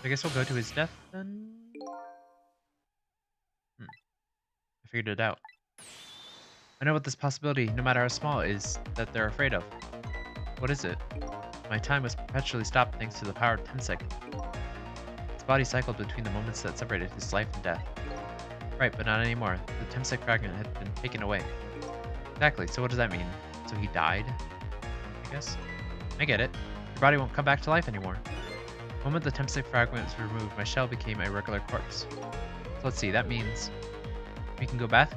I guess we'll go to his death then. I figured it out. I know what this possibility, no matter how small, is that they're afraid of. What is it? My time was perpetually stopped thanks to the power of Temsek. His body cycled between the moments that separated his life and death. Right, but not anymore. The Temsek fragment had been taken away. Exactly, so what does that mean? So he died? I guess? I get it. Your body won't come back to life anymore. The moment the Temsek fragment was removed, my shell became a regular corpse. So let's see, that means we can go back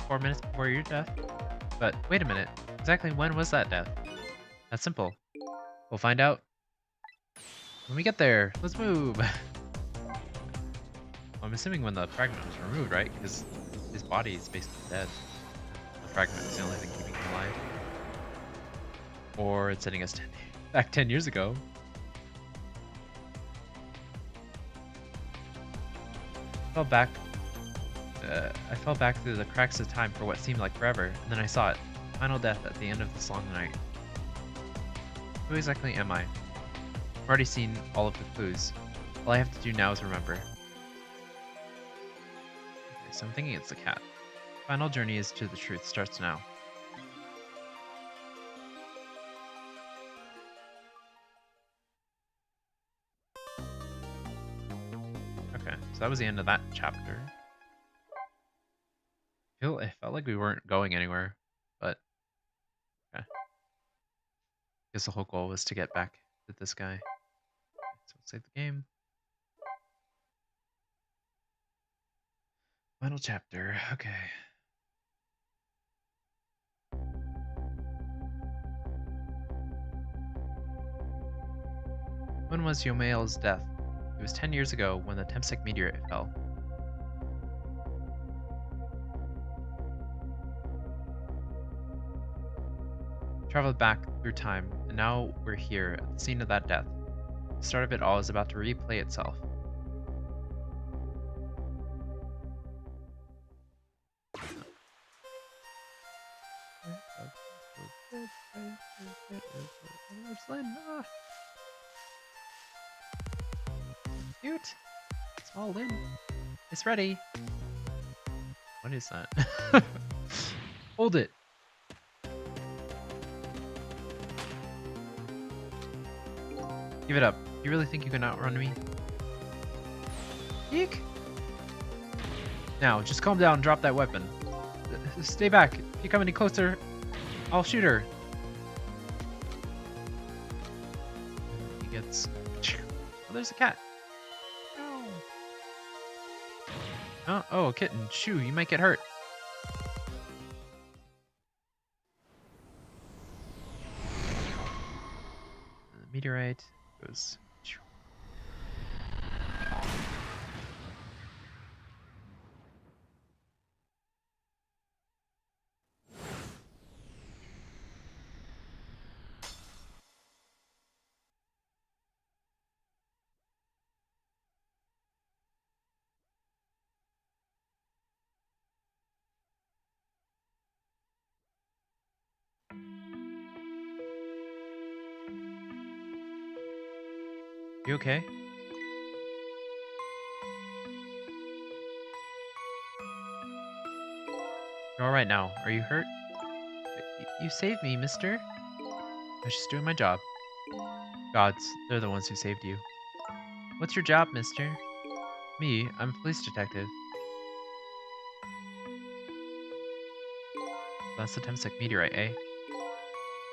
4 minutes before your death. But wait a minute, exactly when was that death? That's simple. We'll find out when we get there. Let's move. I'm assuming when the fragment was removed, right? Because his body is basically dead. The fragment is the only thing keeping him alive. Or it's sending us back 10 years ago. I fell back through the cracks of time for what seemed like forever, and then I saw it. Final death at the end of this long night. Who exactly am I? I've already seen all of the clues. All I have to do now is remember. Okay, so I'm thinking it's the cat. Final journey is to the truth starts now. Okay, so that was the end of that chapter. It felt like we weren't going anywhere, but okay. Guess the whole goal was to get back to this guy. So let's save the game. Final chapter, okay. When was Yomail's death? It was 10 years ago when the Temsek meteorite fell. Traveled back through time, and now we're here at the scene of that death. The start of it all is about to replay itself. Where's Lynne? Ah. Cute! Small Lynne. It's ready. What is that? Hold it. Give it up. You really think you can outrun me? Eek! Now, just calm down and drop that weapon. Stay back. If you come any closer, I'll shoot her. He gets... Oh, there's a cat. No. Oh, a kitten. Shoo, you might get hurt. meteorite goes. You okay? You're alright now. Are you hurt? You saved me, mister. I was just doing my job. Gods, they're the ones who saved you. What's your job, mister? Me, I'm a police detective. That's the Temsek meteorite, eh?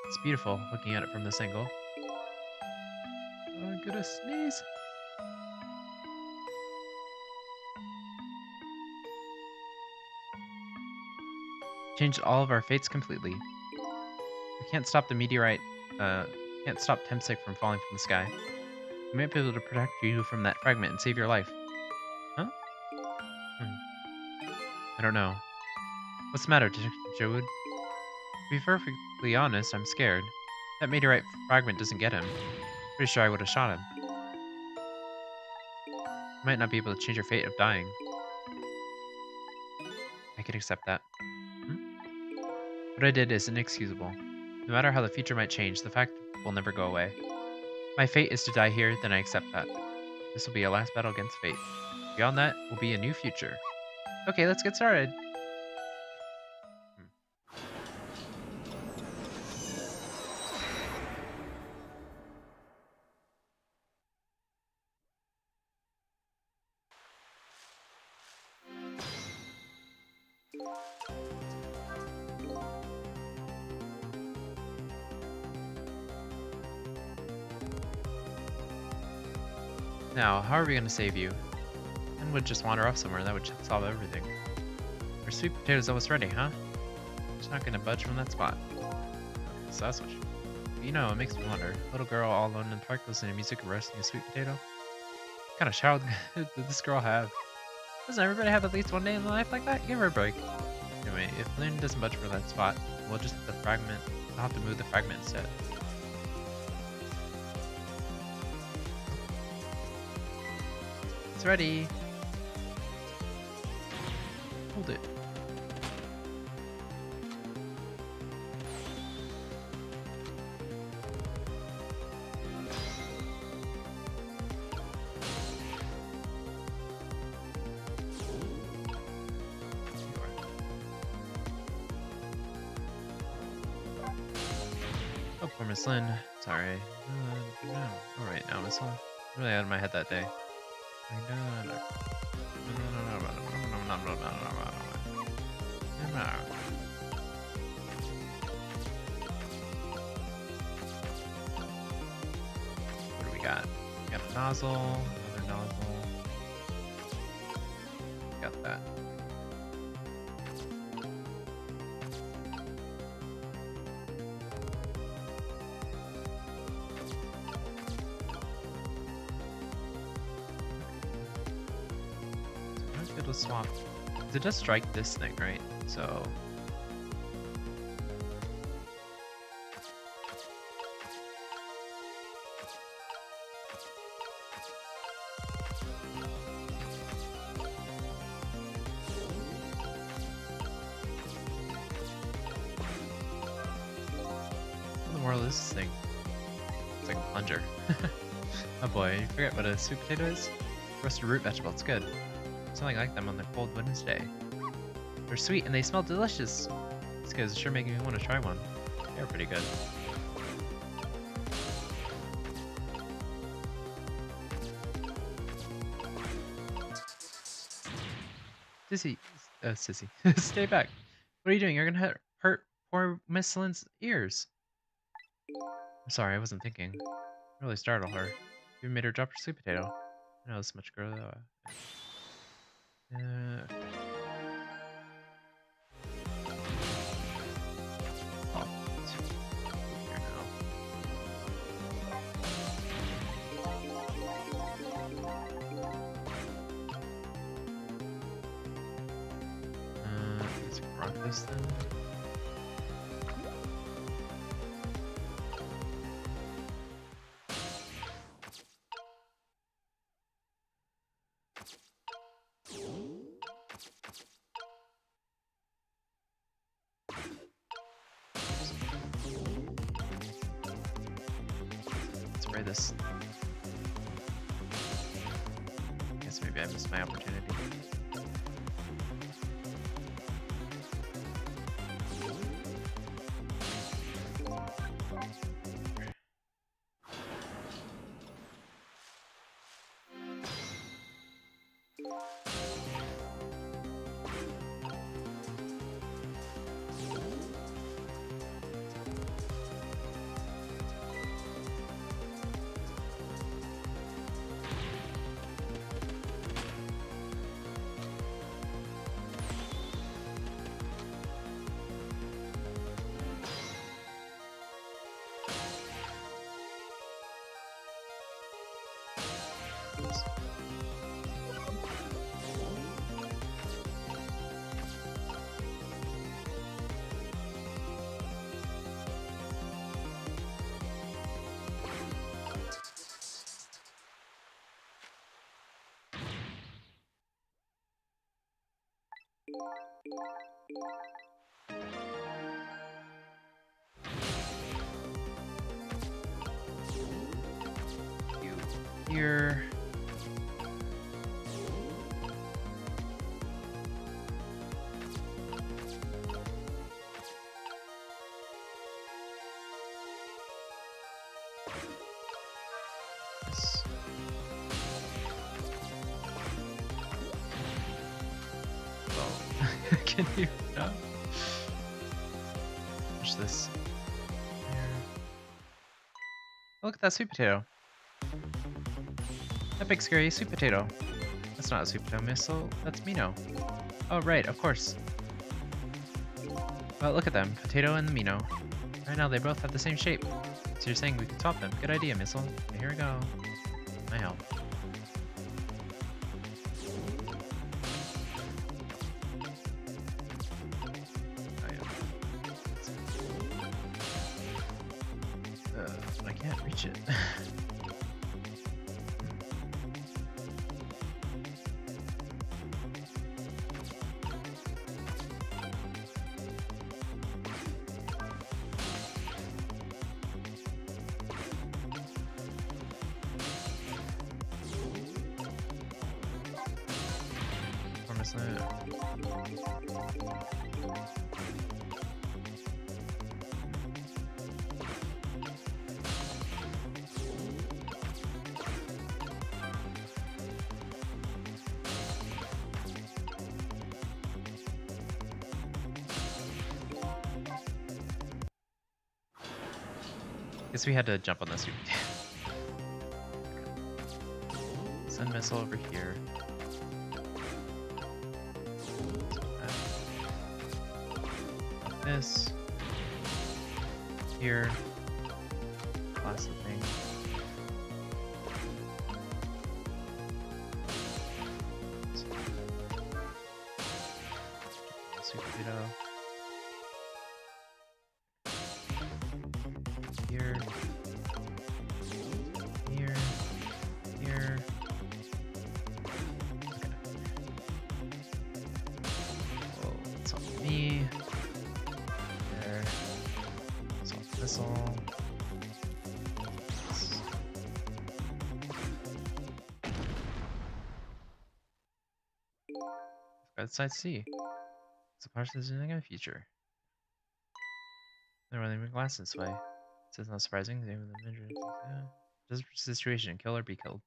It's beautiful, looking at it from this angle. Oh, I'm gonna sneeze. Changed all of our fates completely. We can't stop the meteorite, can't stop Temsek from falling from the sky. We might be able to protect you from that fragment and save your life. Huh? I don't know. What's the matter, Detective Jowood? To be perfectly honest, I'm scared. That meteorite fragment doesn't get him. Pretty sure I would have shot him. You might not be able to change your fate of dying. I can accept that. What I did is inexcusable. No matter how the future might change, the fact will never go away. My fate is to die here, then I accept that. This will be a last battle against fate. Beyond that will be a new future. Okay, let's get started. Now, how are we going to save you? Lynne would just wander off somewhere, that would solve everything. Our sweet potato's almost ready, huh? She's not going to budge from that spot. Okay, so that's what you know, it makes me wonder. Little girl all alone in the park listening to music and roasting a sweet potato? What kind of child did this girl have? Doesn't everybody have at least one day in their life like that? Give her a break. Anyway, if Lynne doesn't budge from that spot, we'll just hit the fragment. I'll have to move the fragment instead. It's ready. Hold it. Oh, poor Miss Lynne. Sorry. Alright now, Miss Lynne. Really out of my head that day. What do we got? We got a nozzle, another nozzle. Got that. To swap. It does strike this thing, right? So what in the world is this thing? It's like a plunger. Oh boy, you forget what a sweet potato is? Roasted root vegetable, it's good. Something like them on the cold Wednesday. They're sweet and they smell delicious. These guys are sure making me want to try one. They're pretty good. Sissy. Stay back. What are you doing? You're gonna hurt poor Miss Lynne's ears. I'm sorry, I wasn't thinking. Really startled her. You made her drop her sweet potato. I know this much girl. rock this then. Spray this. Guess maybe I missed my opportunity. You here. This. Well, can you not? Push this. There. Look at that sweet potato. That big scary sweet potato. That's not a sweet potato missile, that's Mino. Oh right, of course. Well, look at them, Potato and the Mino. Right now they both have the same shape. So you're saying we could swap them. Good idea, Missile. Okay, here we go. My help. I can't reach it. Guess we had to jump on this. Send missile over here. This here. Class of thing. Super potato. Here. Here. Here. Okay. Oh, it's on me. There. It's on Sissel. Got side C. It's a partial designing a future. They're running with glass this way. So it's not surprising. They This situation, kill or be killed.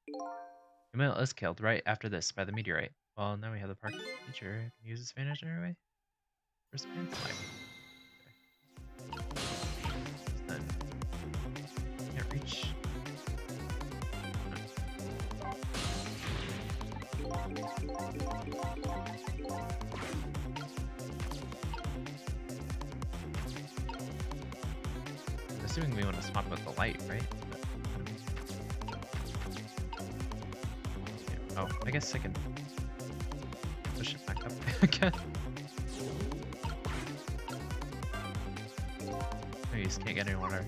Camille is killed right after this by the meteorite. Well, now we have the park feature. Can use its advantage in our way. First man slide. Okay. Then can't reach. I'm assuming we want to swap with the light, right? Oh, I guess I can push it back up again. you just can't get any water.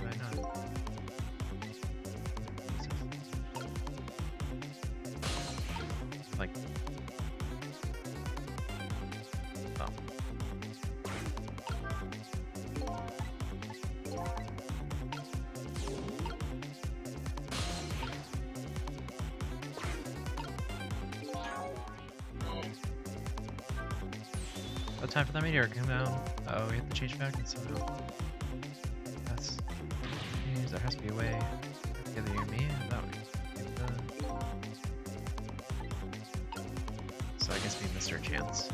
Why not? Like, oh. What time for that meteor to come down? Oh, we have to change back and somehow. That's. There has to be a way. Either you and me, that way. So I guess we missed our chance.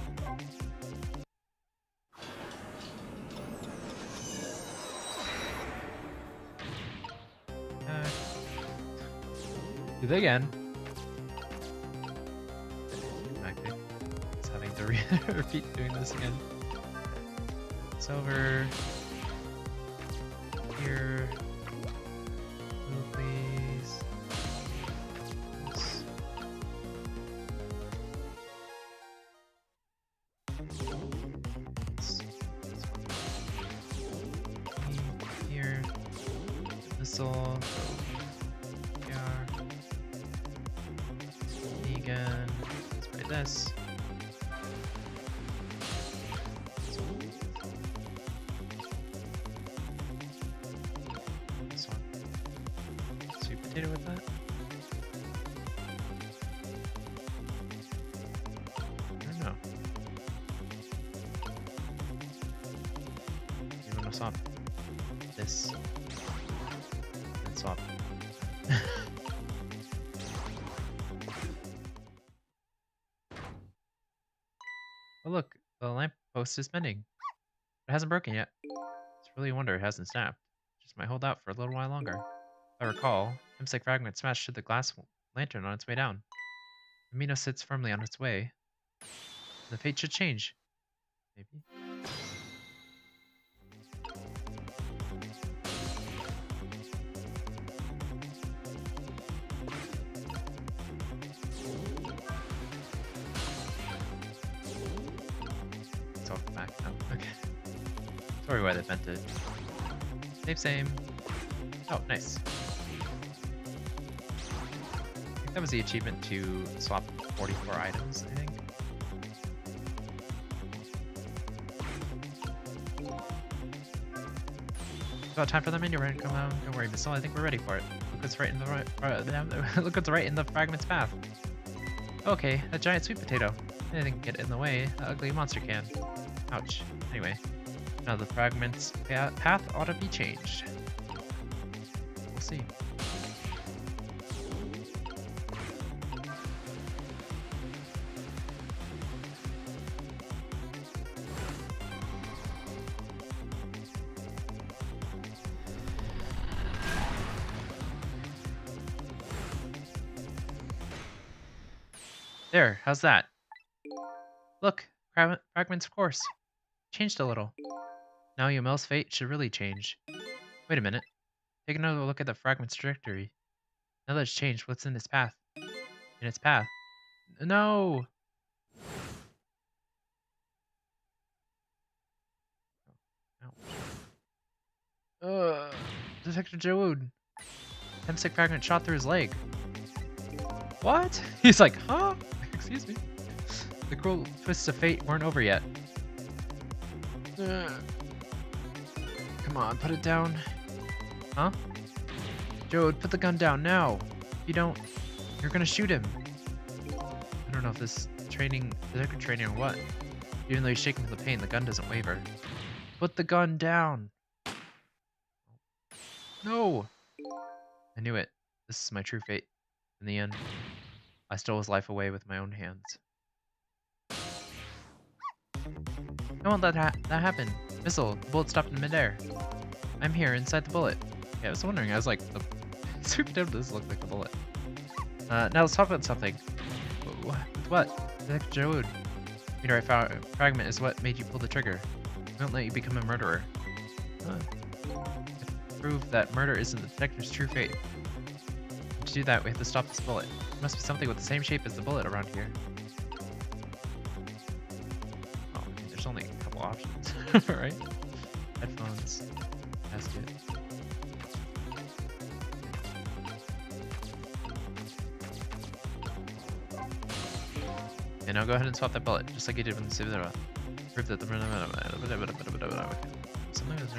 Do that again. It's having to repeat doing this again. It's over. Here. Move, please. This. Here. Sissel. Again. Let's spray this. This one. Sweet potato with that. I don't know. You're gonna swap this and swap. Oh look, the lamp post is bending. It hasn't broken yet. It's really a wonder it hasn't snapped. Just might hold out for a little while longer. If I recall, Hemsick fragment smashed through the glass lantern on its way down. Amino sits firmly on its way. The fate should change. Maybe. Back now. Okay. Sorry why they bent it. Same. Oh, nice. I think that was the achievement to swap 44 items, I think. It's about time for the menu to come out. Don't worry, Sissel, I think we're ready for it. Look what's right in the look what's right in the fragment's path. Okay, a giant sweet potato. Anything can get in the way, the ugly monster can. Ouch. Anyway, now the fragment's path ought to be changed. We'll see. There, how's that? Look, fragment's course changed a little. Now Yomel's fate should really change. Wait a minute. Take another look at the fragment's trajectory. Now that it's changed, what's in its path? In its path? No! Detective Jowood. Hemsick fragment shot through his leg. What? He's like, huh? Excuse me. The cruel twists of fate weren't over yet. Come on, put it down. Huh? Jode, put the gun down now. If you don't, you're gonna shoot him. I don't know if this detective training or what. Even though he's shaking from the pain, the gun doesn't waver. Put the gun down. No! I knew it. This is my true fate. In the end, I stole his life away with my own hands. Don't let that happen. Missile, the bullet stopped in midair. I'm here, inside the bullet. Yeah, I was wondering, I was like, the super dope does look like a bullet. Now let's talk about something. With what? Detective Jowood. Meteorite fragment is what made you pull the trigger. We won't let you become a murderer. Prove that murder isn't the detective's true fate. To do that, we have to stop this bullet. There must be something with the same shape as the bullet around here. Oh, I mean, there's only a couple options, right? Headphones. casket. And now go ahead and swap that bullet, just like you did when the Sissel. Prove that the something is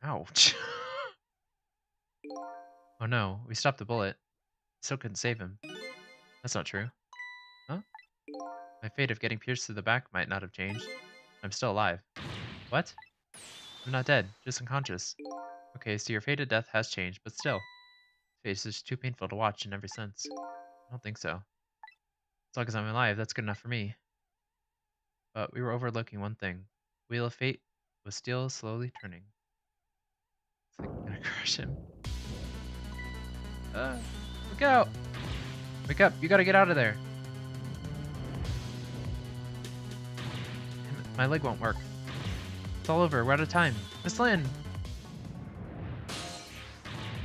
ouch. Oh no, we stopped the bullet. Still couldn't save him. That's not true. Huh? My fate of getting pierced through the back might not have changed. I'm still alive. What? I'm not dead, just unconscious. Okay, so your fate of death has changed, but still. Face is too painful to watch in every sense. I don't think so. As long as I'm alive, that's good enough for me. But we were overlooking one thing. Wheel of Fate was still slowly turning. It's like I'm gonna crush him. Look out! Wake up, you gotta get out of there. Damn it, my leg won't work. It's all over, we're out of time. Miss Lynne!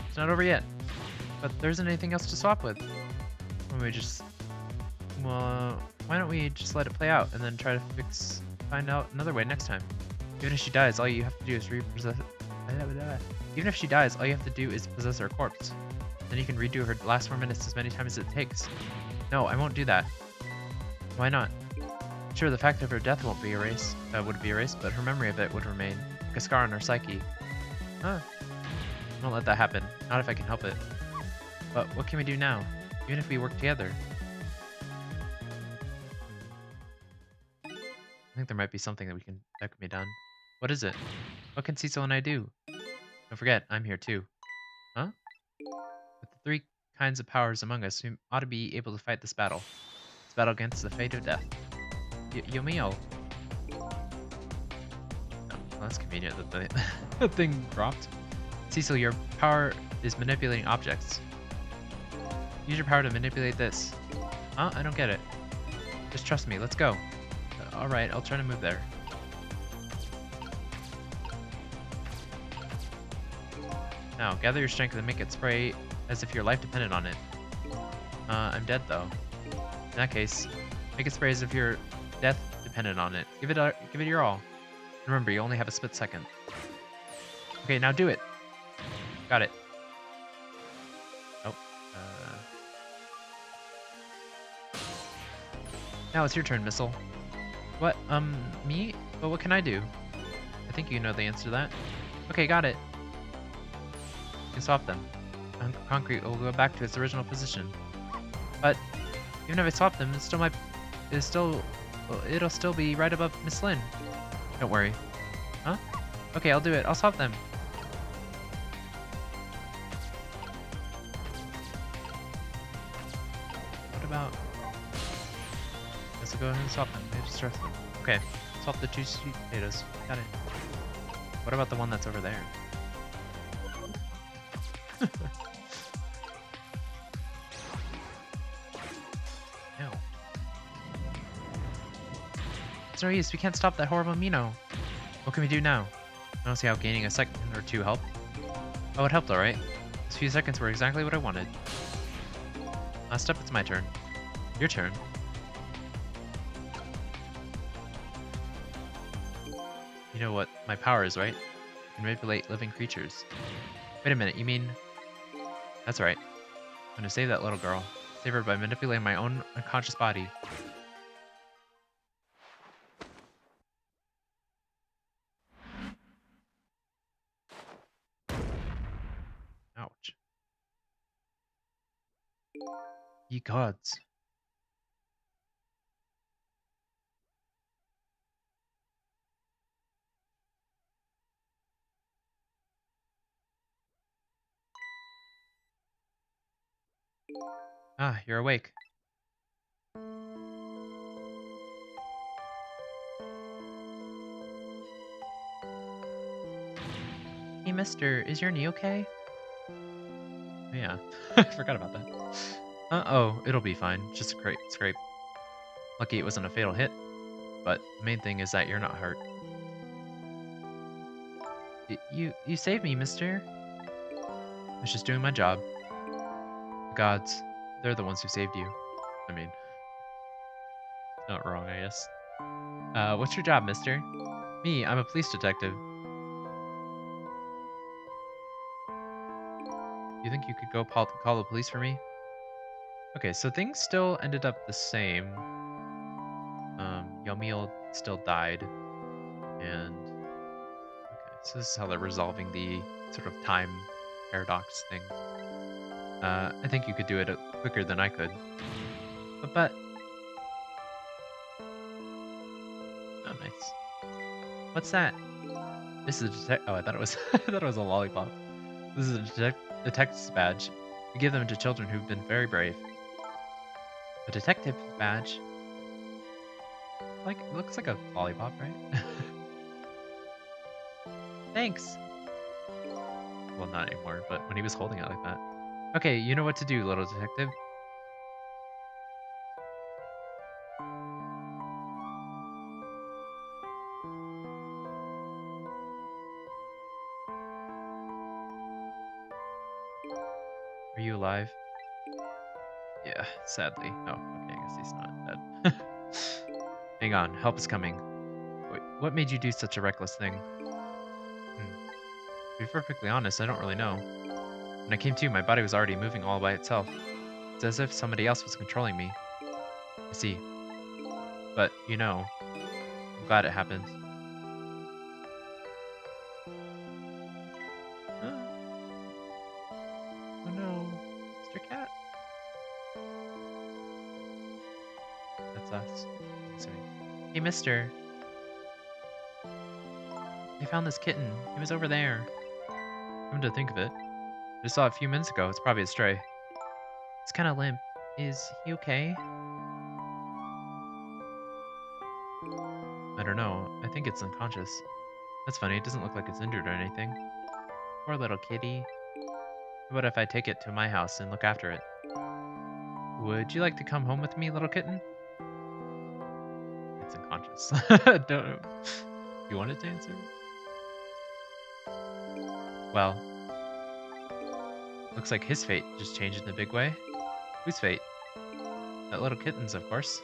It's not over yet. But there isn't anything else to swap with. Well, why don't we just let it play out and then try to find out another way next time. Even if she dies, all you have to do is Even if she dies, all you have to do is possess her corpse. Then you can redo her last 4 minutes as many times as it takes. No, I won't do that. Why not? Sure, the fact of her death would be erased, but her memory of it would remain, like a scar on her psyche. Huh. I won't let that happen. Not if I can help it. But what can we do now? Even if we work together? I think there might be something that can be done. What is it? What can Sissel and I do? Don't forget, I'm here too. Huh? With the 3 kinds of powers among us, we ought to be able to fight this battle. This battle against the fate of death. Yomio. Oh, well, that's convenient that the thing dropped. Sissel, your power is manipulating objects. Use your power to manipulate this. Huh? I don't get it. Just trust me, let's go. Alright, I'll try to move there. Now, gather your strength and make it spray as if your life depended on it. I'm dead though. In that case, make it spray as if your death depended on it. Give it your all. Remember, you only have a split second. Okay, now do it. Got it. Oh. Now it's your turn, Missile. What? Me? But what can I do? I think you know the answer to that. Okay, got it. You can swap them. Concrete will go back to its original position. But even if I swap them, it'll still be right above Miss Lynne. Don't worry. Huh? Okay, I'll do it. I'll swap them. What about? Guess I'll go ahead and swap them. I just trust them. Okay, swap the 2 sweet potatoes. Got it. What about the one that's over there? No. It's no use. We can't stop that horrible Mino. What can we do now? I don't see how gaining a second or 2 helped. Oh, it helped, alright. Those few seconds were exactly what I wanted. Last up, it's my turn. Your turn. You know what my power is, right? I can manipulate living creatures. Wait a minute, you mean... That's right. I'm gonna save that little girl. Save her by manipulating my own unconscious body. Ouch. Ye gods. Ah, you're awake. Hey, mister, is your knee okay? Yeah, I forgot about that. Uh-oh, it'll be fine. Just a scrape. Lucky it wasn't a fatal hit. But the main thing is that you're not hurt. You saved me, mister. I was just doing my job. The gods, they're the ones who saved you. I mean, not wrong, I guess. What's your job, mister? Me, I'm a police detective. You think you could go call the police for me? Okay, so things still ended up the same. Yamil still died, and okay, so this is how they're resolving the sort of time paradox thing. I think you could do it quicker than I could. But oh, nice. What's that? This is a Oh, I thought it was I thought it was a lollipop. This is a detective's badge. We give them to children who've been very brave. A detective's badge. Like, it looks like a lollipop, right? Thanks. Well, not anymore, but when he was holding it like that. Okay, you know what to do, little detective. Are you alive? Yeah, sadly. Oh, okay, I guess he's not dead. Hang on, help is coming. Wait, what made you do such a reckless thing? To be perfectly honest, I don't really know. When I came to, my body was already moving all by itself. It's as if somebody else was controlling me. I see. But, I'm glad it happened. Oh no, Mr. Cat. That's us. Hey, mister. I found this kitten. It was over there. Come to think of it, I just saw it a few minutes ago. It's probably a stray. It's kind of limp. Is he okay? I don't know. I think it's unconscious. That's funny. It doesn't look like it's injured or anything. Poor little kitty. What if I take it to my house and look after it? Would you like to come home with me, little kitten? It's unconscious. Don't. You want it to answer? Well, looks like his fate just changed in a big way. Whose fate? That little kitten's, of course.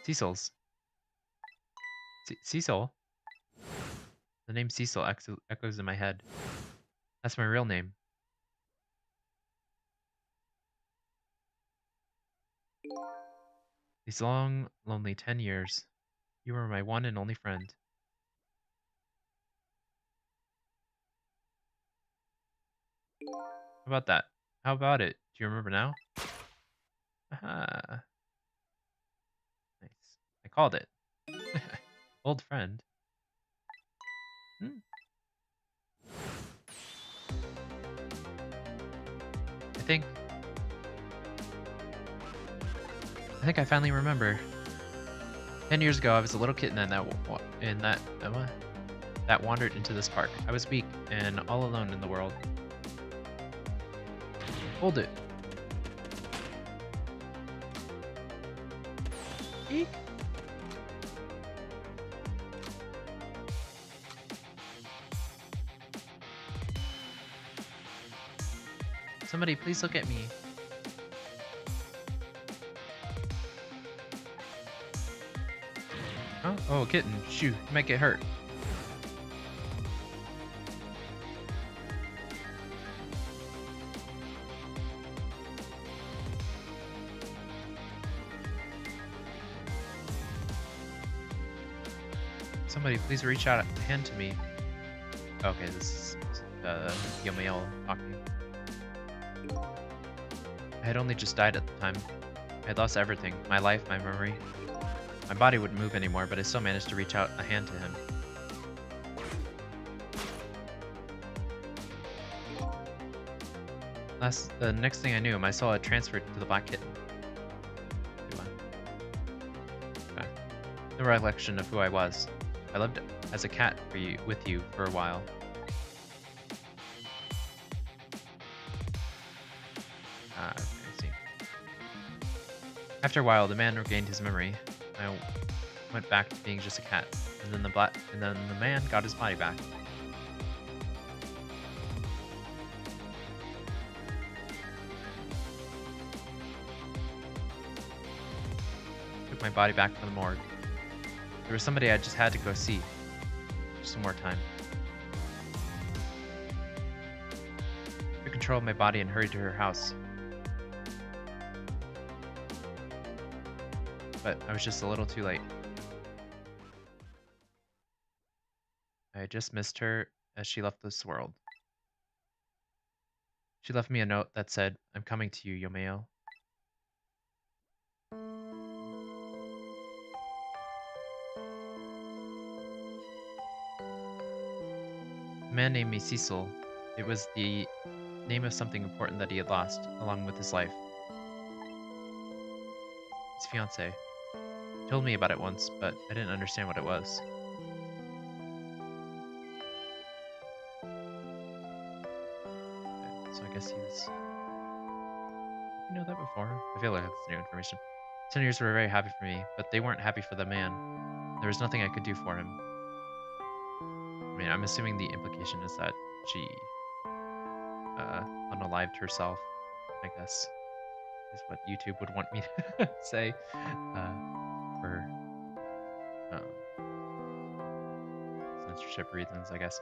Sissel's. Sissel? The name Sissel echoes in my head. That's my real name. These long, lonely 10 years, you were my one and only friend. How about that? How about it? Do you remember now? Aha. Nice. I called it. Old friend. Hmm. I think I finally remember. 10 years ago, I was a little kitten that wandered into this park. I was weak and all alone in the world. Hold it. Eek. Somebody, please look at me. Oh, a kitten. Shoo, you might get hurt. Somebody, please reach out a hand to me. Okay, this is Yamail talking. I had only just died at the time. I had lost everything. My life, my memory. My body wouldn't move anymore, but I still managed to reach out a hand to him. The next thing I knew, my soul had transferred to the black kitten. Okay. No recollection of who I was. I lived as a cat with you for a while. Okay, I see. After a while, the man regained his memory. I went back to being just a cat, and then the man got his body back. took my body back from the morgue. There was somebody I just had to go see. Just some more time. I took control of my body and hurried to her house. But I was just a little too late. I had just missed her as she left this world. She left me a note that said, "I'm coming to you, Yomeo." A man named me Sissel. It was the name of something important that he had lost, along with his life. His fiancée. He told me about it once, but I didn't understand what it was. Okay, so I guess he was... You know that before? I feel like that's new information. 10 years were very happy for me, but they weren't happy for the man. There was nothing I could do for him. I mean, I'm assuming the implication is that she unalived herself, I guess, is what YouTube would want me to say for censorship reasons, I guess.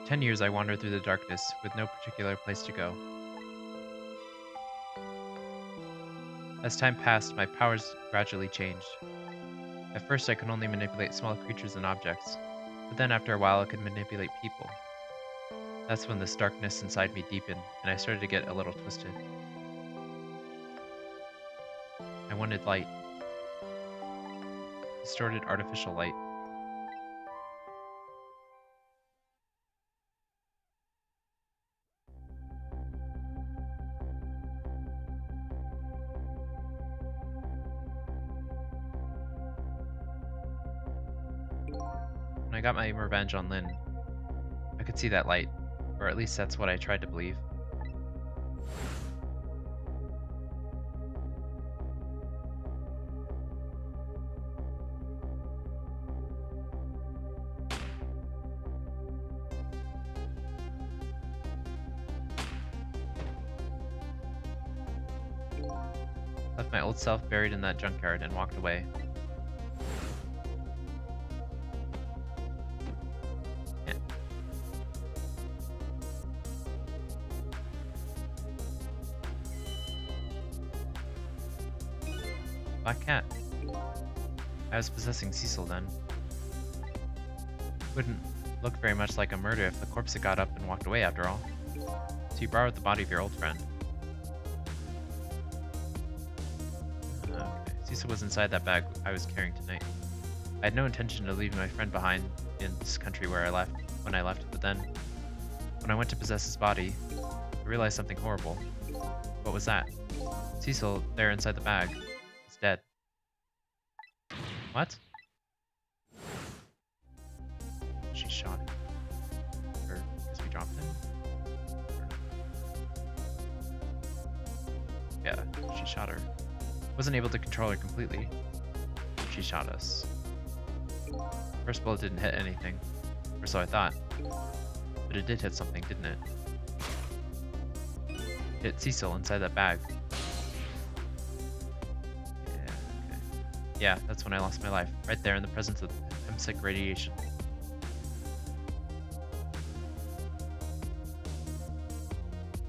For 10 years I wandered through the darkness with no particular place to go. As time passed, my powers gradually changed. At first I could only manipulate small creatures and objects, but then after a while I could manipulate people. That's when this darkness inside me deepened, and I started to get a little twisted. I wanted light. Distorted artificial light. When I got my revenge on Lynne, I could see that light, or at least that's what I tried to believe. Left my old self buried in that junkyard and walked away. Yeah. Black cat. I was possessing Sissel then. Wouldn't look very much like a murder if the corpse had got up and walked away after all. So you borrowed the body of your old friend. Okay. Sissel was inside that bag I was carrying tonight. I had no intention of leaving my friend behind in this country when I left, but then, when I went to possess his body, I realized something horrible. What was that? Sissel, there inside the bag, is dead. What? She shot him. Or because we dropped him? Yeah, she shot her. Wasn't able to control her completely. She shot us. First bullet didn't hit anything, or so I thought. But it did hit something, didn't it? Hit Sissel inside that bag. Yeah, okay. Yeah, that's when I lost my life. Right there in the presence of eccentric radiation.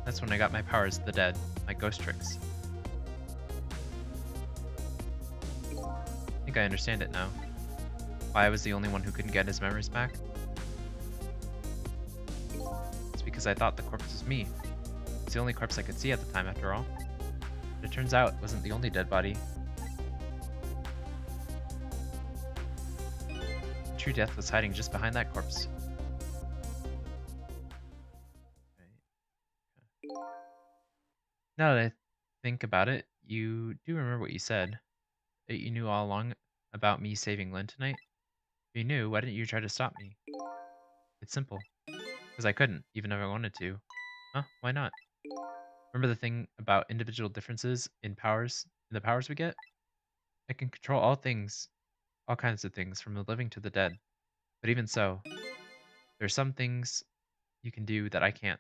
That's when I got my powers of the dead, my ghost tricks. I think I understand it now. Why I was the only one who couldn't get his memories back? It's because I thought the corpse was me. It's the only corpse I could see at the time, after all. But it turns out it wasn't the only dead body. True death was hiding just behind that corpse. Now that I think about it, you do remember what you said. That you knew all along about me saving Lynne tonight? If you knew, why didn't you try to stop me? It's simple. Because I couldn't, even if I wanted to. Huh? Why not? Remember the thing about individual differences in the powers we get? I can control all things, all kinds of things, from the living to the dead. But even so, there are some things you can do that I can't.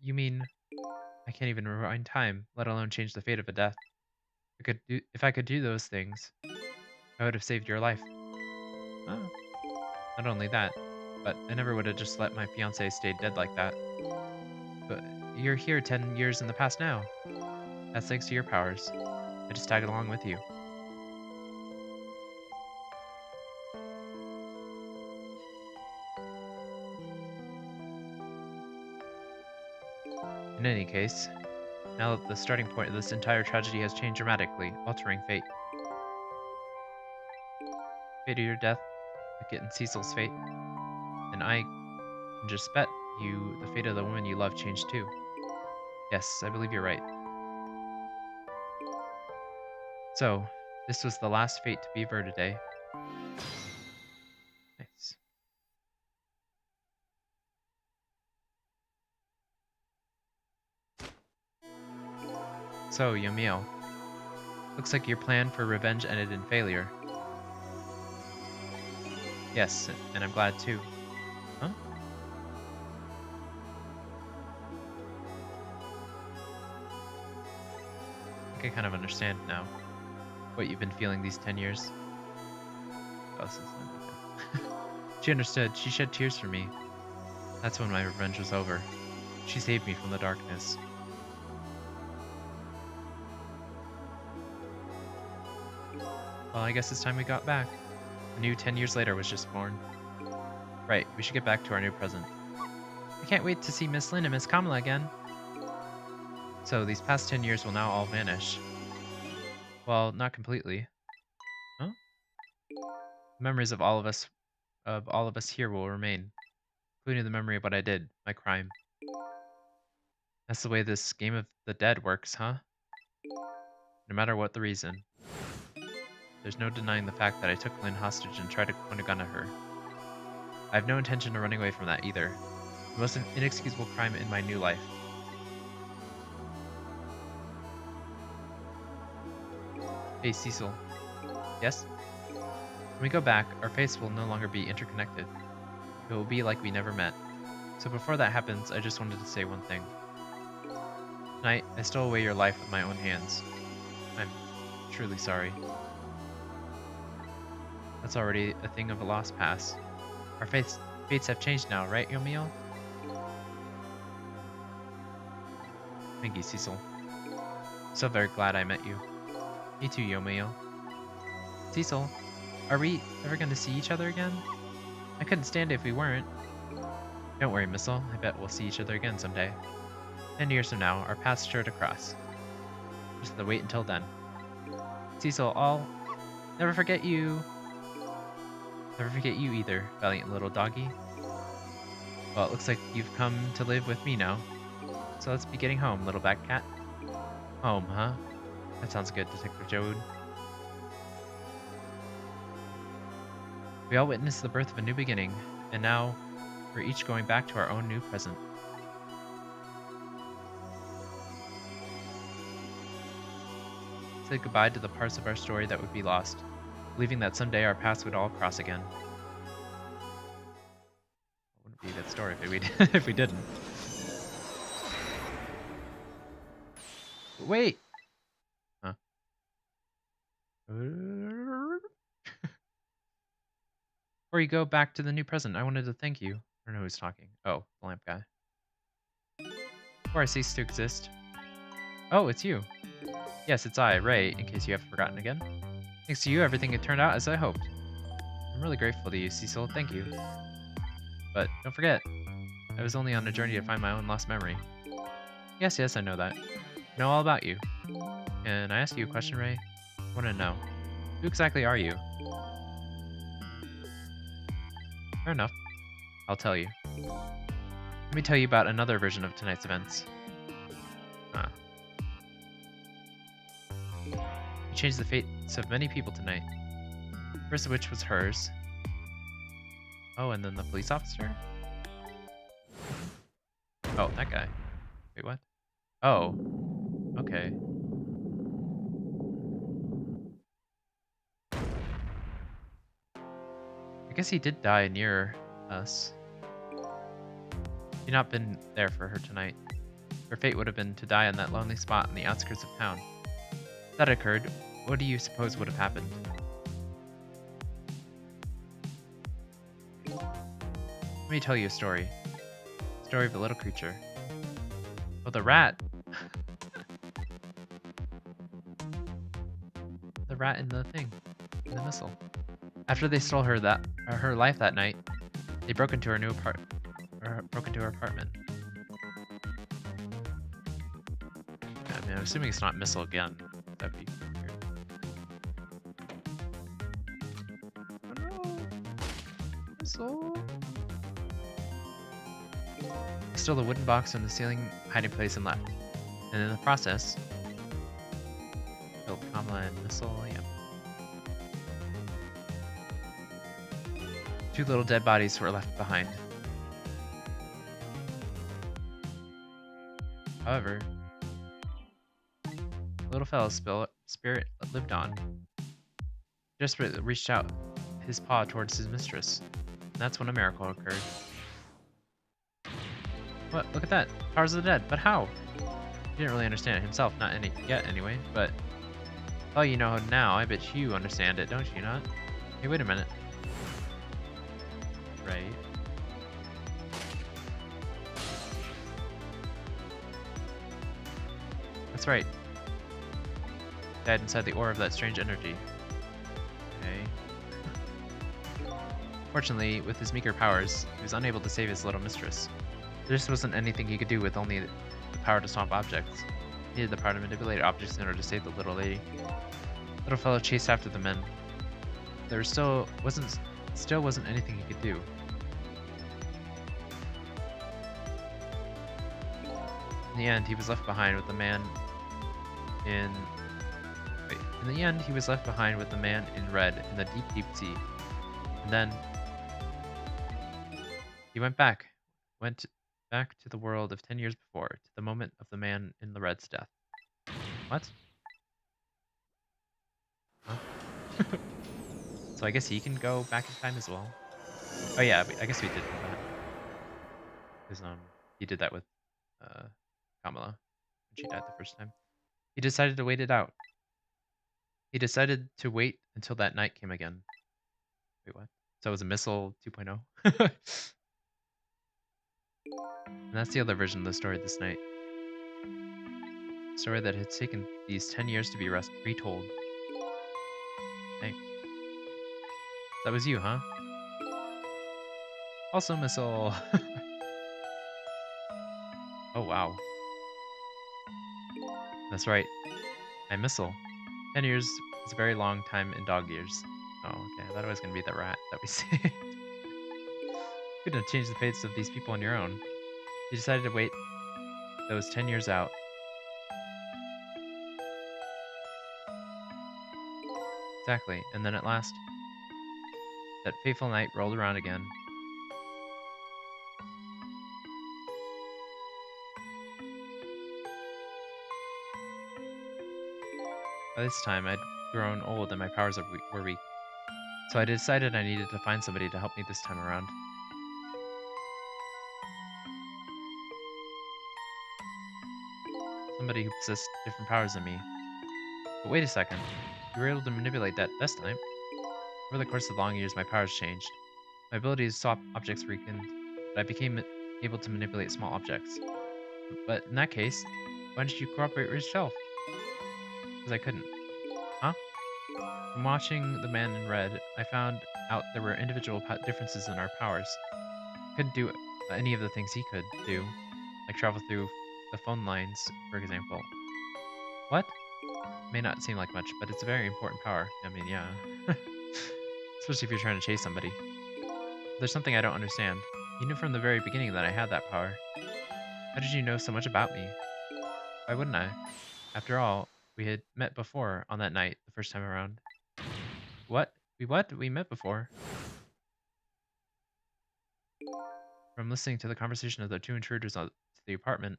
You mean I can't even rewind time, let alone change the fate of a death? If I could do those things, I would have saved your life. Oh, not only that, but I never would have just let my fiance stay dead like that. But you're here 10 years in the past now. That's thanks to your powers. I just tagged along with you. In any case, now that the starting point of this entire tragedy has changed dramatically, altering fate. Fate of your death, like it in Cecil's fate, and I can just bet you the fate of the woman you love changed too. Yes, I believe you're right. So, this was the last fate to be averted today. Nice. So, Yamil, looks like your plan for revenge ended in failure. Yes, and I'm glad too. Huh? I think I kind of understand now what you've been feeling these 10 years. Oh, this is okay. She understood. She shed tears for me. That's when my revenge was over. She saved me from the darkness. Well, I guess it's time we got back. A new 10 years later was just born. Right, we should get back to our new present. I can't wait to see Miss Lynne and Miss Kamala again. So, these past 10 years will now all vanish. Well, not completely. Huh? Memories of all of us here will remain, including the memory of what I did, my crime. That's the way this game of the dead works, huh? No matter what the reason. There's no denying the fact that I took Lynne hostage and tried to point a gun at her. I have no intention of running away from that either. The most inexcusable crime in my new life. Hey, Cecil. Yes? When we go back, our fates will no longer be interconnected. It will be like we never met. So before that happens, I just wanted to say one thing. Tonight, I stole away your life with my own hands. I'm truly sorry. That's already a thing of a lost past. Our fates have changed now, right, Yomil? Thank you, Cecil. So very glad I met you. Me too, Yomil. Cecil, are we ever going to see each other again? I couldn't stand it if we weren't. Don't worry, Missile. I bet we'll see each other again someday. 10 years from now, our paths sure to cross. Just have to wait until then. Cecil, I'll never forget you. Never forget you either, valiant little doggy. Well, it looks like you've come to live with me now. So let's be getting home, little bat cat. Home, huh? That sounds good, Detective Joad. We all witnessed the birth of a new beginning, and now we're each going back to our own new present. Say goodbye to the parts of our story that would be lost, believing that someday our paths would all cross again. It wouldn't be a good story if we didn't. Wait! Huh. Before you go back to the new present, I wanted to thank you. I don't know who's talking. Oh, the lamp guy. Before I cease to exist. Oh, it's you. Yes, it's I, Ray, in case you haven't forgotten again. Thanks to you, everything had turned out as I hoped. I'm really grateful to you, Cecil. Thank you. But don't forget, I was only on a journey to find my own lost memory. Yes, I know that. I know all about you. Can I ask you a question, Ray? I want to know. Who exactly are you? Fair enough. I'll tell you. Let me tell you about another version of tonight's events. You changed the fates of many people tonight. First of which was hers. Oh, and then the police officer? Oh, that guy. Wait, what? Oh. Okay. I guess he did die near us. You've not been there for her tonight. Her fate would have been to die on that lonely spot on the outskirts of town. If that occurred, what do you suppose would have happened? Let me tell you a story. Story of a little creature. Oh, the rat! The rat in the thing. In the missile. After they stole her life that night, they broke into her broke into her apartment. I mean, I'm assuming it's not missile again. That'd be weird. Oh no! Missile! They stole the wooden box from the ceiling hiding place and left. And in the process, killed Kamala and Missile, yeah. 2 little dead bodies were left behind. However, the little fellow's spirit lived on. Desperately reached out his paw towards his mistress. And that's when a miracle occurred. What? Look at that. Powers of the dead. But how? He didn't really understand it himself, not yet anyway, but... Oh, you know now, I bet you understand it, don't you not? Hey, wait a minute. Right. That's right. Died inside the ore of that strange energy. Okay. Fortunately, with his meager powers, he was unable to save his little mistress. There just wasn't anything he could do with only the power to swamp objects. He needed the power to manipulate objects in order to save the little lady. Little fellow chased after the men. There still wasn't anything he could do. In the end, he was left behind with the man in red in the deep, deep sea. And then he went back to the world of 10 years before, to the moment of the man in the red's death. What? Huh? So I guess he can go back in time as well. Oh yeah, I guess we did that. Because he did that with Kamala when she died the first time. He decided to wait it out. He decided to wait until that night came again. Wait, what? So it was a missile 2.0? And that's the other version of the story this night. A story that had taken these 10 years to be retold. Hey. That was you, huh? Also missile. Oh, wow. That's right. I'm Missile. 10 years is a very long time in dog years. Oh, okay. I thought it was going to be the rat that we saved. You couldn't have changed the fates of these people on your own. You decided to wait those 10 years out. Exactly. And then at last, that fateful night rolled around again. By this time, I'd grown old and my powers were weak. So I decided I needed to find somebody to help me this time around. Somebody who possessed different powers than me. But wait a second. You were able to manipulate that this time. Over the course of long years, my powers changed. My ability to swap objects weakened, but I became able to manipulate small objects. But in that case, why didn't you cooperate with yourself? Because I couldn't. Huh? From watching the man in red, I found out there were individual differences in our powers. I couldn't do any of the things he could do, like travel through the phone lines, for example. What? May not seem like much, but it's a very important power. I mean, yeah. Especially if you're trying to chase somebody. There's something I don't understand. You knew from the very beginning that I had that power. How did you know so much about me? Why wouldn't I? After all, we had met before on that night, the first time around. What? We met before. From listening to the conversation of the 2 intruders to the apartment,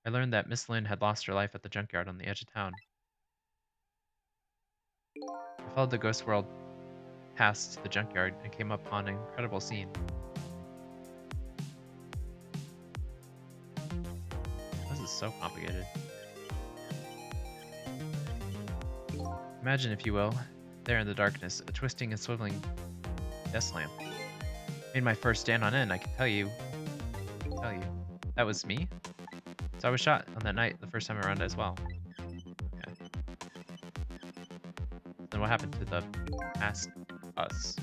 I learned that Miss Lynne had lost her life at the junkyard on the edge of town. I followed the ghost world past the junkyard and came upon an incredible scene. What does is so complicated. Imagine, if you will, there in the darkness, a twisting and swiveling desk lamp. Made my first stand on end, I can tell you. That was me? So I was shot on that night the first time around as well. Okay. Then what happened to the past us?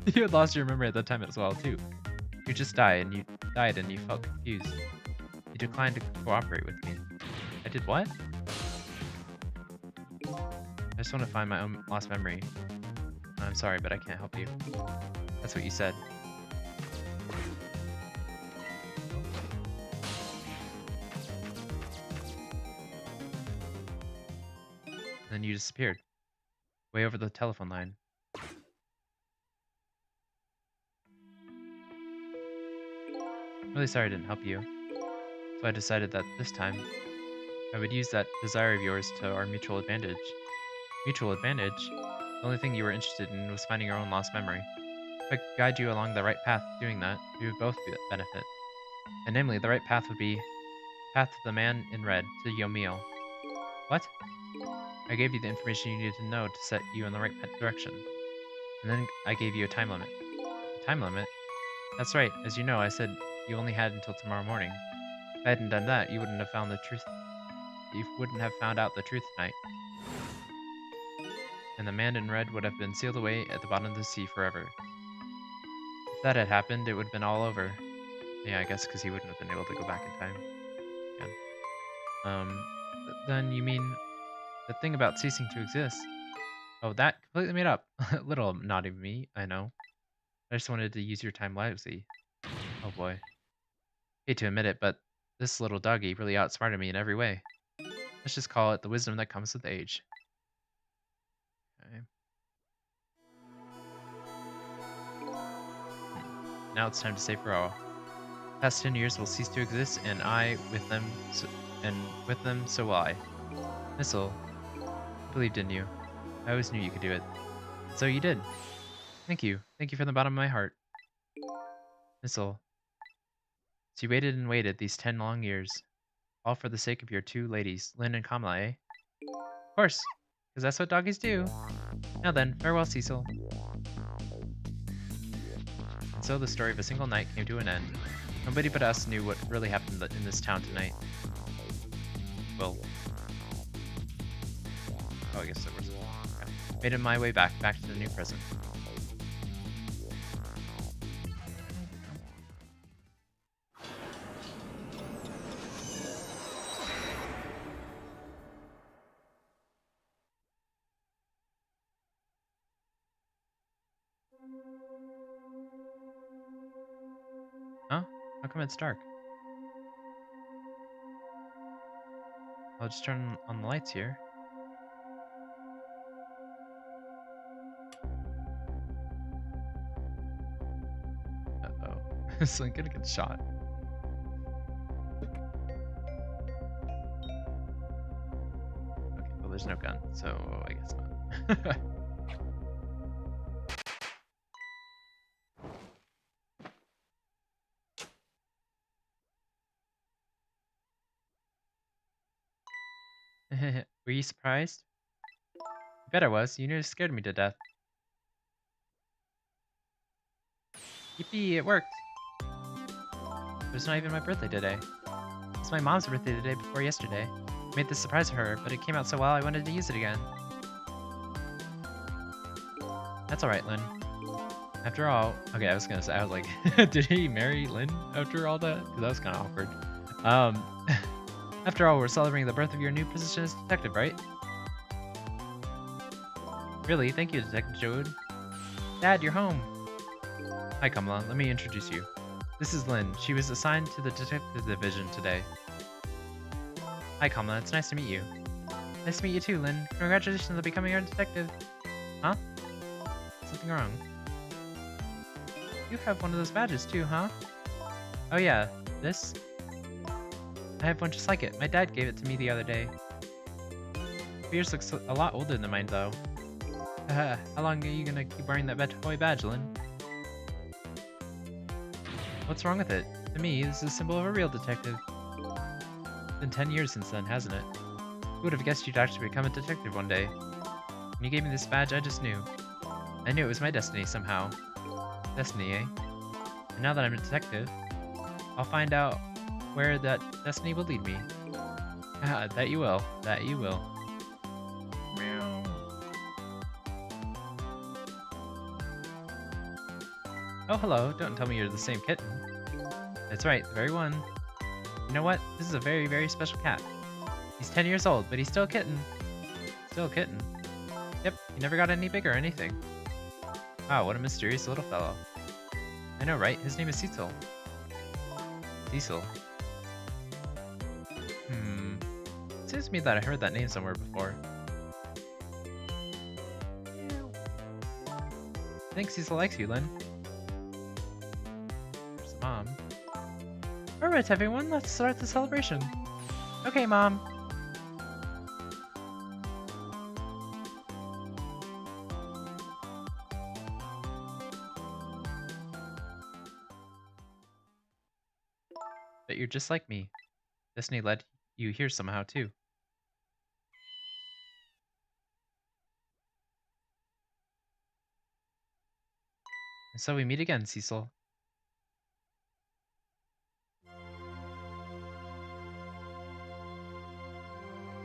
You had lost your memory at that time as well, too. You just died and you felt confused. You declined to cooperate with me. I did what? I just want to find my own lost memory. I'm sorry, but I can't help you. That's what you said. And then you disappeared. Way over the telephone line. I'm really sorry I didn't help you. So I decided that this time, I would use that desire of yours to our mutual advantage. Mutual advantage? The only thing you were interested in was finding your own lost memory. If I could guide you along the right path doing that, we would both benefit. And namely, the right path would be path to the man in red, to Yomil. What? I gave you the information you needed to know to set you in the right direction. And then I gave you a time limit. A time limit? That's right. As you know, I said you only had until tomorrow morning. If I hadn't done that, you wouldn't have found the truth. You wouldn't have found out the truth tonight. And the man in red would have been sealed away at the bottom of the sea forever. If that had happened, it would have been all over. Yeah, I guess because he wouldn't have been able to go back in time. Yeah. Then you mean the thing about ceasing to exist? Oh, that completely made up. Little naughty me, I know. I just wanted to use your time wisely. Oh boy. Hate to admit it, but this little doggy really outsmarted me in every way. Let's just call it the wisdom that comes with age. Okay. Now it's time to say farewell. Past 10 years will cease to exist, and I with them, so will I. Sissel, I believed in you. I always knew you could do it. So you did. Thank you. Thank you from the bottom of my heart. Sissel. So you waited and waited these 10 long years. All for the sake of your two ladies, Lynne and Cabanela, eh? Of course, because that's what doggies do. Now then, farewell, Sissel. And so the story of a single night came to an end. Nobody but us knew what really happened in this town tonight. Well, oh, I guess there was. Okay. Made it my way back to the new present. Huh? How come it's dark? I'll just turn on the lights here. Uh-oh. So I'm gonna get shot. Okay, well there's no gun, so I guess not. Were you surprised? I bet I was. You nearly scared me to death. Yippee, it worked. But it's not even my birthday today. It's my mom's birthday the day before yesterday. I made this surprise for her, but it came out so well I wanted to use it again. That's alright, Lynne. After all, okay, I was gonna say, I was like, did he marry Lynne after all that? Because that was kind of awkward. After all, we're celebrating the birth of your new position as detective, right? Really? Thank you, Detective Joad. Dad, you're home. Hi, Kamala. Let me introduce you. This is Lynne. She was assigned to the detective division today. Hi, Kamala. It's nice to meet you. Nice to meet you too, Lynne. Congratulations on becoming our detective. Huh? Something wrong? You have one of those badges too, huh? Oh yeah, this? I have one just like it. My dad gave it to me the other day. Yours looks a lot older than mine, though. How long are you gonna keep wearing that toy badge, Lynne? What's wrong with it? To me, this is a symbol of a real detective. been 10 years since then, hasn't it? Who would have guessed you'd actually become a detective one day? When you gave me this badge, I just knew. I knew it was my destiny somehow. Destiny, eh? And now that I'm a detective, I'll find out where that destiny will lead me. Ah, that you will. That you will. Meow. Oh, hello. Don't tell me you're the same kitten. That's right, the very one. You know what? This is a very, very special cat. He's 10 years old, but he's still a kitten. Still a kitten. Yep, he never got any bigger or anything. Wow, what a mysterious little fellow. I know, right? His name is Sissel. Sissel. It seems to me that I heard that name somewhere before. I think Sissel likes you, Lynne. There's Mom. Alright, everyone, let's start the celebration. Okay, Mom. But you're just like me. Destiny led you here somehow, too. And so we meet again, Sissel.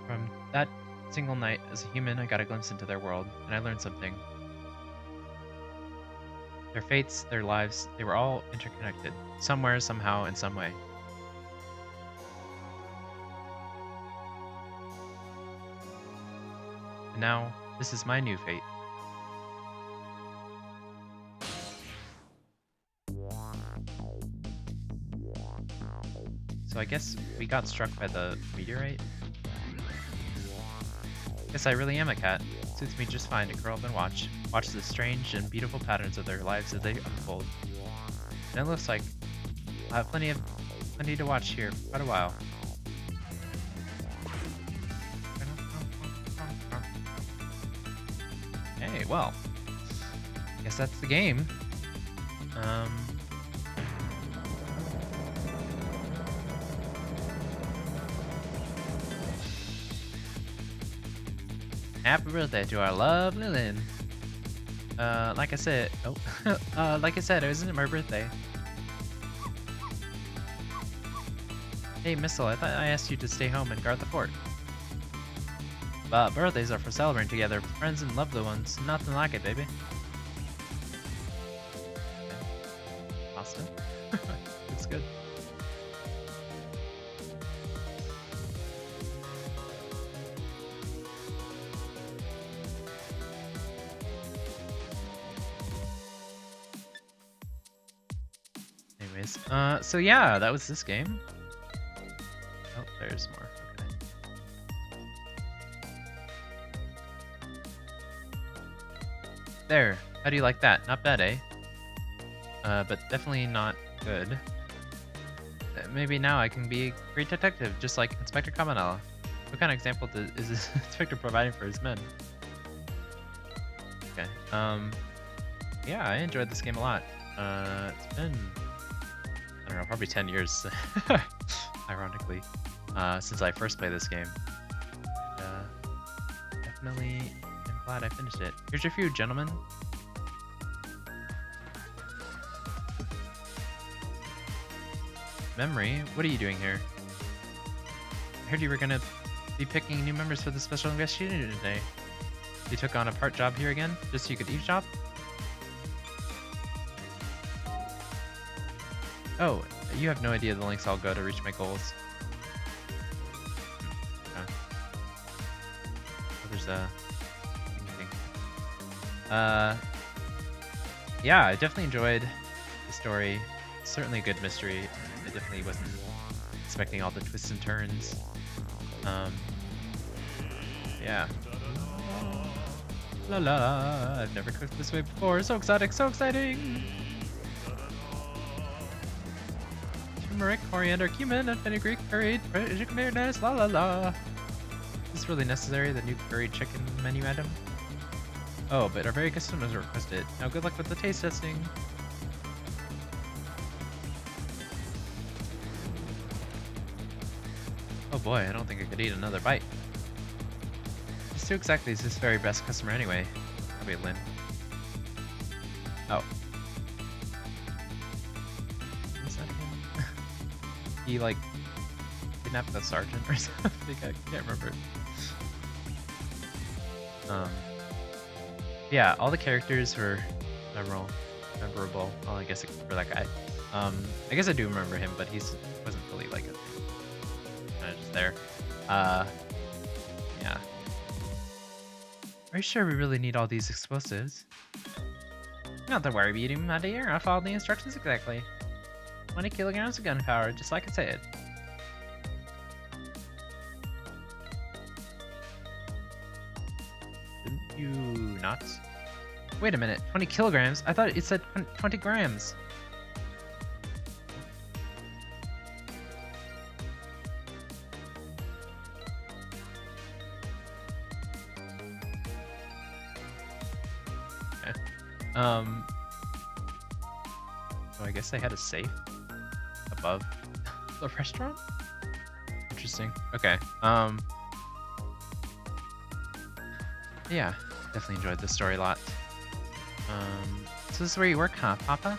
From that single night as a human, I got a glimpse into their world, and I learned something. Their fates, their lives, they were all interconnected. Somewhere, somehow, in some way. And now, this is my new fate. So I guess we got struck by the meteorite? Guess I really am a cat. Suits me just fine to curl up and watch the strange and beautiful patterns of their lives as they unfold. And it looks like I'll have plenty to watch here for quite a while. Hey, well, guess that's the game. Happy birthday to our lovely Lynne. Like I said, it wasn't my birthday. Hey, Missile, I thought I asked you to stay home and guard the fort. But birthdays are for celebrating together with friends and loved ones. Nothing like it, baby. Pasta. It's good. Anyways, so yeah, that was this game. Oh, there's more. Okay. There. How do you like that? Not bad, eh? But definitely not good. Maybe now I can be a great detective, just like Inspector Cabanela. What kind of example is this inspector providing for his men? Okay. Yeah, I enjoyed this game a lot. It's been, I don't know, probably 10 years, ironically, since I first played this game. And, definitely am glad I finished it. Here's your food, gentlemen. Memory, what are you doing here? I heard you were gonna be picking new members for the special investigation today. You took on a part job here again, just so you could eavesdrop? Oh, you have no idea the lengths I'll go to reach my goals. Okay. Oh, there's a thing. Yeah, I definitely enjoyed the story. Certainly a good mystery. I definitely wasn't expecting all the twists and turns. Yeah. La la, I've never cooked this way before. So exciting, so exciting! Turmeric, coriander, cumin, and fenugreek curried, mayonnaise, la la la. Is this really necessary, the new curried chicken menu item? Oh, but our very customers requested it. Now good luck with the taste testing. Oh boy, I don't think I could eat another bite. Just who exactly is this very best customer anyway? Wait, Lynne. Oh. Is that him? He like kidnapped the sergeant or something. I can't remember. Yeah, all the characters were memorable. Well, I guess except for that guy. I guess I do remember him, but he wasn't really like kind of just there. Yeah. Are you sure we really need all these explosives? Not to worry, Beating, my dear. I followed the instructions exactly. 20 kilograms of gunpowder, just like I said. Didn't you not? Wait a minute, 20 kilograms? I thought it said 20 grams. Okay. So I guess they had a safe above the restaurant? Interesting. Okay. Yeah, definitely enjoyed this story a lot. So this is where you work, huh, Papa?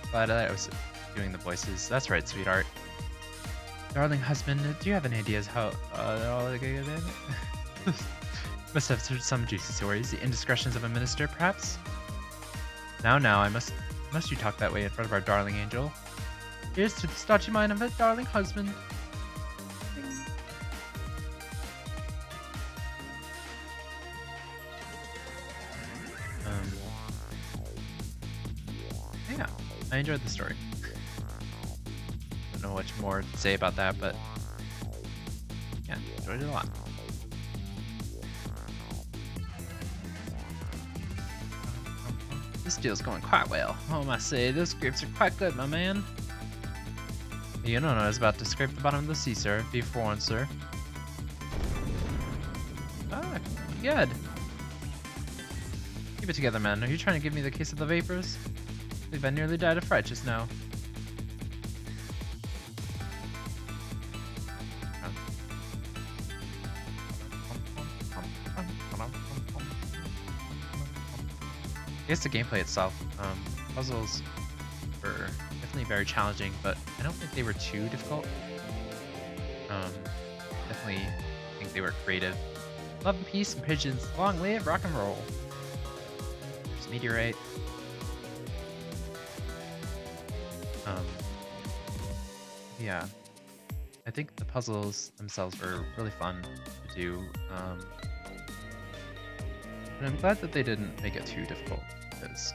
Glad I was doing the voices. That's right, sweetheart. Darling husband, do you have any ideas how must have some juicy stories. The indiscretions of a minister, perhaps? Now, I must you talk that way in front of our darling angel? Here's to the stodgy mind of a darling husband. Yeah, I enjoyed the story. Don't know much more to say about that, but yeah, enjoyed it a lot. This deal's going quite well. Oh, I say, those grapes are quite good, my man. You don't know I was about to scrape the bottom of the sea, sir. Be forewarned, sir. Ah, good. Keep it together, man. Are you trying to give me the case of the vapors? I believe I nearly died of fright just now. I guess the gameplay itself, puzzles were definitely very challenging, but I don't think they were too difficult. Definitely think they were creative. Love and peace and pigeons. Long live rock and roll. There's meteorite. Yeah. I think the puzzles themselves were really fun to do. And I'm glad that they didn't make it too difficult, because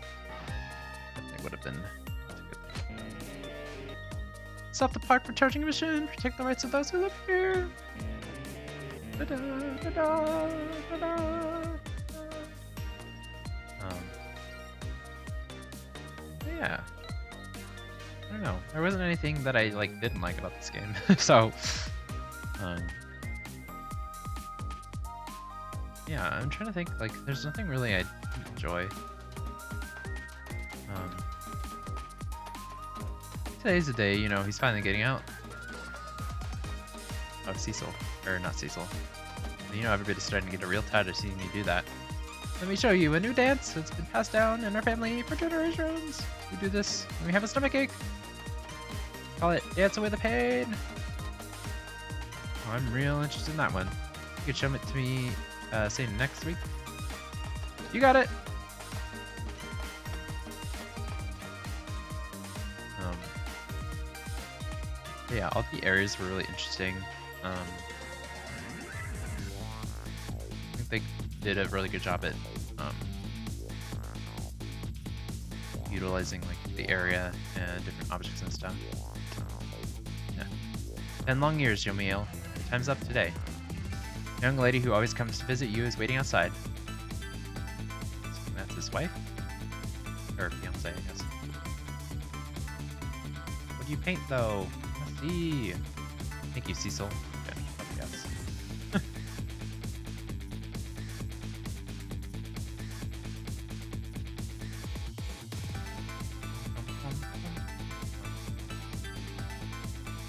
it would have been not a good thing. Stop the park for charging a machine. Protect the rights of those who live here. Da-da, da-da, da-da. Yeah. I don't know. There wasn't anything that I didn't like about this game, so. Yeah, I'm trying to think, there's nothing really I enjoy. Today's the day, he's finally getting out. Oh, Sissel. Or not Sissel. Everybody's starting to get a real tired of seeing me do that. Let me show you a new dance that's been passed down in our family for generations. We do this when we have a stomachache. Call it Dance Away the Pain. Oh, I'm real interested in that one. You could show it to me say next week. You got it. Yeah, all the areas were really interesting. I think they did a really good job at utilizing the area and different objects and stuff. Yeah. 10 long years, Yomiel. Your time's up today. The young lady who always comes to visit you is waiting outside. So that's his wife? Or fiance, I guess. What do you paint, though? Let's see. Thank you, Sissel. Okay, yes.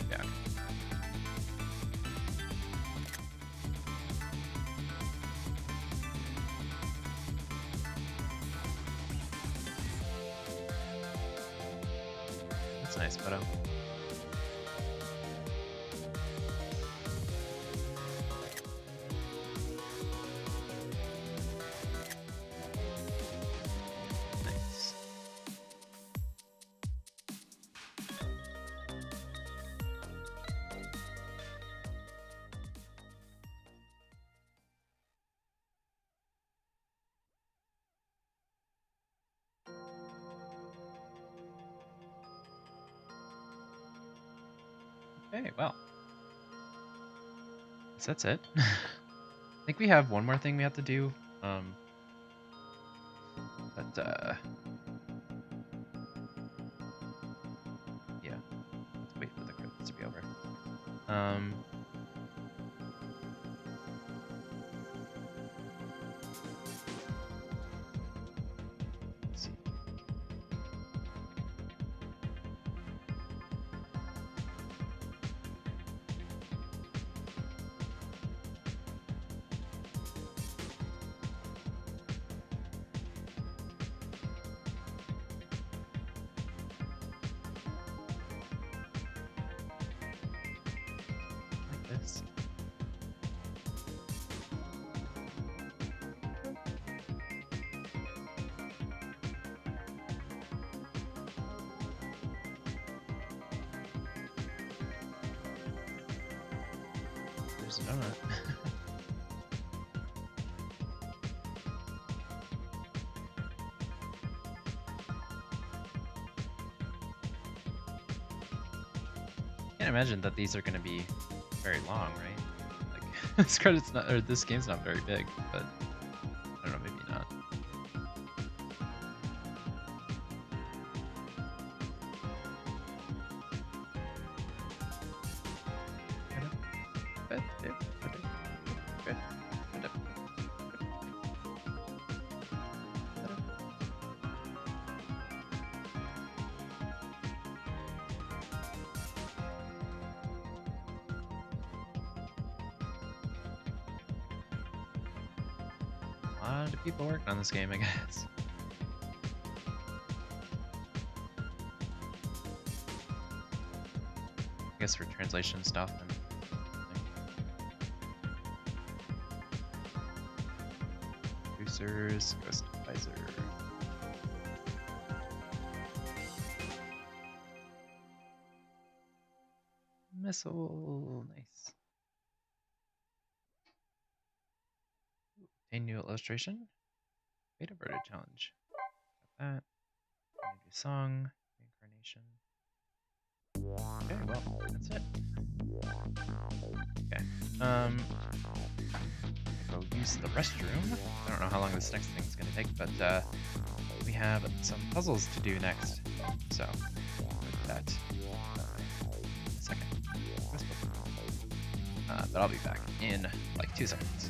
Yeah. That's nice, but nice. Okay, well. Guess that's it. I think we have one more thing we have to do. But yeah. Let's wait for the credits to be over. Let's see. Like this. There's a donut. Can't imagine that these are going to be very long, right? Like this credit's not, or this game's not very big, but I don't know, maybe not. A lot of people working on this game, I guess. I guess for translation stuff and producers, Ghost Advisor. Missile, nice. A new illustration. Beta Bird challenge. Got that. New song. Reincarnation. Okay, well, that's it. Okay. Go use the restroom. I don't know how long this next thing's gonna take, but we have some puzzles to do next. So, with that, in a second. But I'll be back in like 2 seconds.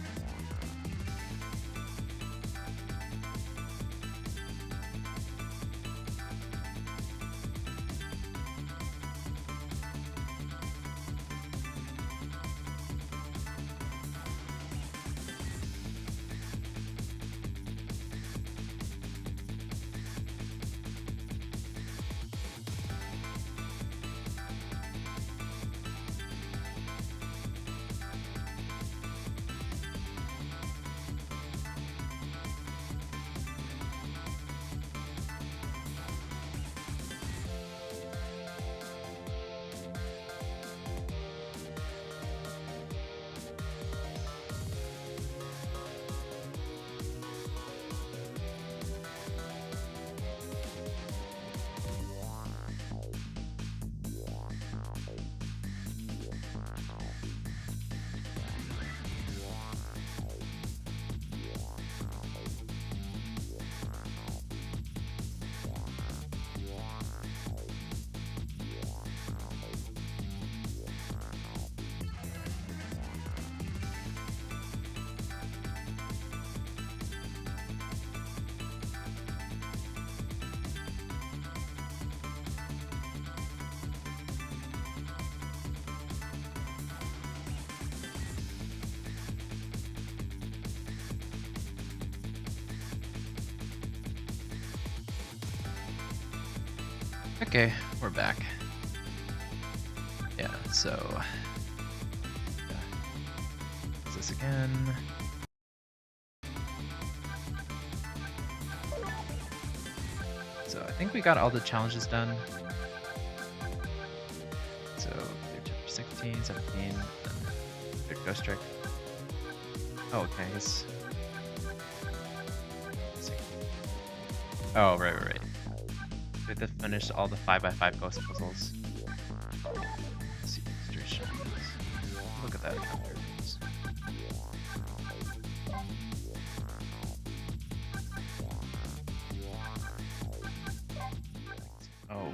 Okay, We're back. Yeah, so what's this again? So I think we got all the challenges done. So chapter 16, 17, and third ghost trick. Oh, okay. Oh, right. We have to finish all the 5x5 ghost puzzles. Let's see, illustration. Look at that. Oh.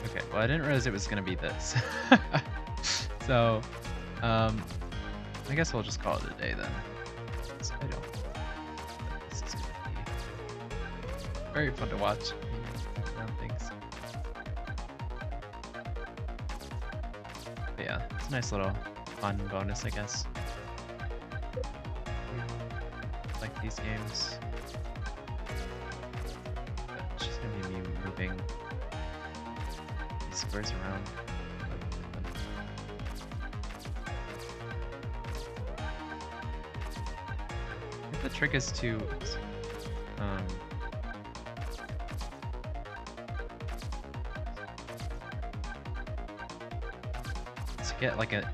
Okay, well I didn't realize it was gonna be this. So, I guess we'll just call it a day then. I don't. This is gonna be very fun to watch. Around things. But yeah, it's a nice little fun bonus, I guess. Like these games. But it's just gonna be me moving these squares around. I think the trick is to get like it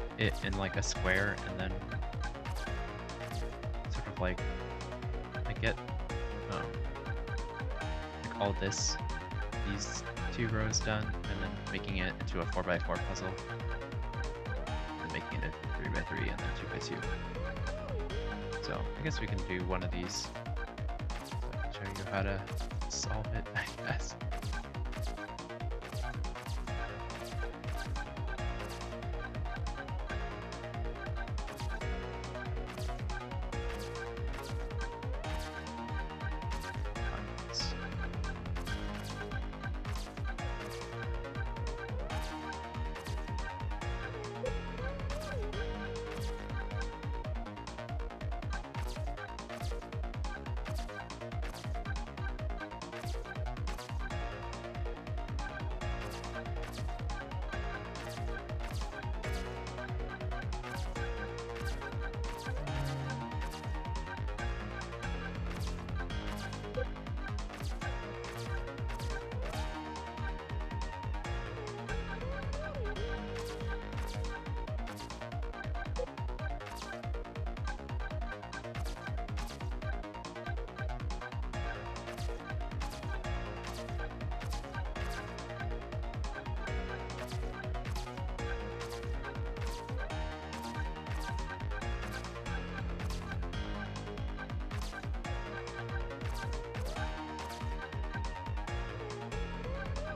in like a square and then sort of like get like all these two rows done and then making it into a 4x4 puzzle and making it into 3x3 and then 2x2. So I guess we can do one of these so I can show you how to solve it, I guess.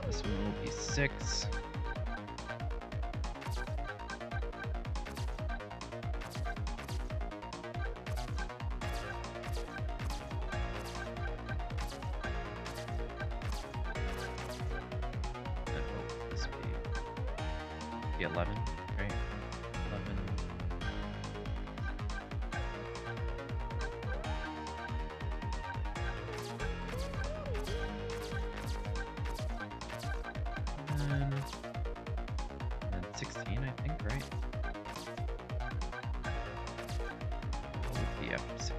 This one will be 6. And will this be 11, right? 11. And 16, I think, right? What would be after 6?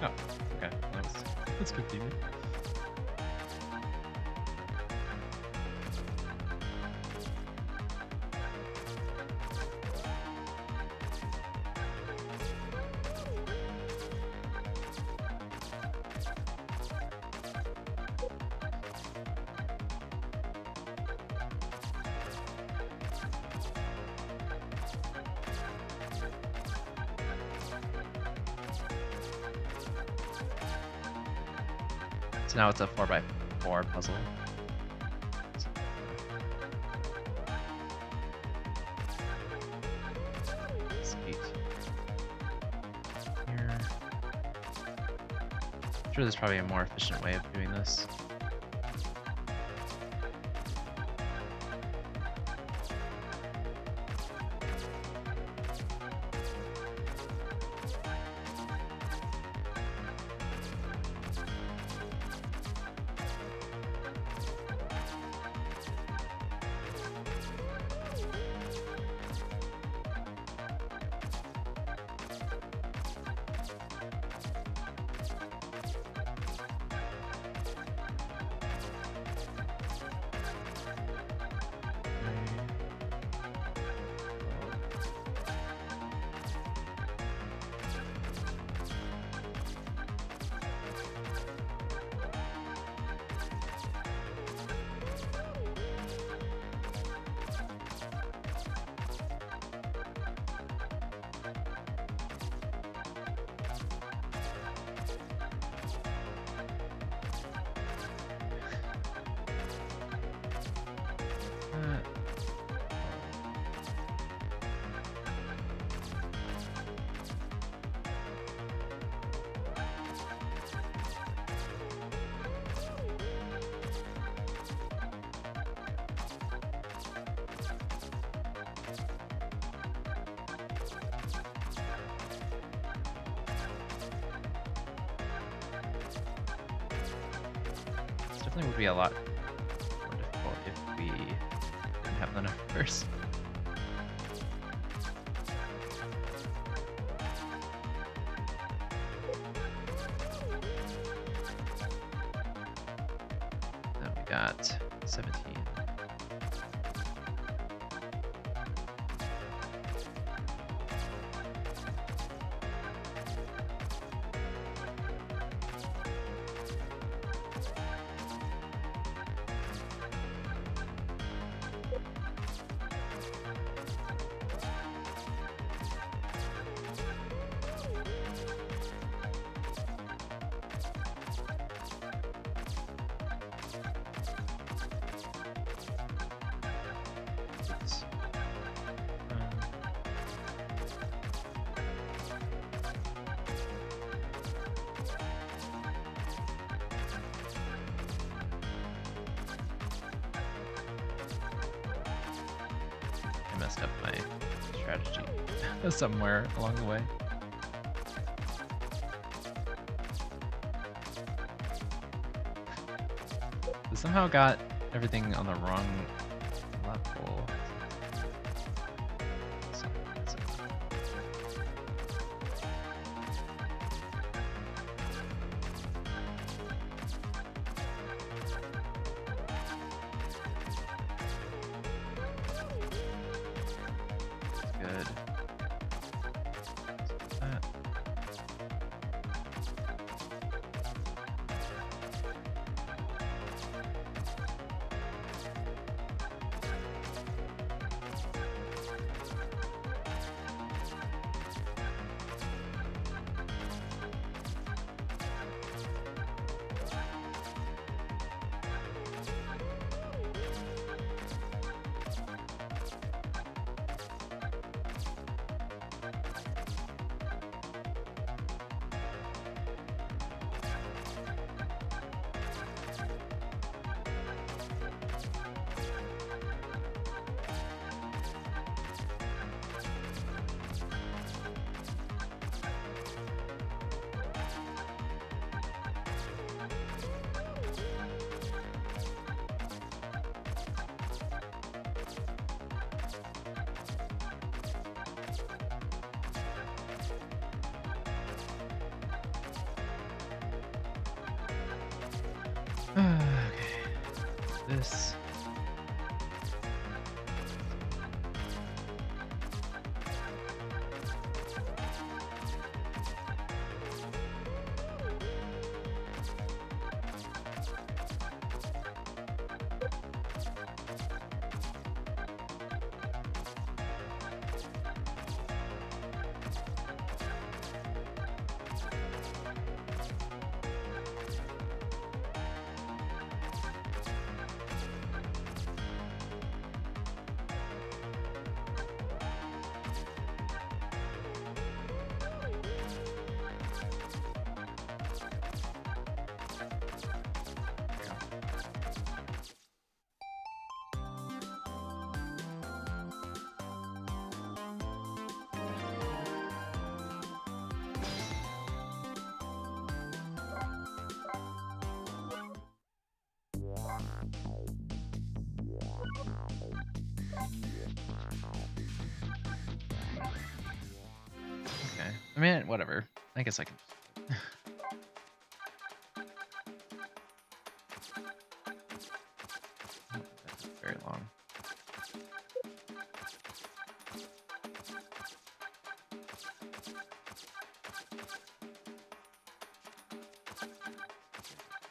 Oh, okay. That's confusing. So now it's a 4x4 puzzle. Sweet. Here. I'm sure there's probably a more efficient way of doing this. This definitely would be a lot more difficult if we didn't have the numbers. Then we got 17. I messed up my strategy somewhere along the way. I somehow got everything on the wrong level. Good. Okay. This. Okay. I mean, whatever. I guess I can. That took very long.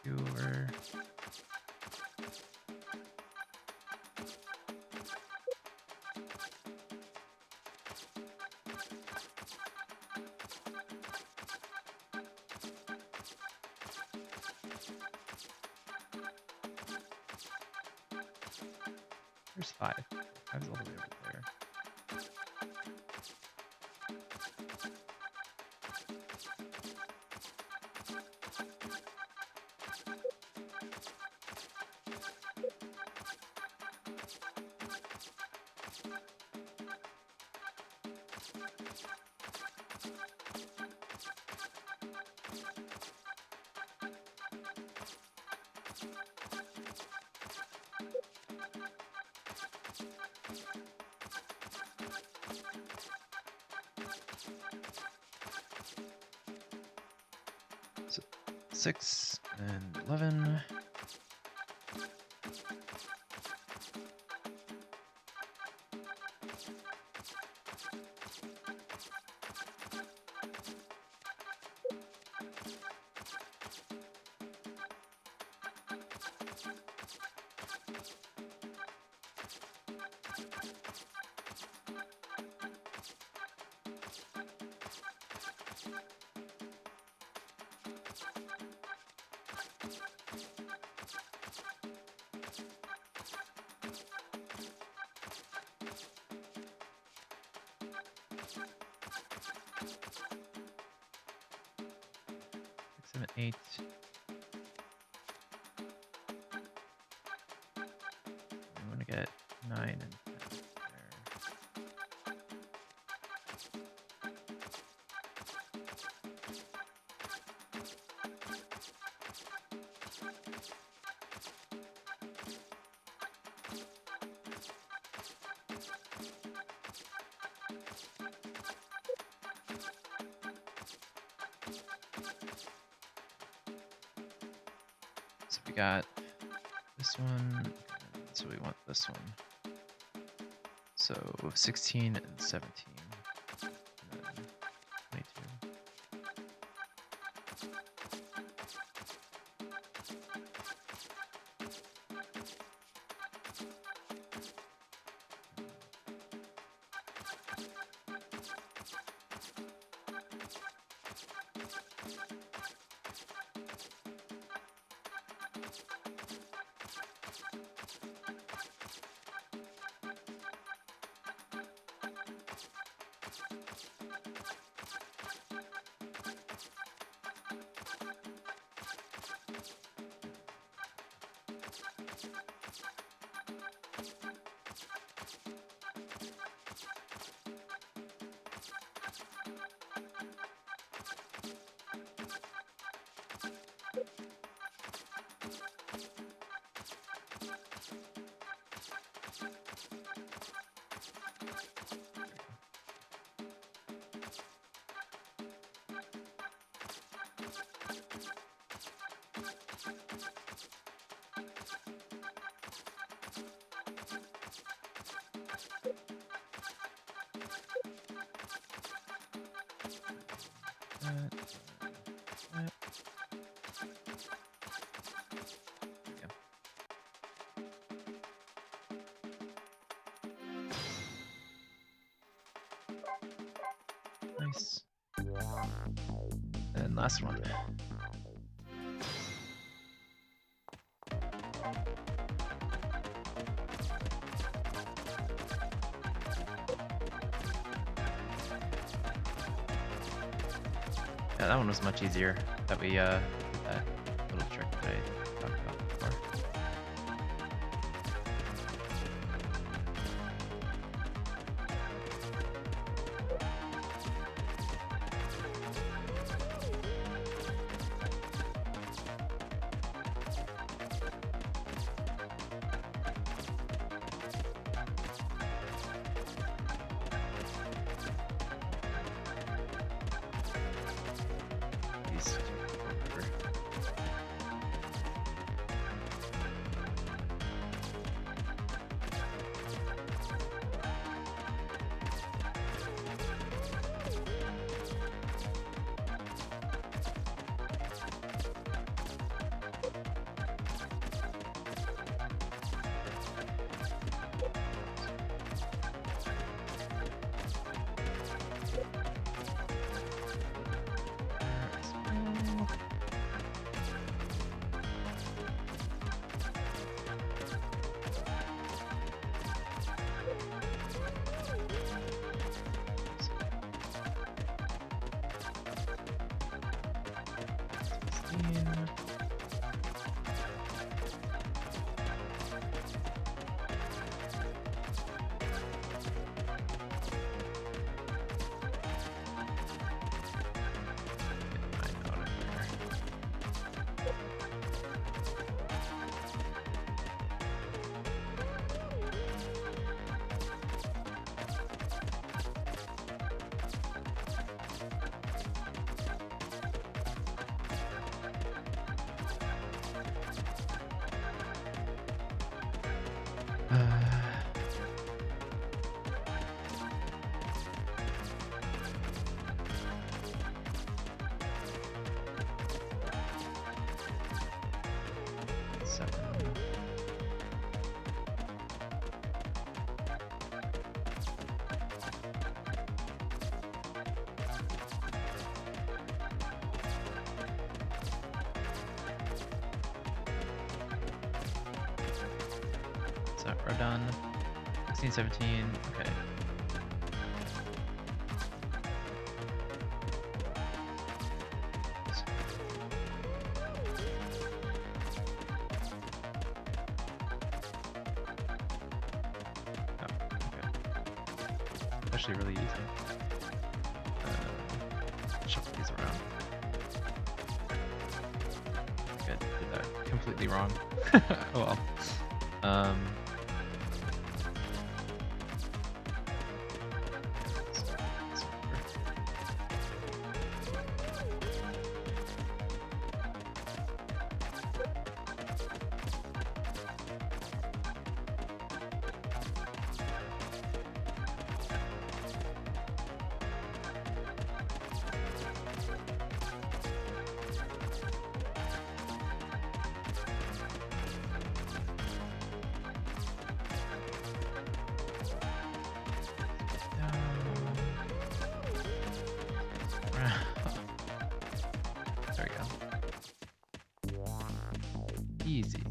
Viewer. There's 5. 5's all the way over there. So 6 and 11. Six, 7, 8. I want to get 9 and 10 there. So we got this one, so we want this one. So 16 and 17. And then 22. That. Yeah. Nice. And last one. Yeah, that one was much easier that we did that little trick that I talked about before. These two over. 7. So we're done. 16, 17. Okay. Actually really easy. Shuffle these around. Good, did that completely wrong. Oh well. There we go. Easy.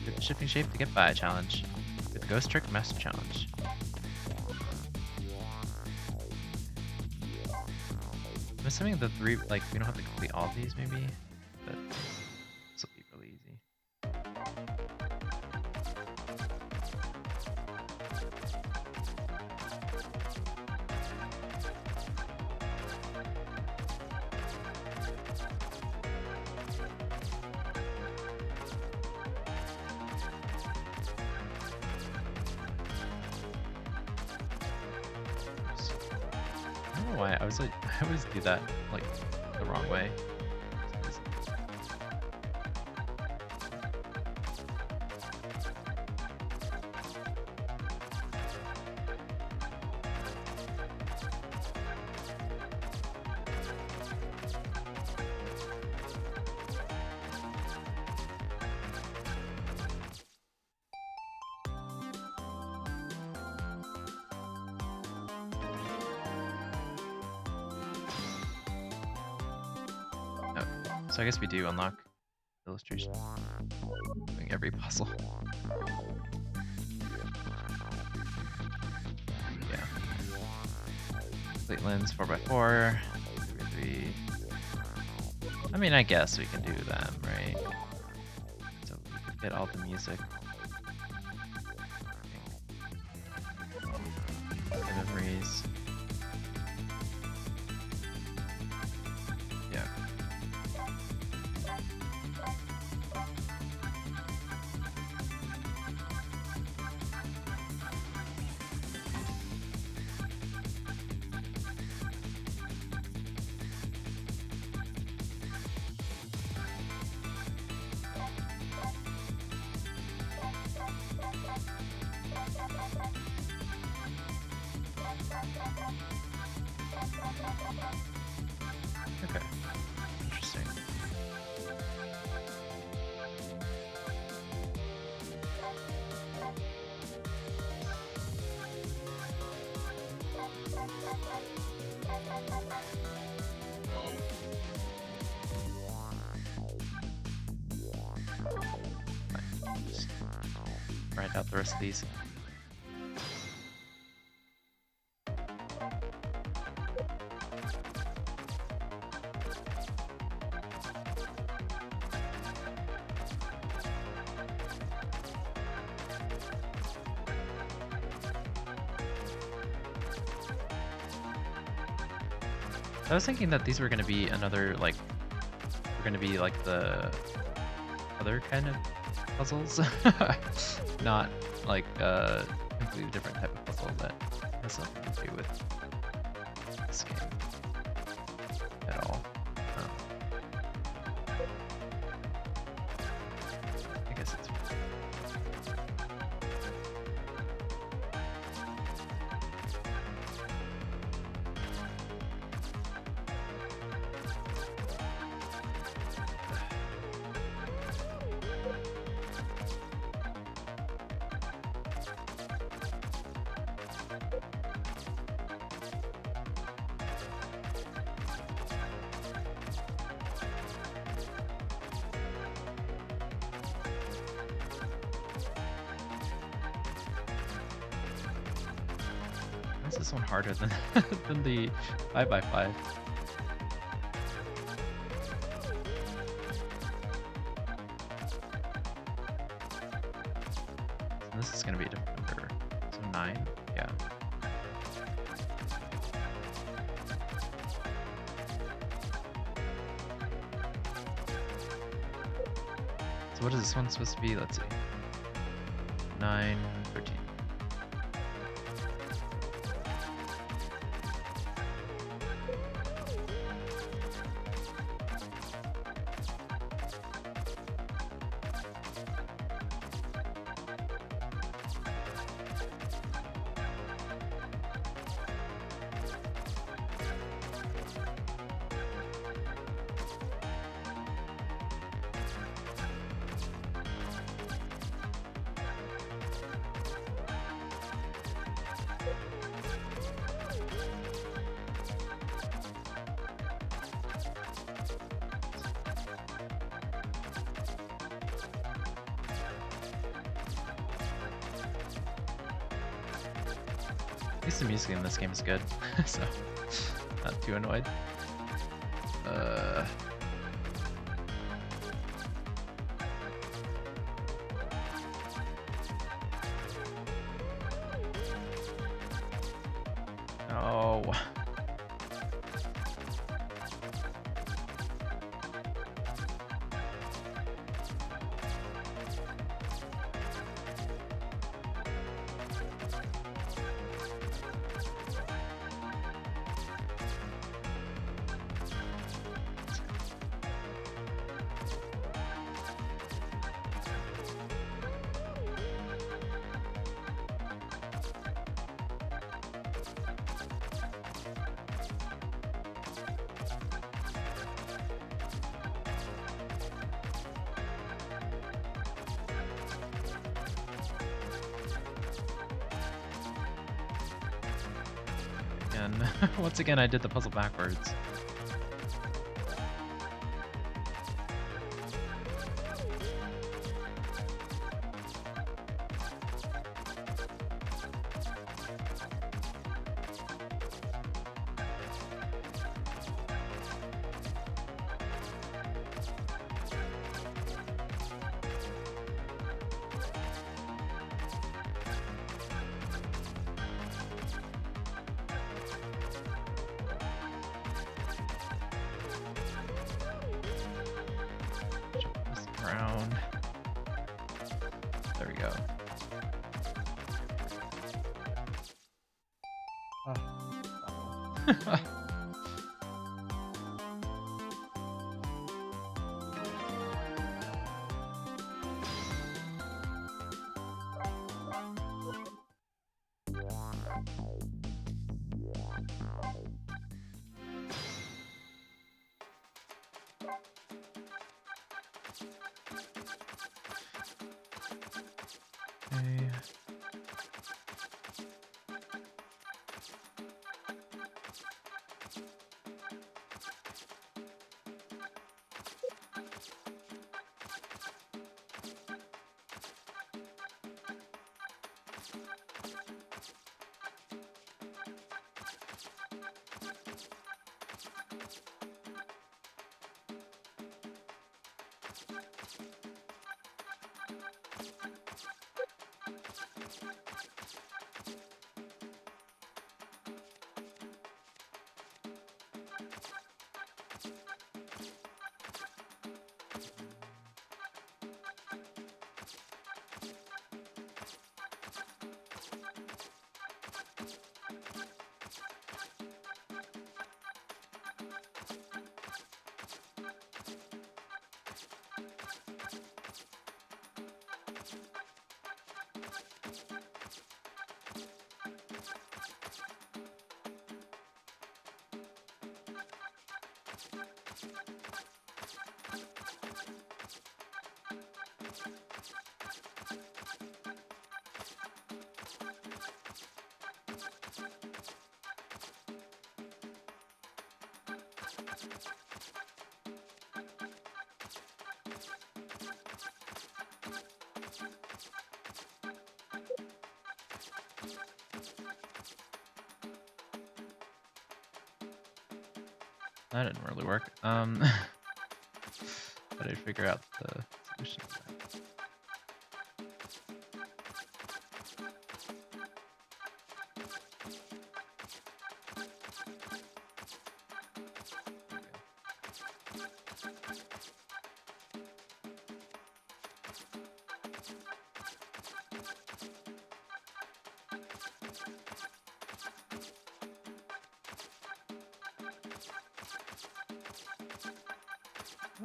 With the shifting shape to get by challenge. With the Ghost Trick Master Challenge. I'm assuming the 3, like, we don't have to complete all of these maybe, but this will be really easy. I don't know why I always do that like the wrong way. So I guess we do unlock illustration. Doing every puzzle. Yeah. Complete lens 4x4. 3x3. I mean, I guess we can do them, right? So we can get all the music. Memories. Yeah. Okay. Interesting. Fine. Just write out the rest of these. I was thinking that these were going to be another, like, were going to be like the other kind of puzzles, not like a completely different type of puzzle that has something to do with this game at all. I guess it's is this one harder than than the 5x5? So this is gonna be a different number. So 9, yeah. So what is this one supposed to be? Let's see. 9, 13. At least the music in this game is good, so not too annoyed. Oh. And once again, I did the puzzle backwards. Around. There we go. Oh. Okay. That didn't really work. But I'd figure out the solution to that.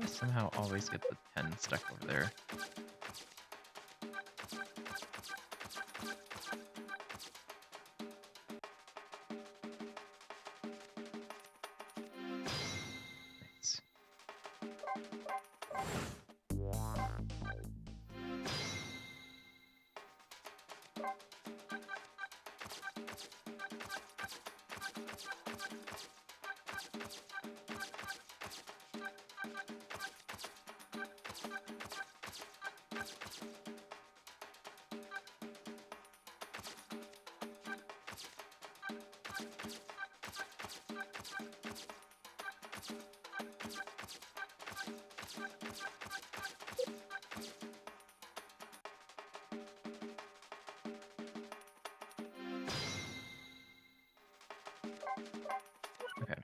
I somehow always get the 10 stuck over there. Nice. Okay.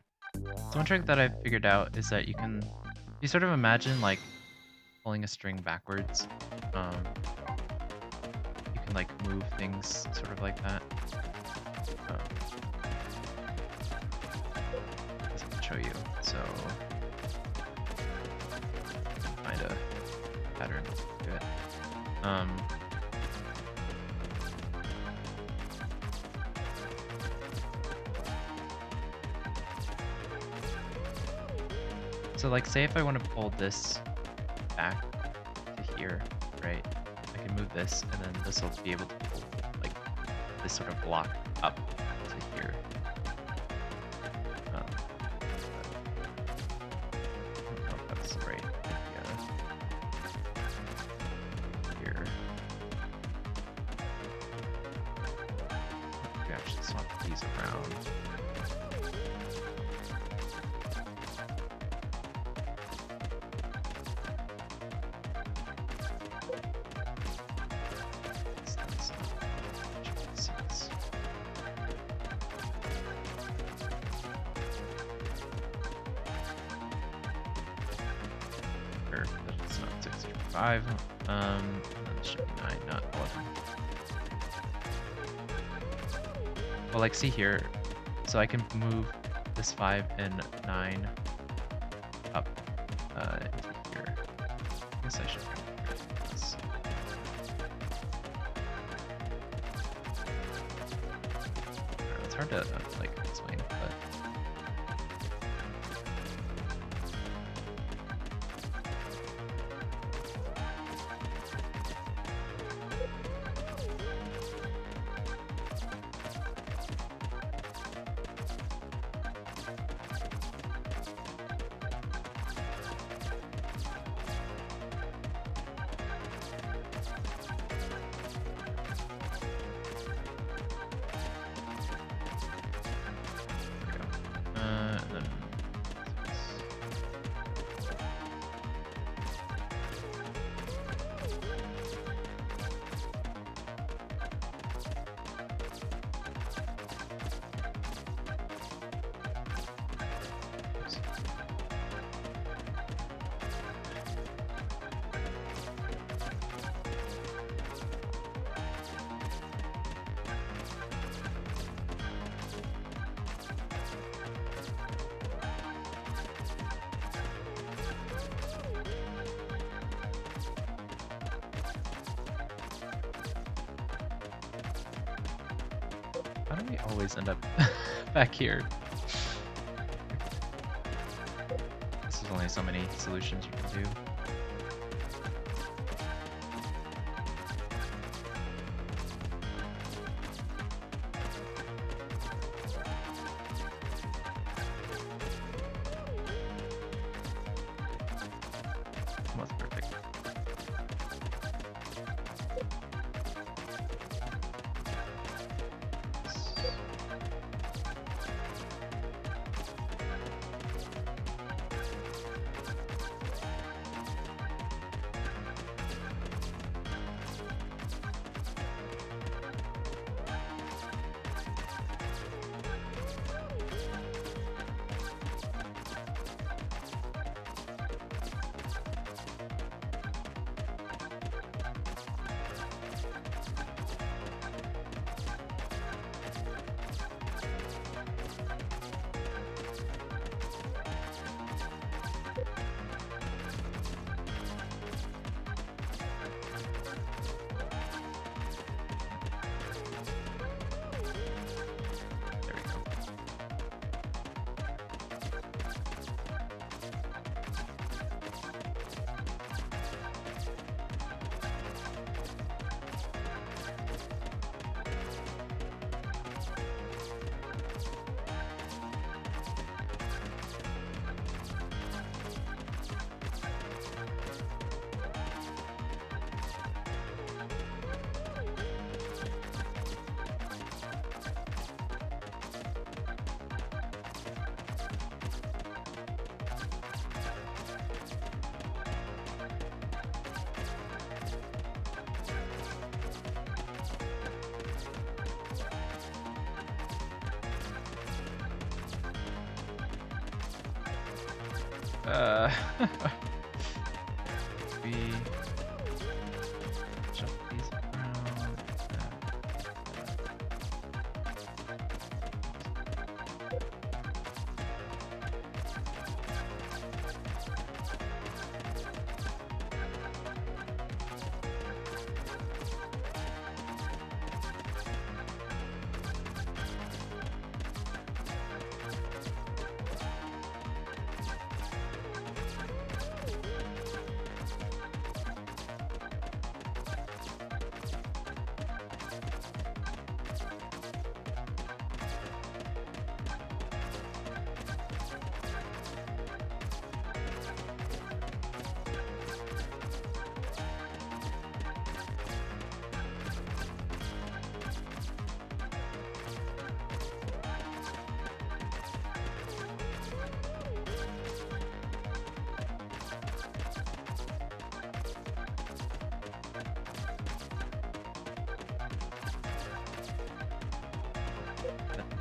So one trick that I figured out is that you sort of imagine like pulling a string backwards. You can like move things sort of like that. I can show you. So find a pattern to it. So like say if I want to pull this back to here, right? I can move this and then this will be able to pull like this sort of block up to here. I don't know if that's the right idea. Here. We actually swap these around. That's not 65. That should be 9, not 11. Well, like, see here. So I can move this 5 and 9 up into here. I guess I should do this. It's hard to like explain, but. How do we always end up back here? This is only so many solutions you can do. Almost perfect. Uh, we shuffle these around.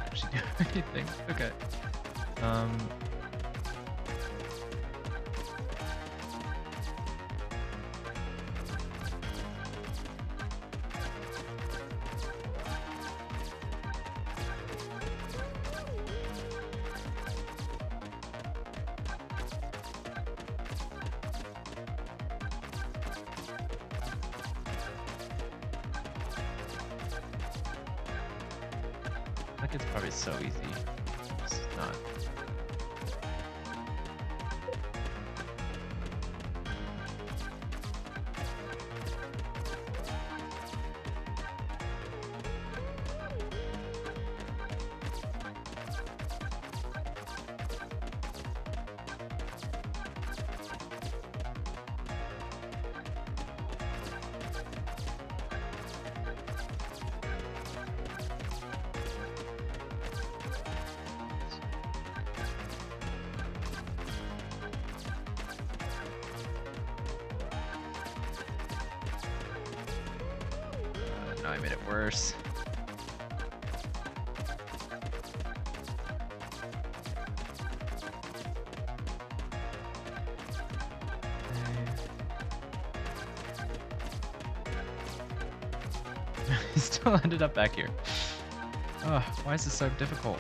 Actually do anything. Okay. Like it's probably so easy. It's not. No, I made it worse. He still ended up back here. Oh, why is this so difficult?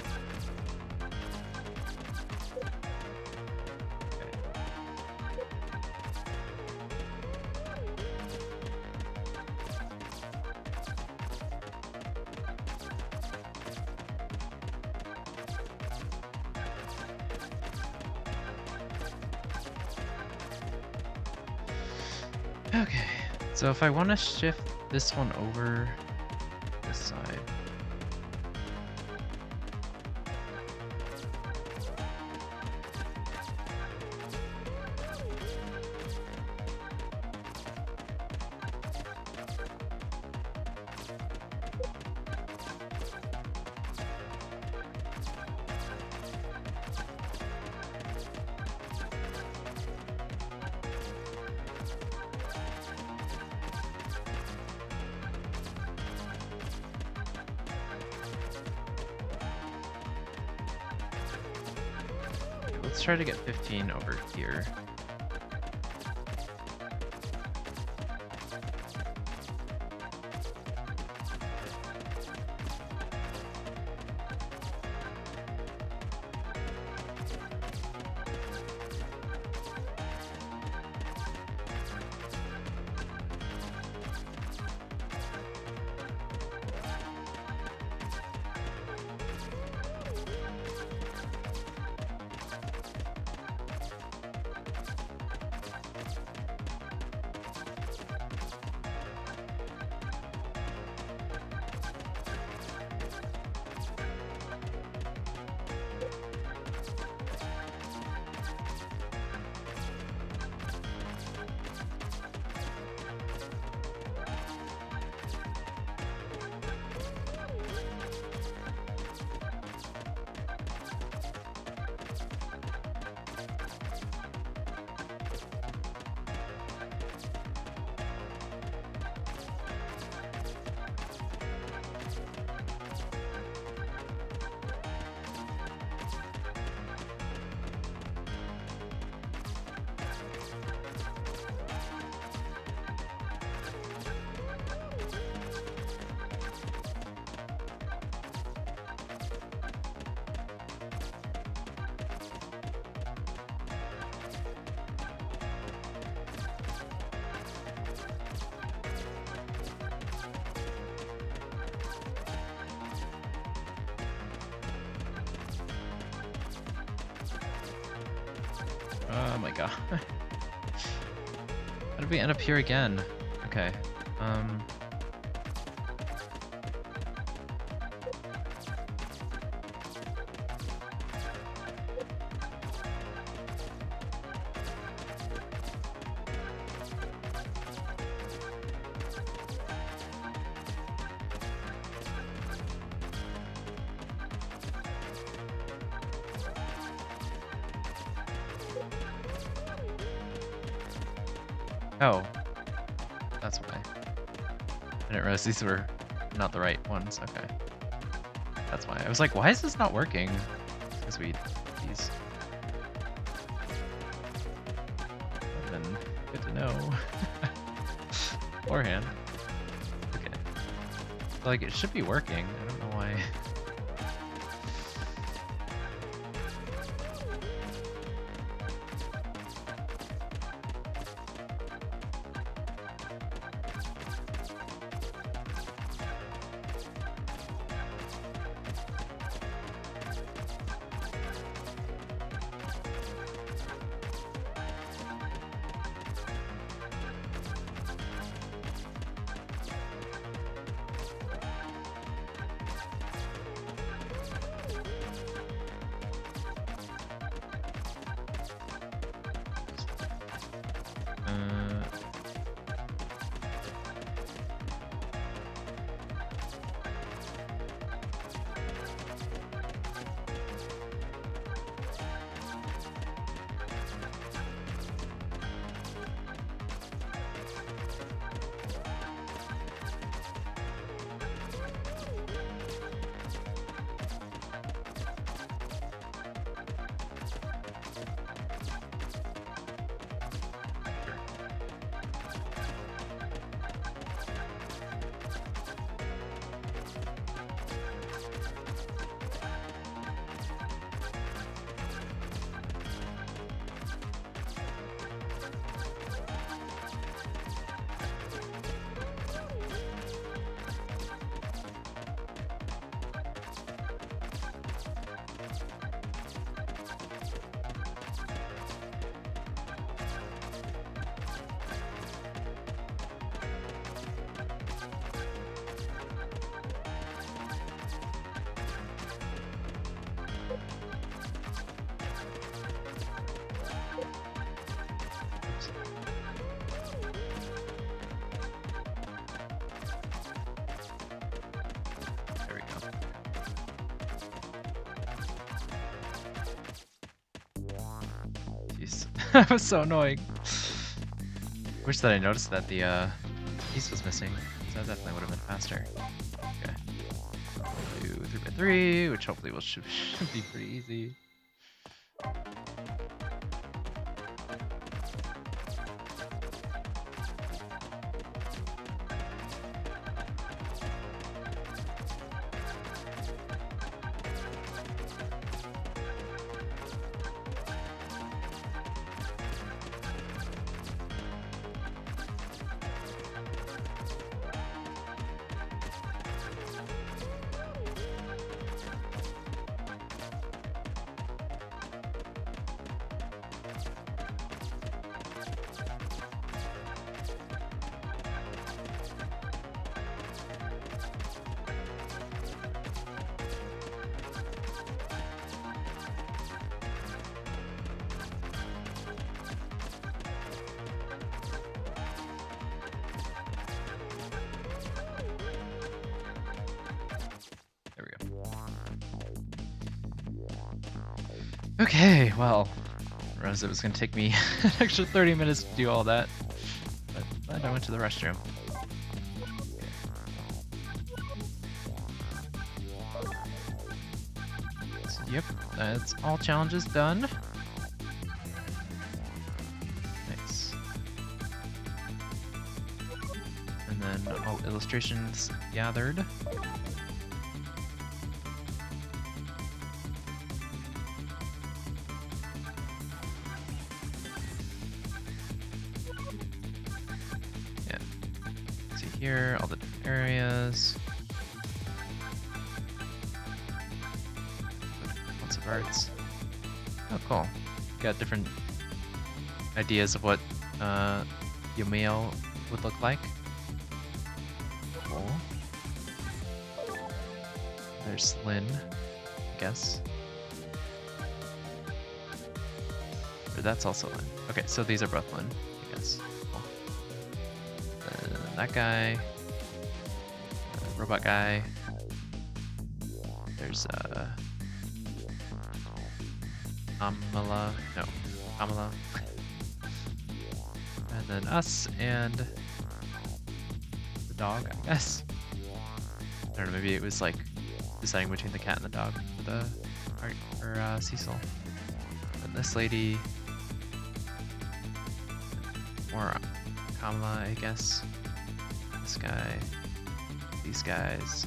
Okay, so if I want to shift this one over this side. Let's try to get 15 over here. Oh my god. How did we end up here again? Okay. Oh, that's why. I didn't realize these were not the right ones. Okay. That's why. I was like, why is this not working? Because we these. Then good to know. Beforehand. Okay. So, like, it should be working. I don't know why. There we go. Jeez. That was so annoying. Wish that I noticed that the piece was missing. So that definitely would have been faster. Okay. Do 3x3, which hopefully should be pretty easy. Okay, well, I realized it was going to take me an extra 30 minutes to do all that, but glad I went to the restroom. So, yep, that's all challenges done. Nice. And then all illustrations gathered. Here, all the different areas. Lots of arts. Oh, cool. Got different ideas of what Yumio would look like. Cool. There's Lynne, I guess. Or that's also Lynne. Okay, so these are both Lynne, I guess. Cool. That guy. Robot guy. There's Kamala. No, Kamala. And then us and the dog, I guess. I don't know, maybe it was like deciding between the cat and the dog for Sissel. And this lady, or Kamala, I guess. This guy, these guys.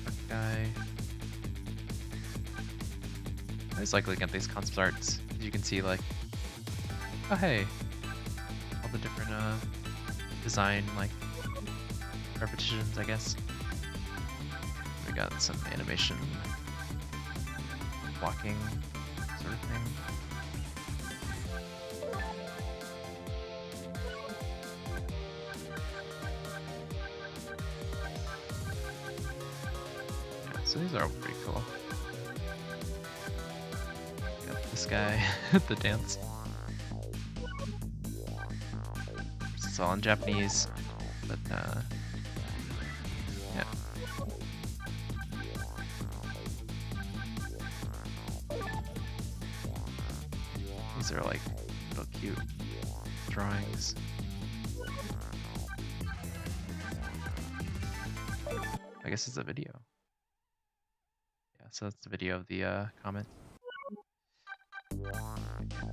That guy. I always like looking at these concept arts. You can see like, oh hey, all the different design like repetitions, I guess. We got some animation blocking sort of thing. Yeah, so these are all pretty cool. Got this guy at the dance. It's all in Japanese, but yeah. These are like little cute drawings. I guess it's a video. Yeah, so that's the video of the comment.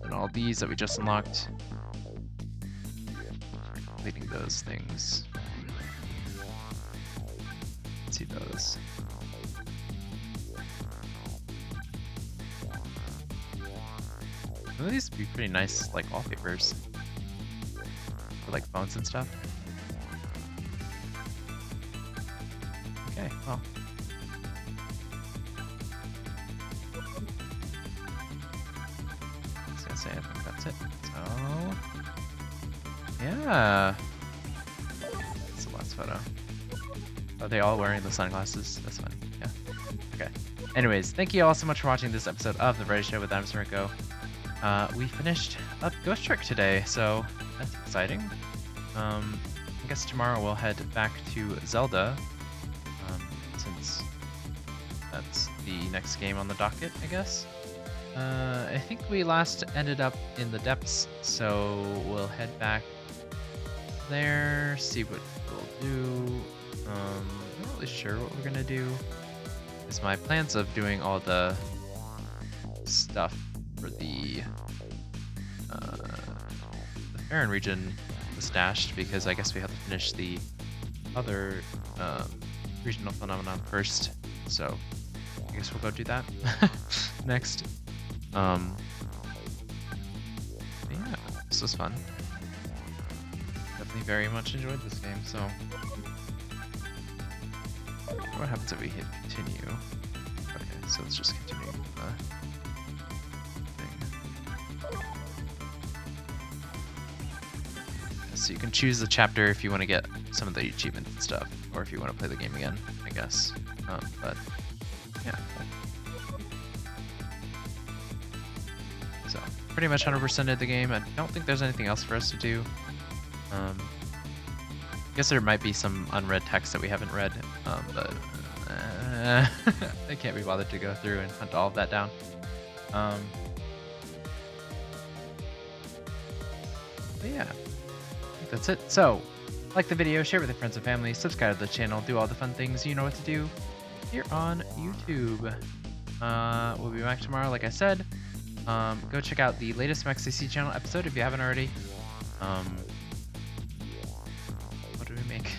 And all these that we just unlocked. Completing those things. See those. Some of these would be pretty nice, like wallpapers for like phones and stuff. Okay, well. I was gonna say, I think that's it. So, yeah. That's the last photo. Are they all wearing the sunglasses? That's funny. Yeah. Okay. Anyways, thank you all so much for watching this episode of The Variety Show with Adam Smrko. We finished up Ghost Trick today, so that's exciting. I guess tomorrow we'll head back to Zelda, since that's the next game on the docket, I guess. I think we last ended up in the depths, so we'll head back there, see what we'll do. I'm not really sure what we're gonna do. It's my plans of doing all the stuff for the Farron region was stashed because I guess we have to finish the other regional phenomenon first. So I guess we'll go do that next. Yeah, this was fun. Definitely very much enjoyed this game. So what happens if we hit continue? Okay, so let's just continue the thing. So you can choose the chapter if you want to get some of the achievements and stuff, or if you want to play the game again, I guess. But yeah. So pretty much 100%ed the game. I don't think there's anything else for us to do. I guess there might be some unread text that we haven't read, but I can't be bothered to go through and hunt all of that down. But yeah, I think that's it. So, like the video, share it with your friends and family, subscribe to the channel, do all the fun things you know what to do here on YouTube. We'll be back tomorrow, like I said. Go check out the latest MaxCC channel episode if you haven't already. What did we make?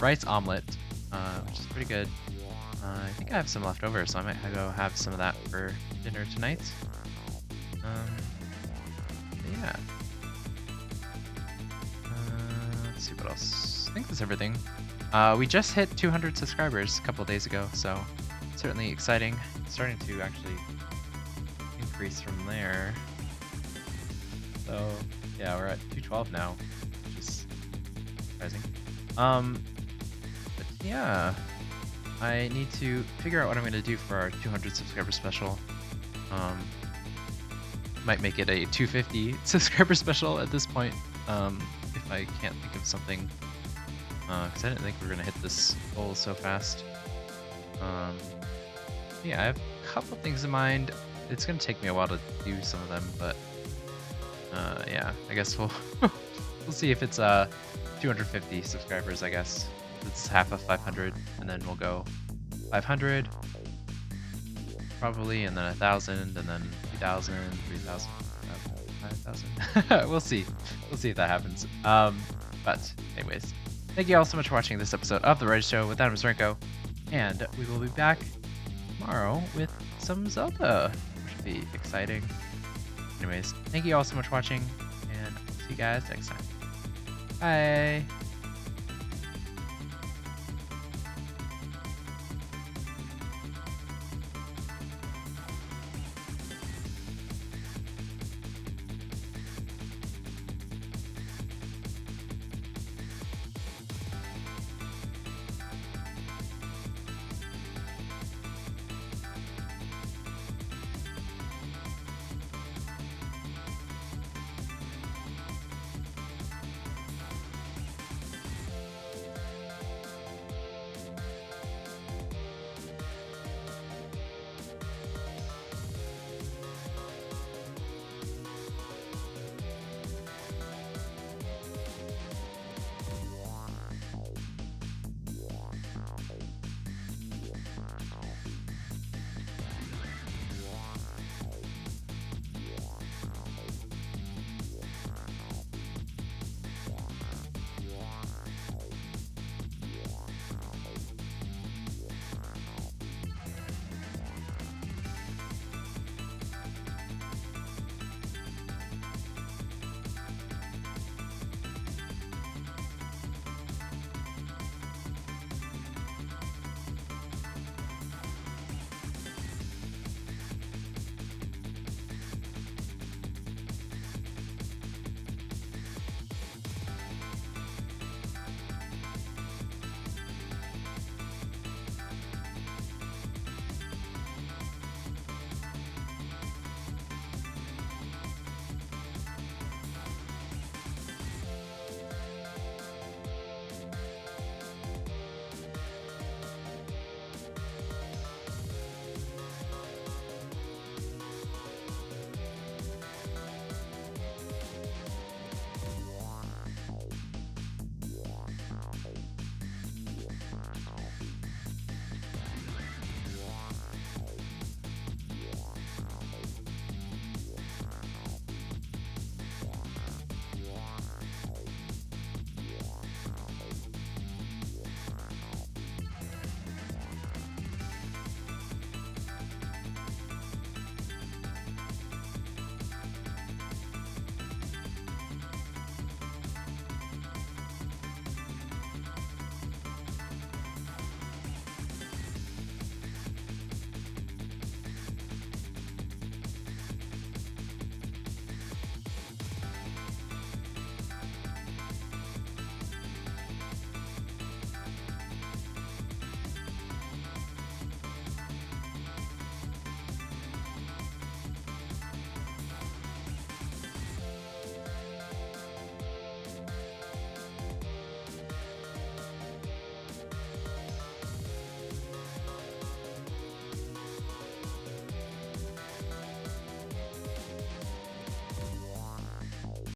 Rice omelet, which is pretty good. I think I have some left over, so I might go have some of that for dinner tonight. Yeah. Let's see what else. I think that's everything. We just hit 200 subscribers a couple days ago, so certainly exciting. It's starting to actually increase from there. So yeah, we're at 212 now, which is surprising. But yeah, I need to figure out what I'm going to do for our 200 subscriber special. Might make it a 250 subscriber special at this point, if I can't think of something, because I didn't think we were going to hit this goal so fast. Yeah, I have a couple things in mind. It's going to take me a while to do some of them, but yeah, I guess we'll we'll see if it's 250 subscribers, I guess. It's half of 500, and then we'll go 500 probably, and then 1,000, and then 2,000, 3,000, 5,000. We'll see. We'll see if that happens. But anyways, thank you all so much for watching this episode of The Red Show with Adam Masarenko, and we will be back tomorrow with some Zelda, which should be exciting. Anyways, thank you all so much for watching, and see you guys next time. Bye!